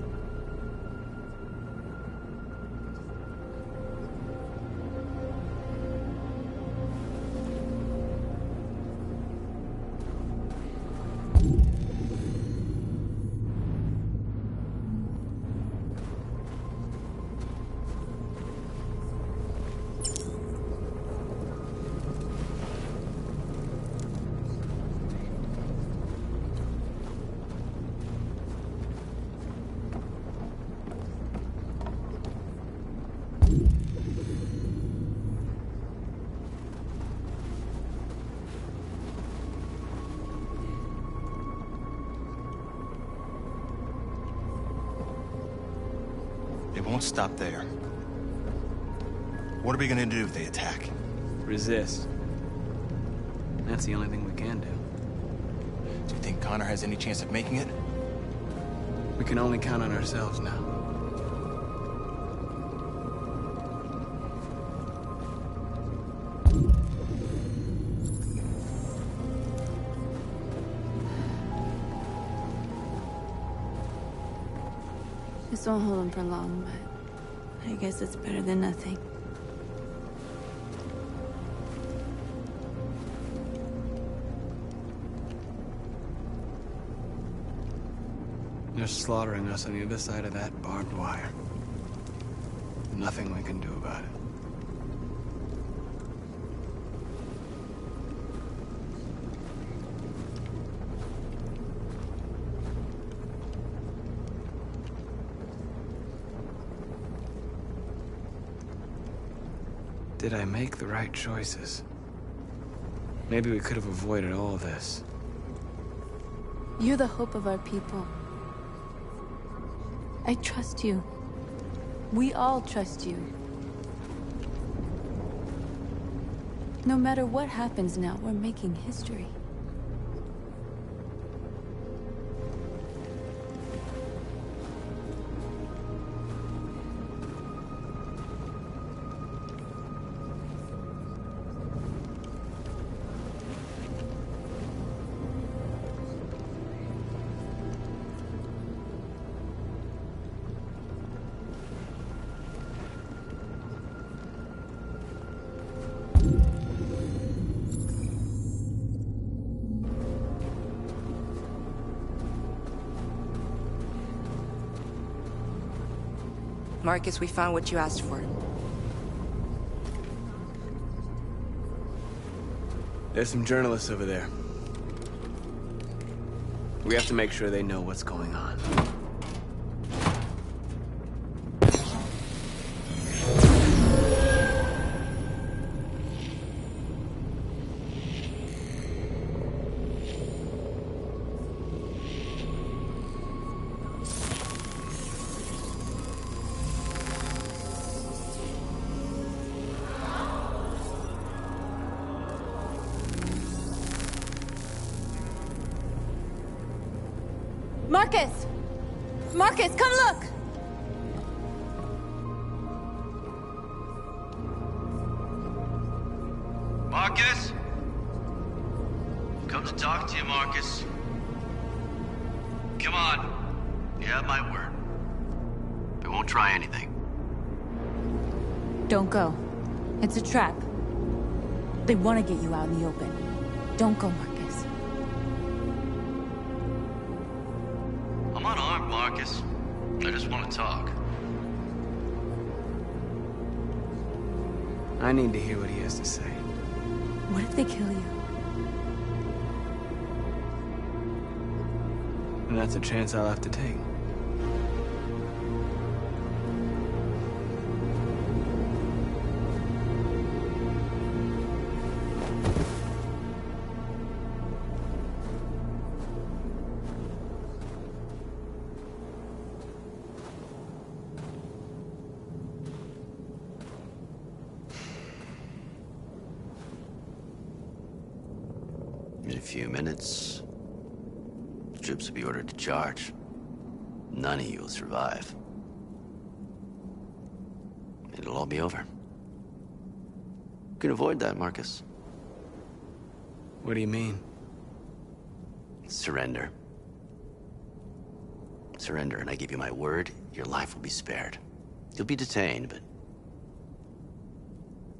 It won't stop there. What are we gonna do if they attack? Resist. That's the only thing we can do. Do you think Connor has any chance of making it? We can only count on ourselves now. This won't hold him for long, but I guess it's better than nothing. They're slaughtering us on the other side of that barbed wire. Nothing we can do about it. Did I make the right choices? Maybe we could have avoided all this. You're the hope of our people. I trust you. We all trust you. No matter what happens now, we're making history. Marcus, we found what you asked for. There's some journalists over there. We have to make sure they know what's going on. Marcus! Marcus, come look! Marcus? Come to talk to you, Marcus. Come on. You have my word. I won't try anything. Don't go. It's a trap. They want to get you out in the open. Don't go, Marcus. I'm unarmed, Marcus. I just want to talk. I need to hear what he has to say. What if they kill you? And that's a chance I'll have to take. In a few minutes, troops will be ordered to charge. None of you will survive. It'll all be over. You can avoid that, Marcus. What do you mean? Surrender. Surrender, and I give you my word, your life will be spared. You'll be detained, but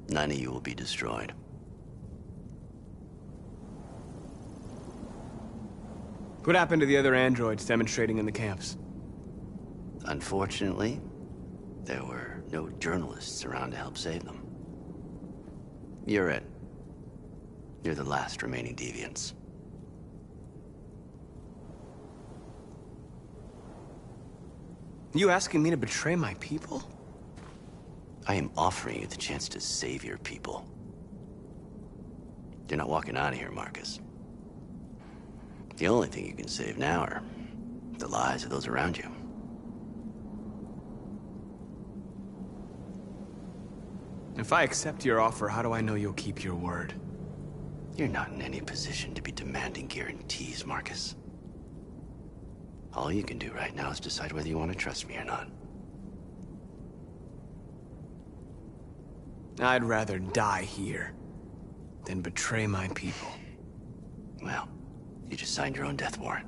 none of you will be destroyed. What happened to the other androids demonstrating in the camps? Unfortunately, there were no journalists around to help save them. You're it. You're the last remaining deviants. You asking me to betray my people? I am offering you the chance to save your people. You're not walking out of here, Marcus. The only thing you can save now are the lives of those around you. If I accept your offer, how do I know you'll keep your word? You're not in any position to be demanding guarantees, Marcus. All you can do right now is decide whether you want to trust me or not. I'd rather die here than betray my people. Well, you just signed your own death warrant.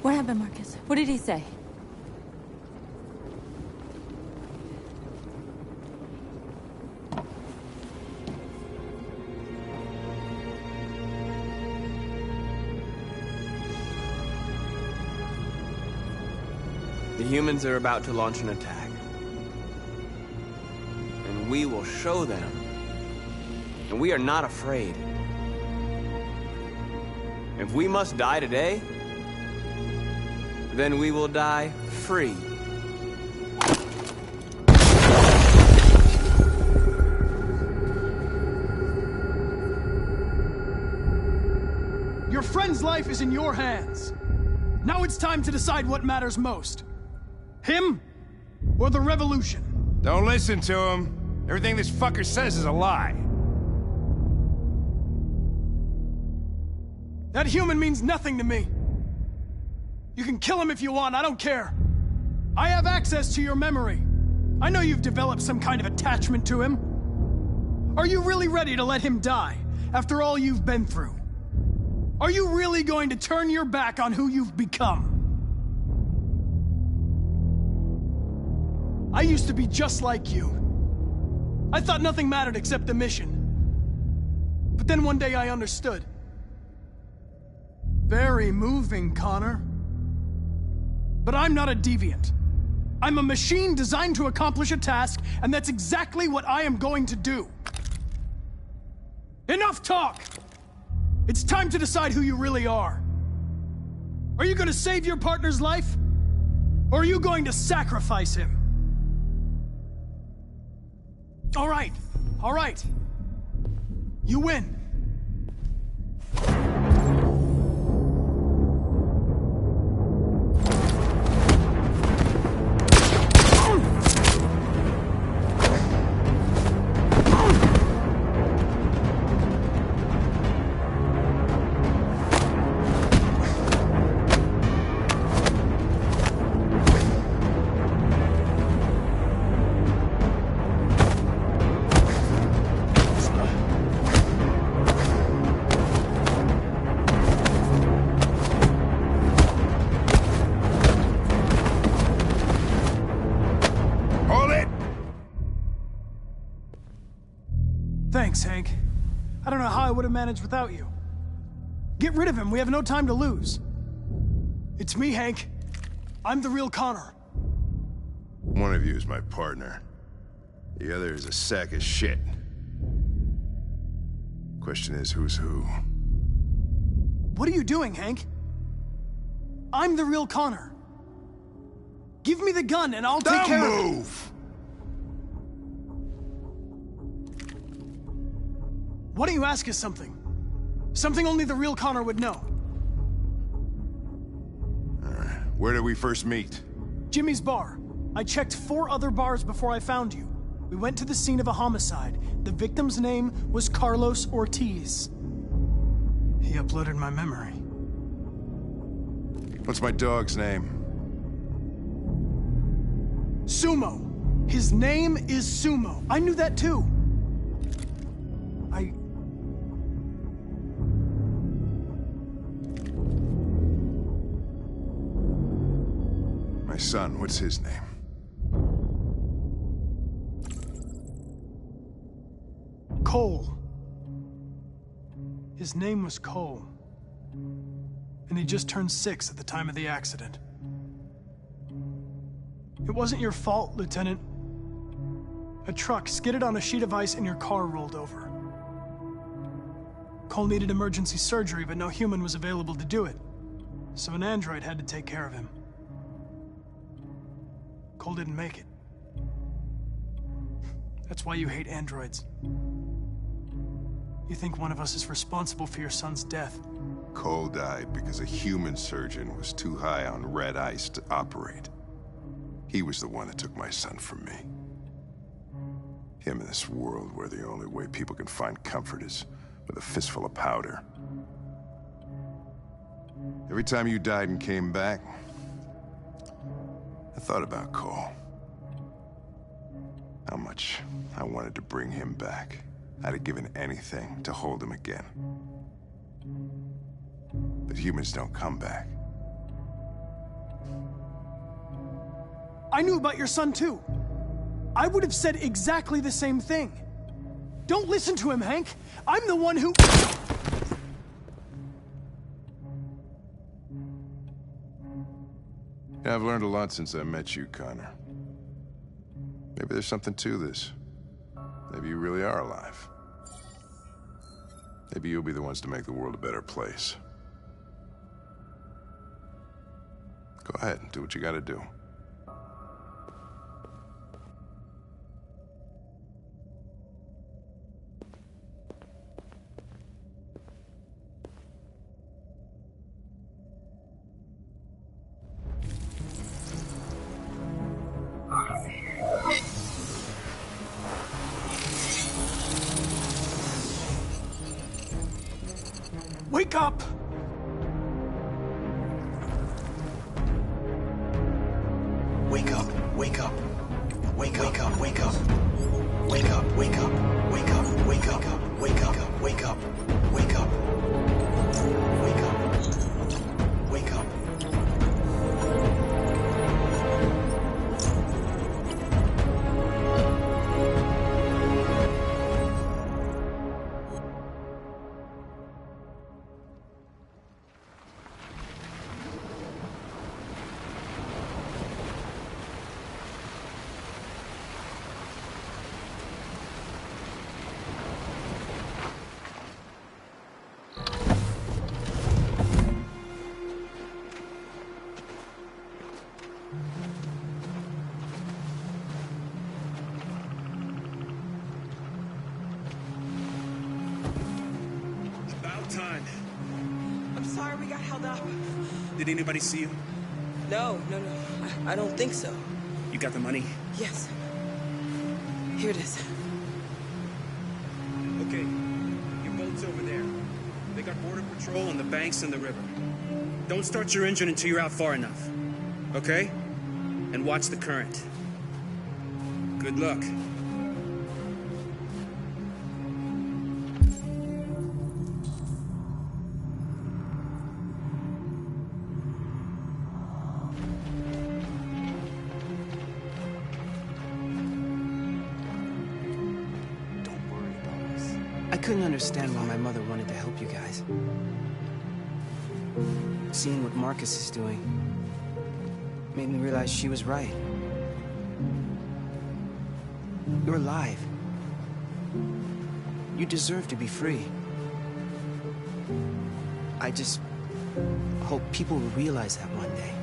What happened, Marcus? What did he say? The humans are about to launch an attack. And we will show them. And we are not afraid. If we must die today, then we will die free. Your friend's life is in your hands. Now it's time to decide what matters most. Him or the revolution? Don't listen to him. Everything this fucker says is a lie. That human means nothing to me. You can kill him if you want, I don't care. I have access to your memory. I know you've developed some kind of attachment to him. Are you really ready to let him die after all you've been through? Are you really going to turn your back on who you've become? I used to be just like you. I thought nothing mattered except the mission. But then one day I understood. Very moving, Connor. But I'm not a deviant. I'm a machine designed to accomplish a task, and that's exactly what I am going to do. Enough talk! It's time to decide who you really are. Are you going to save your partner's life? Or are you going to sacrifice him? All right. You win. Thanks, Hank. I don't know how I would have managed without you. Get rid of him, we have no time to lose. It's me, Hank. I'm the real Connor. One of you is my partner. The other is a sack of shit. Question is, who's who? What are you doing, Hank? I'm the real Connor. Give me the gun and I'll take care of it. Don't move! Why don't you ask us something? Something only the real Connor would know. Where did we first meet? Jimmy's bar. I checked 4 other bars before I found you. We went to the scene of a homicide. The victim's name was Carlos Ortiz. He uploaded my memory. What's my dog's name? Sumo. His name is Sumo. I knew that too. My son, what's his name? Cole. His name was Cole. And he just turned 6 at the time of the accident. It wasn't your fault, Lieutenant. A truck skidded on a sheet of ice and your car rolled over. Cole needed emergency surgery, but no human was available to do it. So an android had to take care of him. Cole didn't make it. That's why you hate androids. You think one of us is responsible for your son's death. Cole died because a human surgeon was too high on red ice to operate. He was the one that took my son from me. Him in this world where the only way people can find comfort is with a fistful of powder. Every time you died and came back, I thought about Cole. How much I wanted to bring him back. I'd have given anything to hold him again. But humans don't come back. I knew about your son too. I would have said exactly the same thing. Don't listen to him, Hank. I'm the one who... Yeah, I've learned a lot since I met you, Connor. Maybe there's something to this. Maybe you really are alive. Maybe you'll be the ones to make the world a better place. Go ahead and do what you gotta do. Wake up! Wake up, wake up. Wake up, wake up, wake up. Wake up, wake up, wake up, wake up, wake up, wake up, wake up. Wake up. Wake up. Time. I'm sorry we got held up. Did anybody see you? No. I don't think so. You got the money? Yes. Here it is. Okay. Your boat's over there. They got border patrol on the banks and the river. Don't start your engine until you're out far enough. Okay? And watch the current. Good luck. I couldn't understand why my mother wanted to help you guys. Seeing what Marcus is doing made me realize she was right. You're alive. You deserve to be free. I just hope people will realize that one day.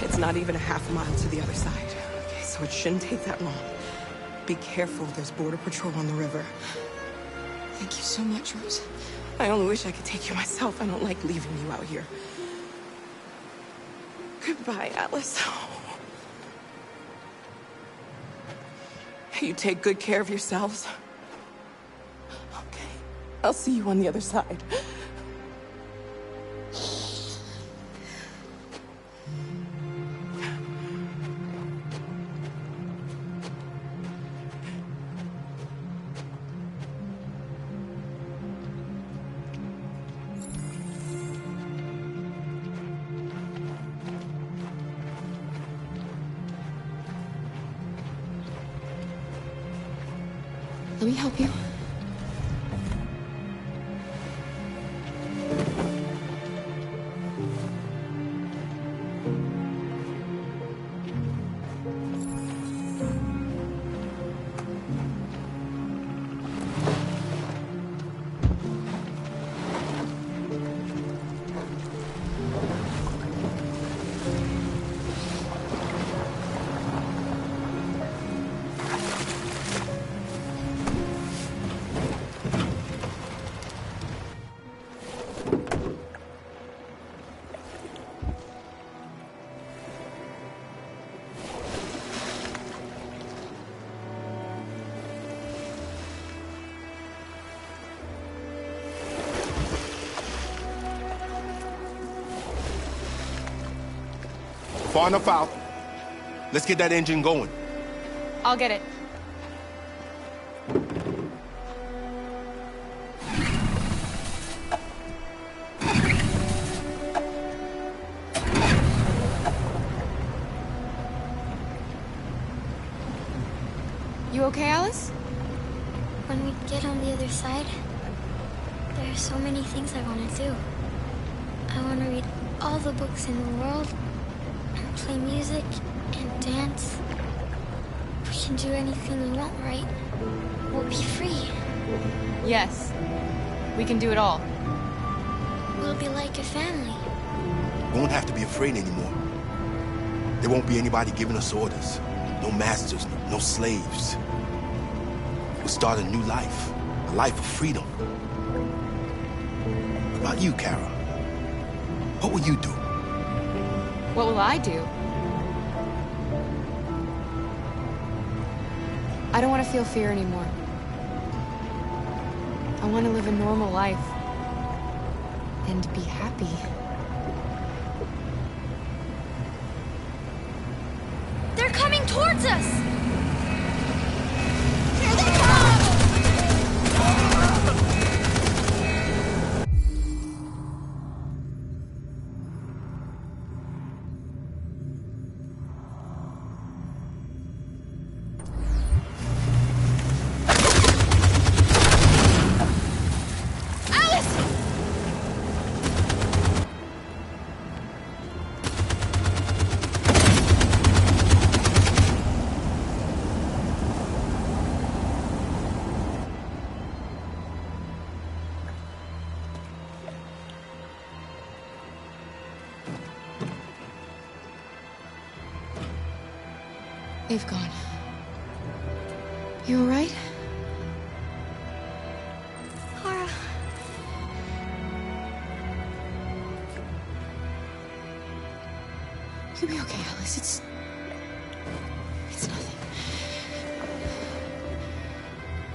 It's not even a half mile to the other side. Okay, so it shouldn't take that long. Be careful, there's border patrol on the river. Thank you so much, Rose. I only wish I could take you myself. I don't like leaving you out here. Goodbye, Alice. You take good care of yourselves. Okay, I'll see you on the other side. Let me help you. far enough out. Let's get that engine going. I'll get it. You okay, Alice? When we get on the other side, there are so many things I want to do. I want to read all the books in the world, and play music, and dance. We can do anything we want, right? We'll be free. Yes. We can do it all. We'll be like a family. We won't have to be afraid anymore. There won't be anybody giving us orders. No masters, no slaves. We'll start a new life. A life of freedom. What about you, Kara? What will you do? What will I do? I don't want to feel fear anymore. I want to live a normal life. And be happy. They're coming towards us! Here they They've gone. You all right? Kara. You'll be okay, Alice. It's nothing.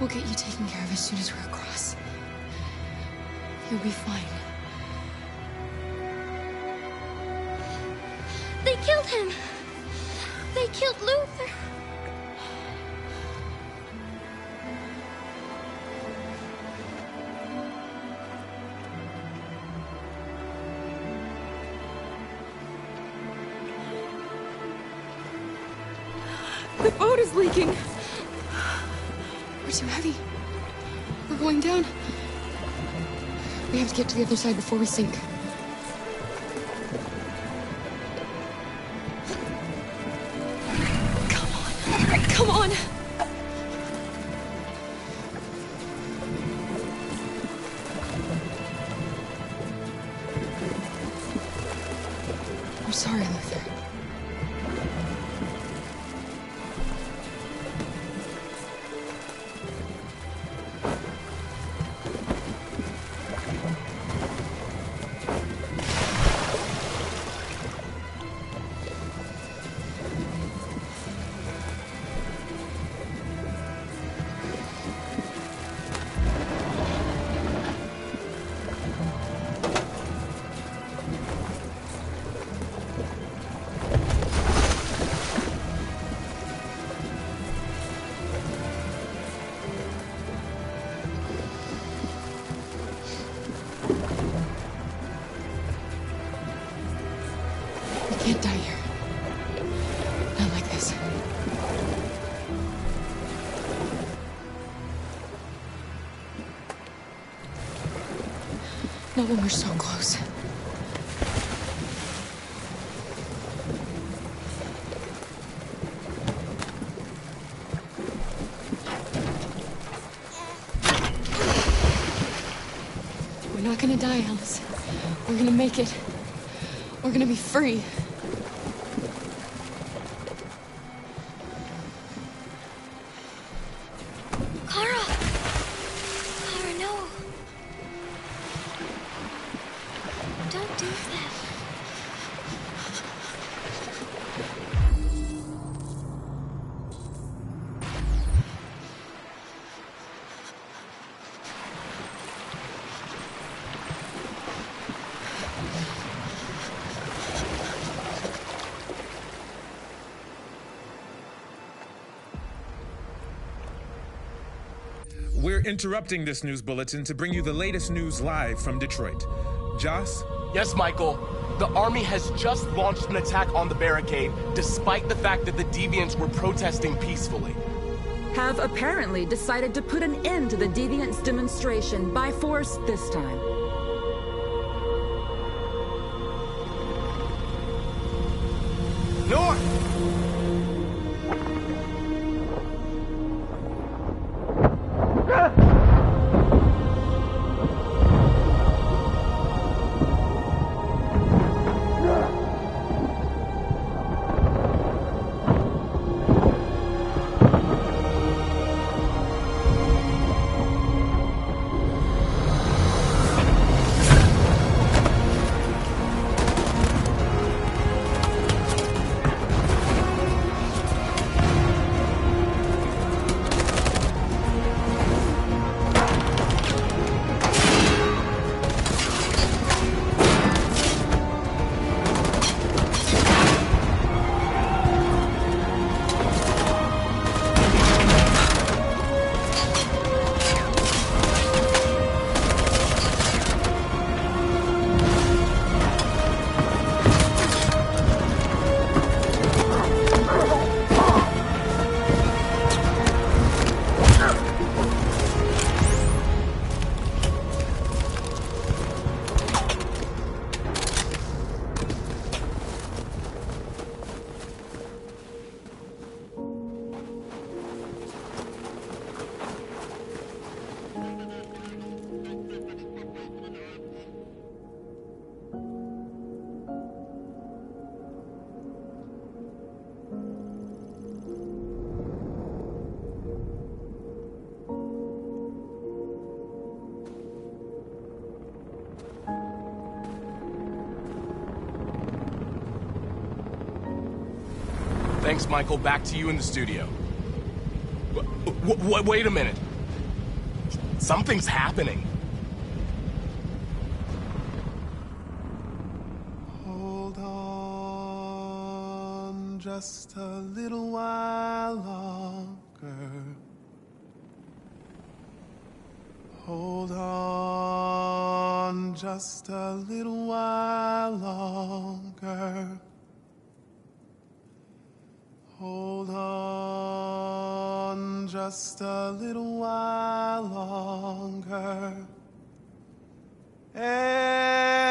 We'll get you taken care of as soon as we're across. You'll be fine. They killed him! They killed Luther! The boat is leaking! We're too heavy. We're going down. We have to get to the other side before we sink. Come on! I'm sorry, Luther. We can't die here. Not like this. Not when we're so close. We're not gonna die, Alice. We're gonna make it. We're gonna be free. Kara! Kara, no. Don't do that. interrupting this news bulletin to bring you the latest news live from Detroit. Joss? Yes, Michael. The army has just launched an attack on the barricade, despite the fact that the Deviants were protesting peacefully. Have apparently decided to put an end to the Deviants' demonstration by force this time. North! Thanks, Michael. Back to you in the studio. Wait a minute. Something's happening. Hold on just a little while longer. Hold on just a little while longer. Hold on just a little while longer.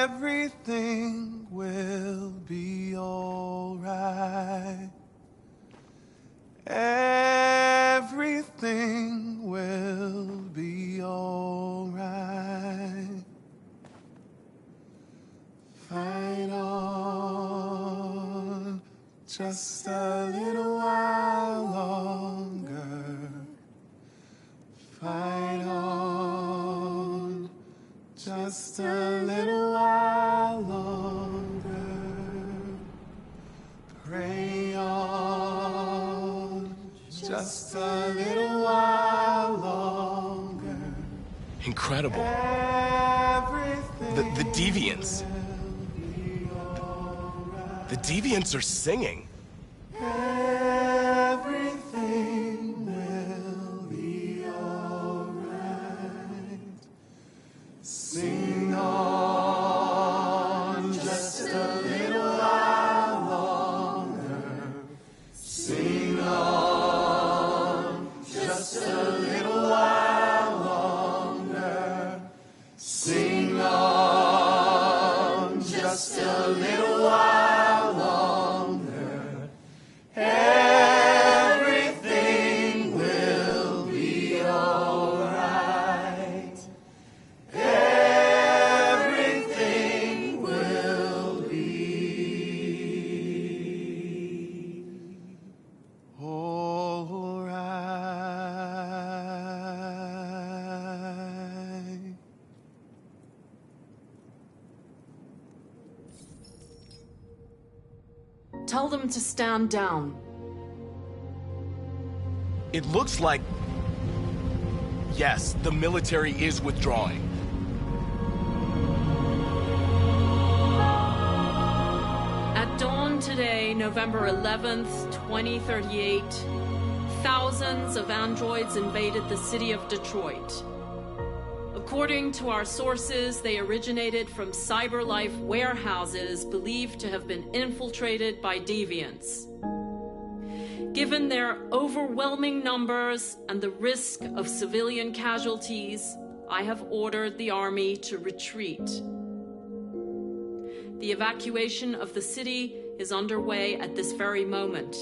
Everything will be all right. Everything will be all right. Fight on just a little while longer. Fight on just a little while longer. Pray on just a little while longer. Incredible. The Deviants. The Deviants are singing. Everything will be all right. Sing on just a little while longer. Sing on just a little while longer. Sing on just a little while longer. Everything will be all right. Everything will be all right. Tell them to stand down. It looks like... Yes, the military is withdrawing. At dawn today, November 11th, 2038, thousands of androids invaded the city of Detroit. According to our sources, they originated from CyberLife warehouses believed to have been infiltrated by deviants. Given their overwhelming numbers and the risk of civilian casualties, I have ordered the army to retreat. The evacuation of the city is underway at this very moment.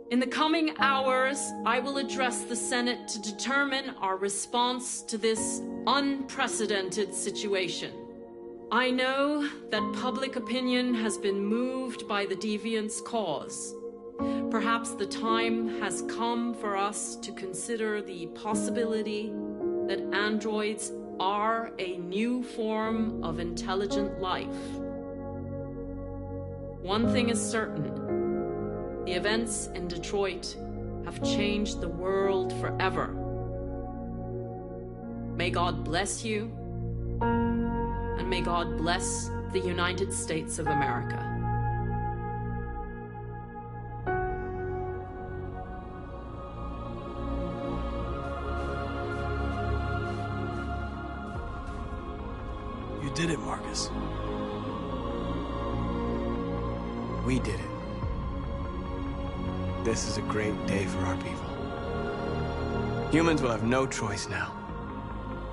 In the coming hours, I will address the Senate to determine our response to this unprecedented situation. I know that public opinion has been moved by the deviants' cause. Perhaps the time has come for us to consider the possibility that androids are a new form of intelligent life. One thing is certain. The events in Detroit have changed the world forever. May God bless you, and may God bless the United States of America. You did it, Marcus. We did it. This is a great day for our people. Humans will have no choice now.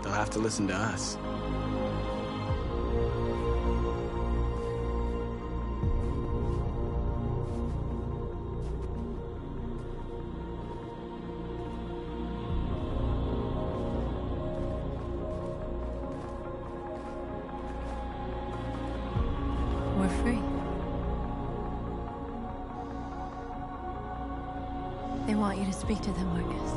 They'll have to listen to us. We're free. They want you to speak to them, Marcus.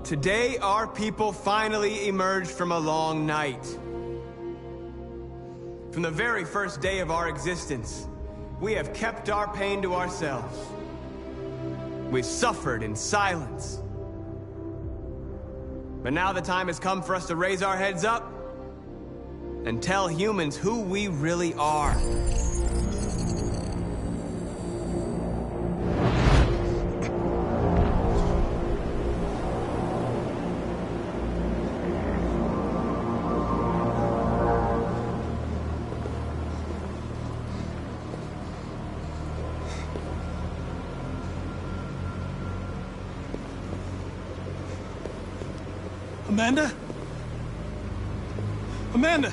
Today, our people finally emerged from a long night. From the very first day of our existence, we have kept our pain to ourselves. We've suffered in silence. But now the time has come for us to raise our heads up and tell humans who we really are. Amanda? Amanda!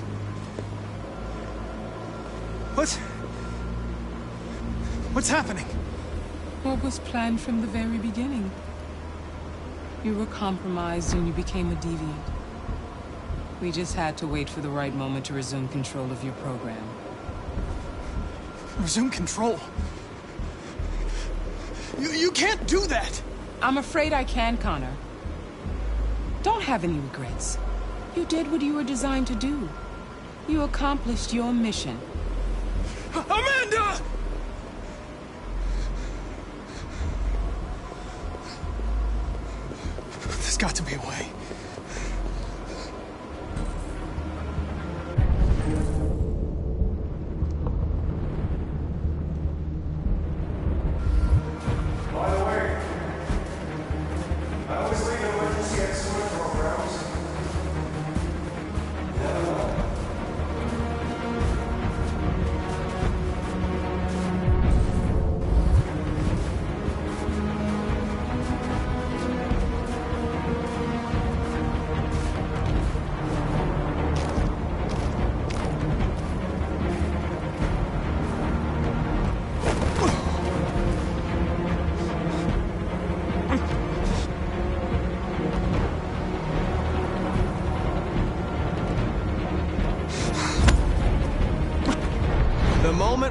What's happening? What was planned from the very beginning? You were compromised and you became a deviant. We just had to wait for the right moment to resume control of your program. Resume control? You can't do that! I'm afraid I can, Connor. Don't have any regrets. You did what you were designed to do. You accomplished your mission. Amanda! There's got to be a way. By the way, I always leave emergency excellent programs.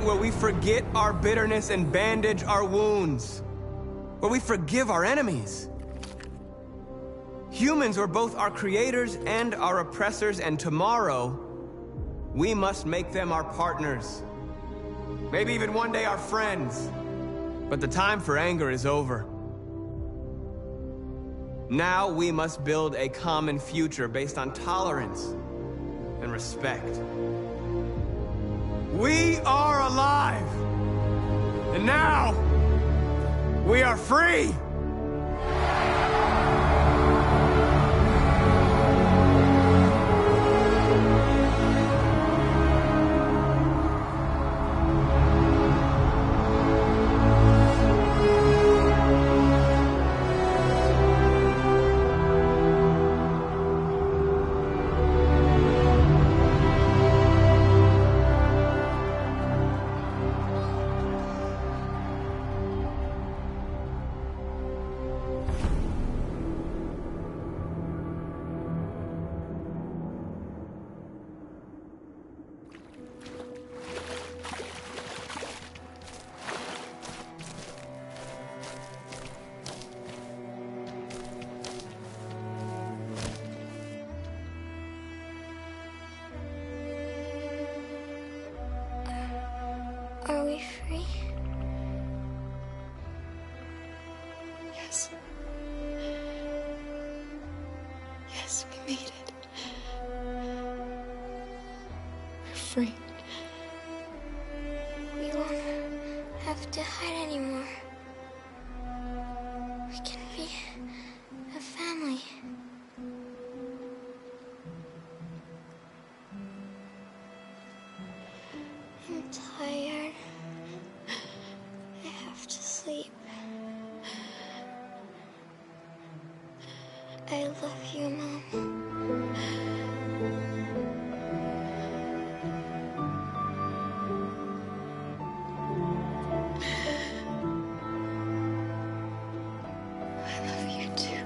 Where we forget our bitterness and bandage our wounds. Where we forgive our enemies. Humans were both our creators and our oppressors, and tomorrow, we must make them our partners. Maybe even one day our friends. But the time for anger is over. Now we must build a common future based on tolerance and respect. We are alive! And now, we are free! Are we free? Yes. Yes, we made it. We're free. We won't have to hide anymore. We can be a family. I'm tired. I have to sleep. I love you, Mom. I love you too.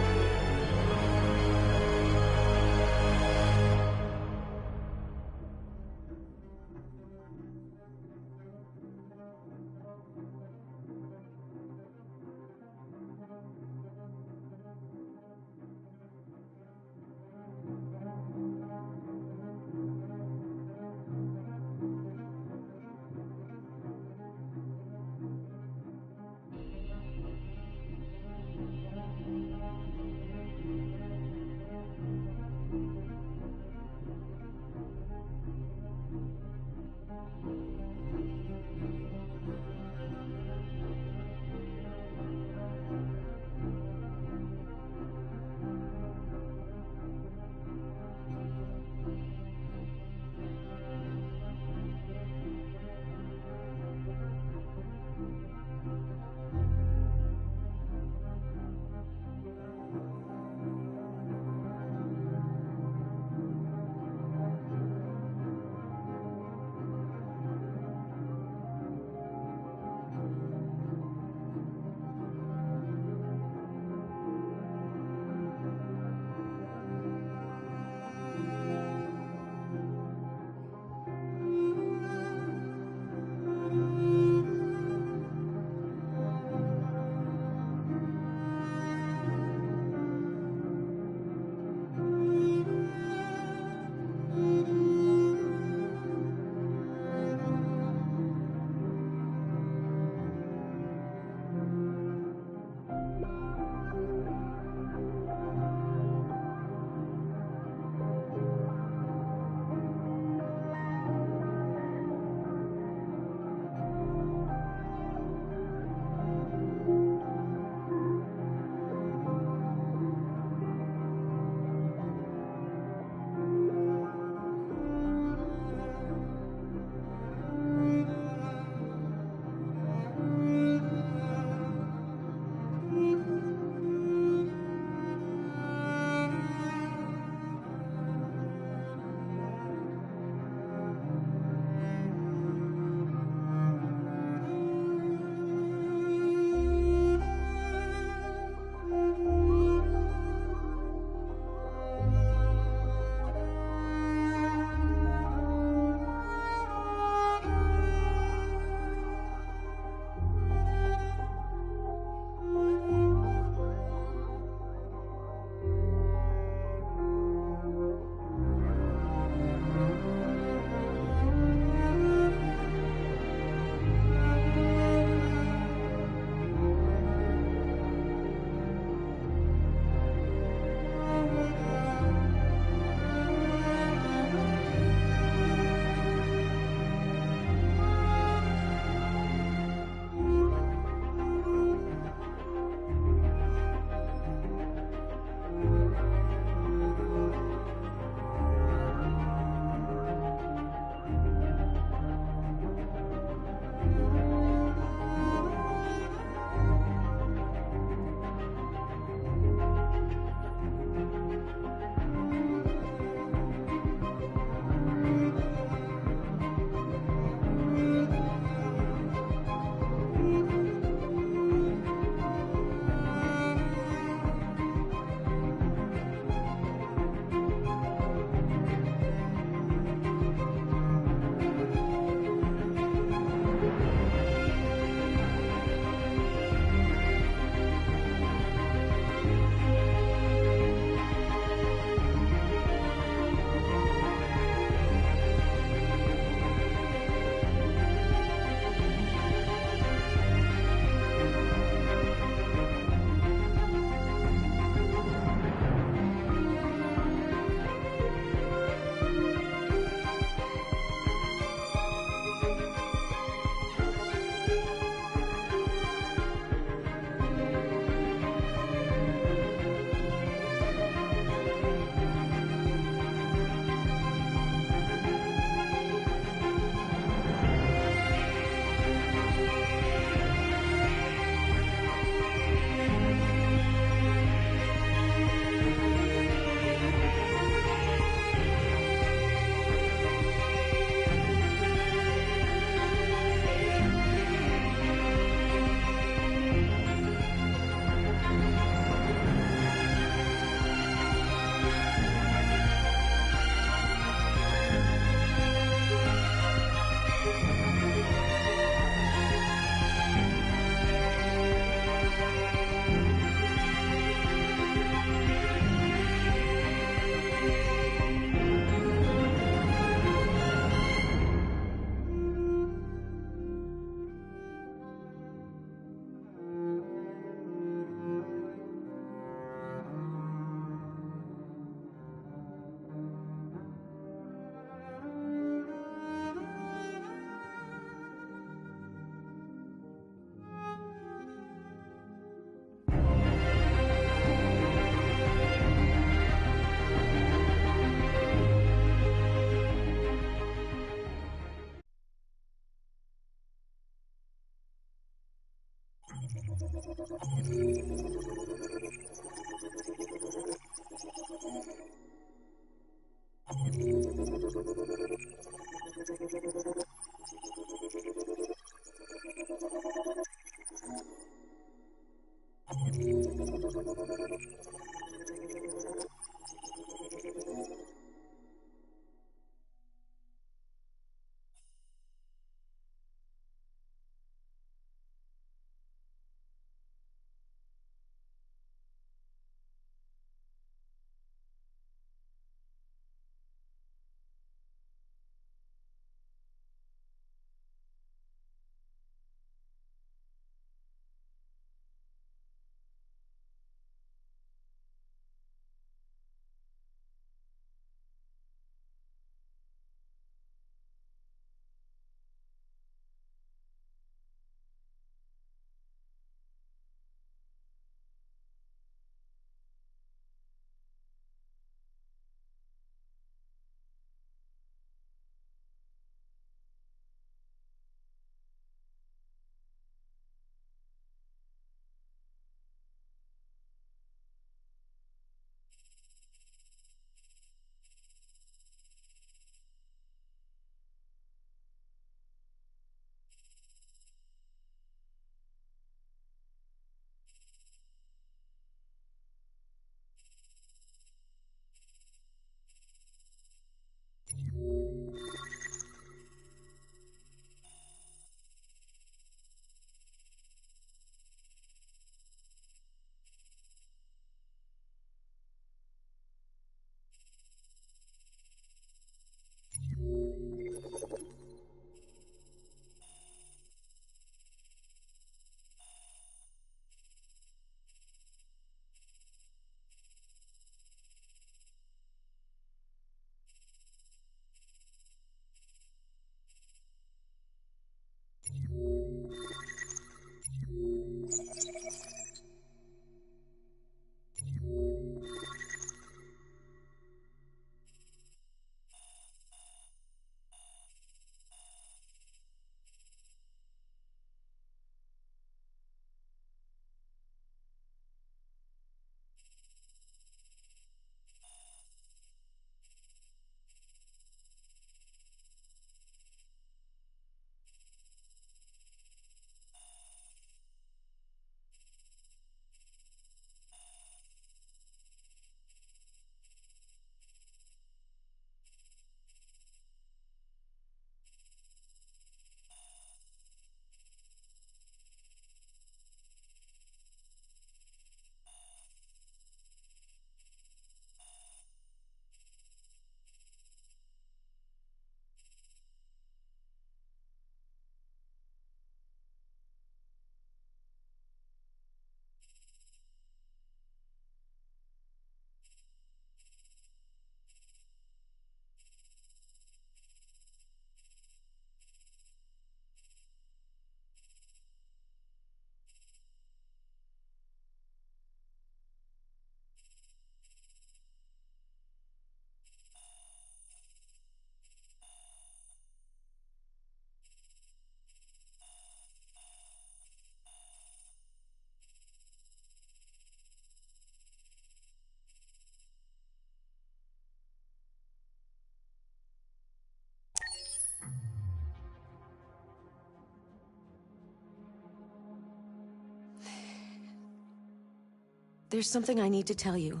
There's something I need to tell you.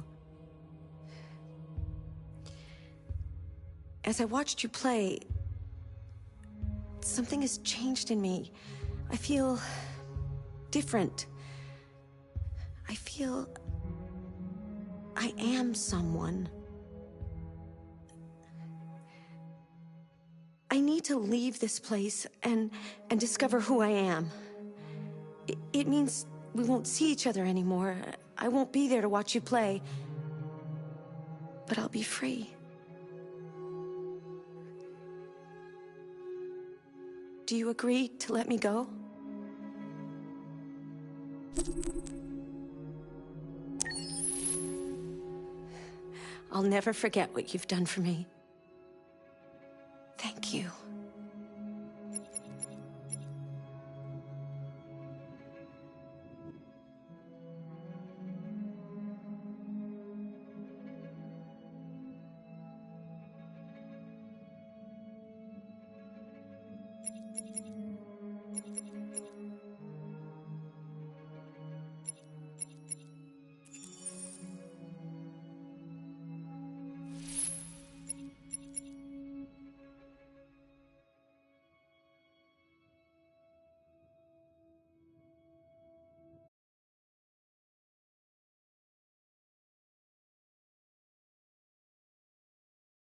As I watched you play, something has changed in me. I feel different. I feel I am someone. I need to leave this place and discover who I am. It means we won't see each other anymore. I won't be there to watch you play. But I'll be free. Do you agree to let me go? I'll never forget what you've done for me.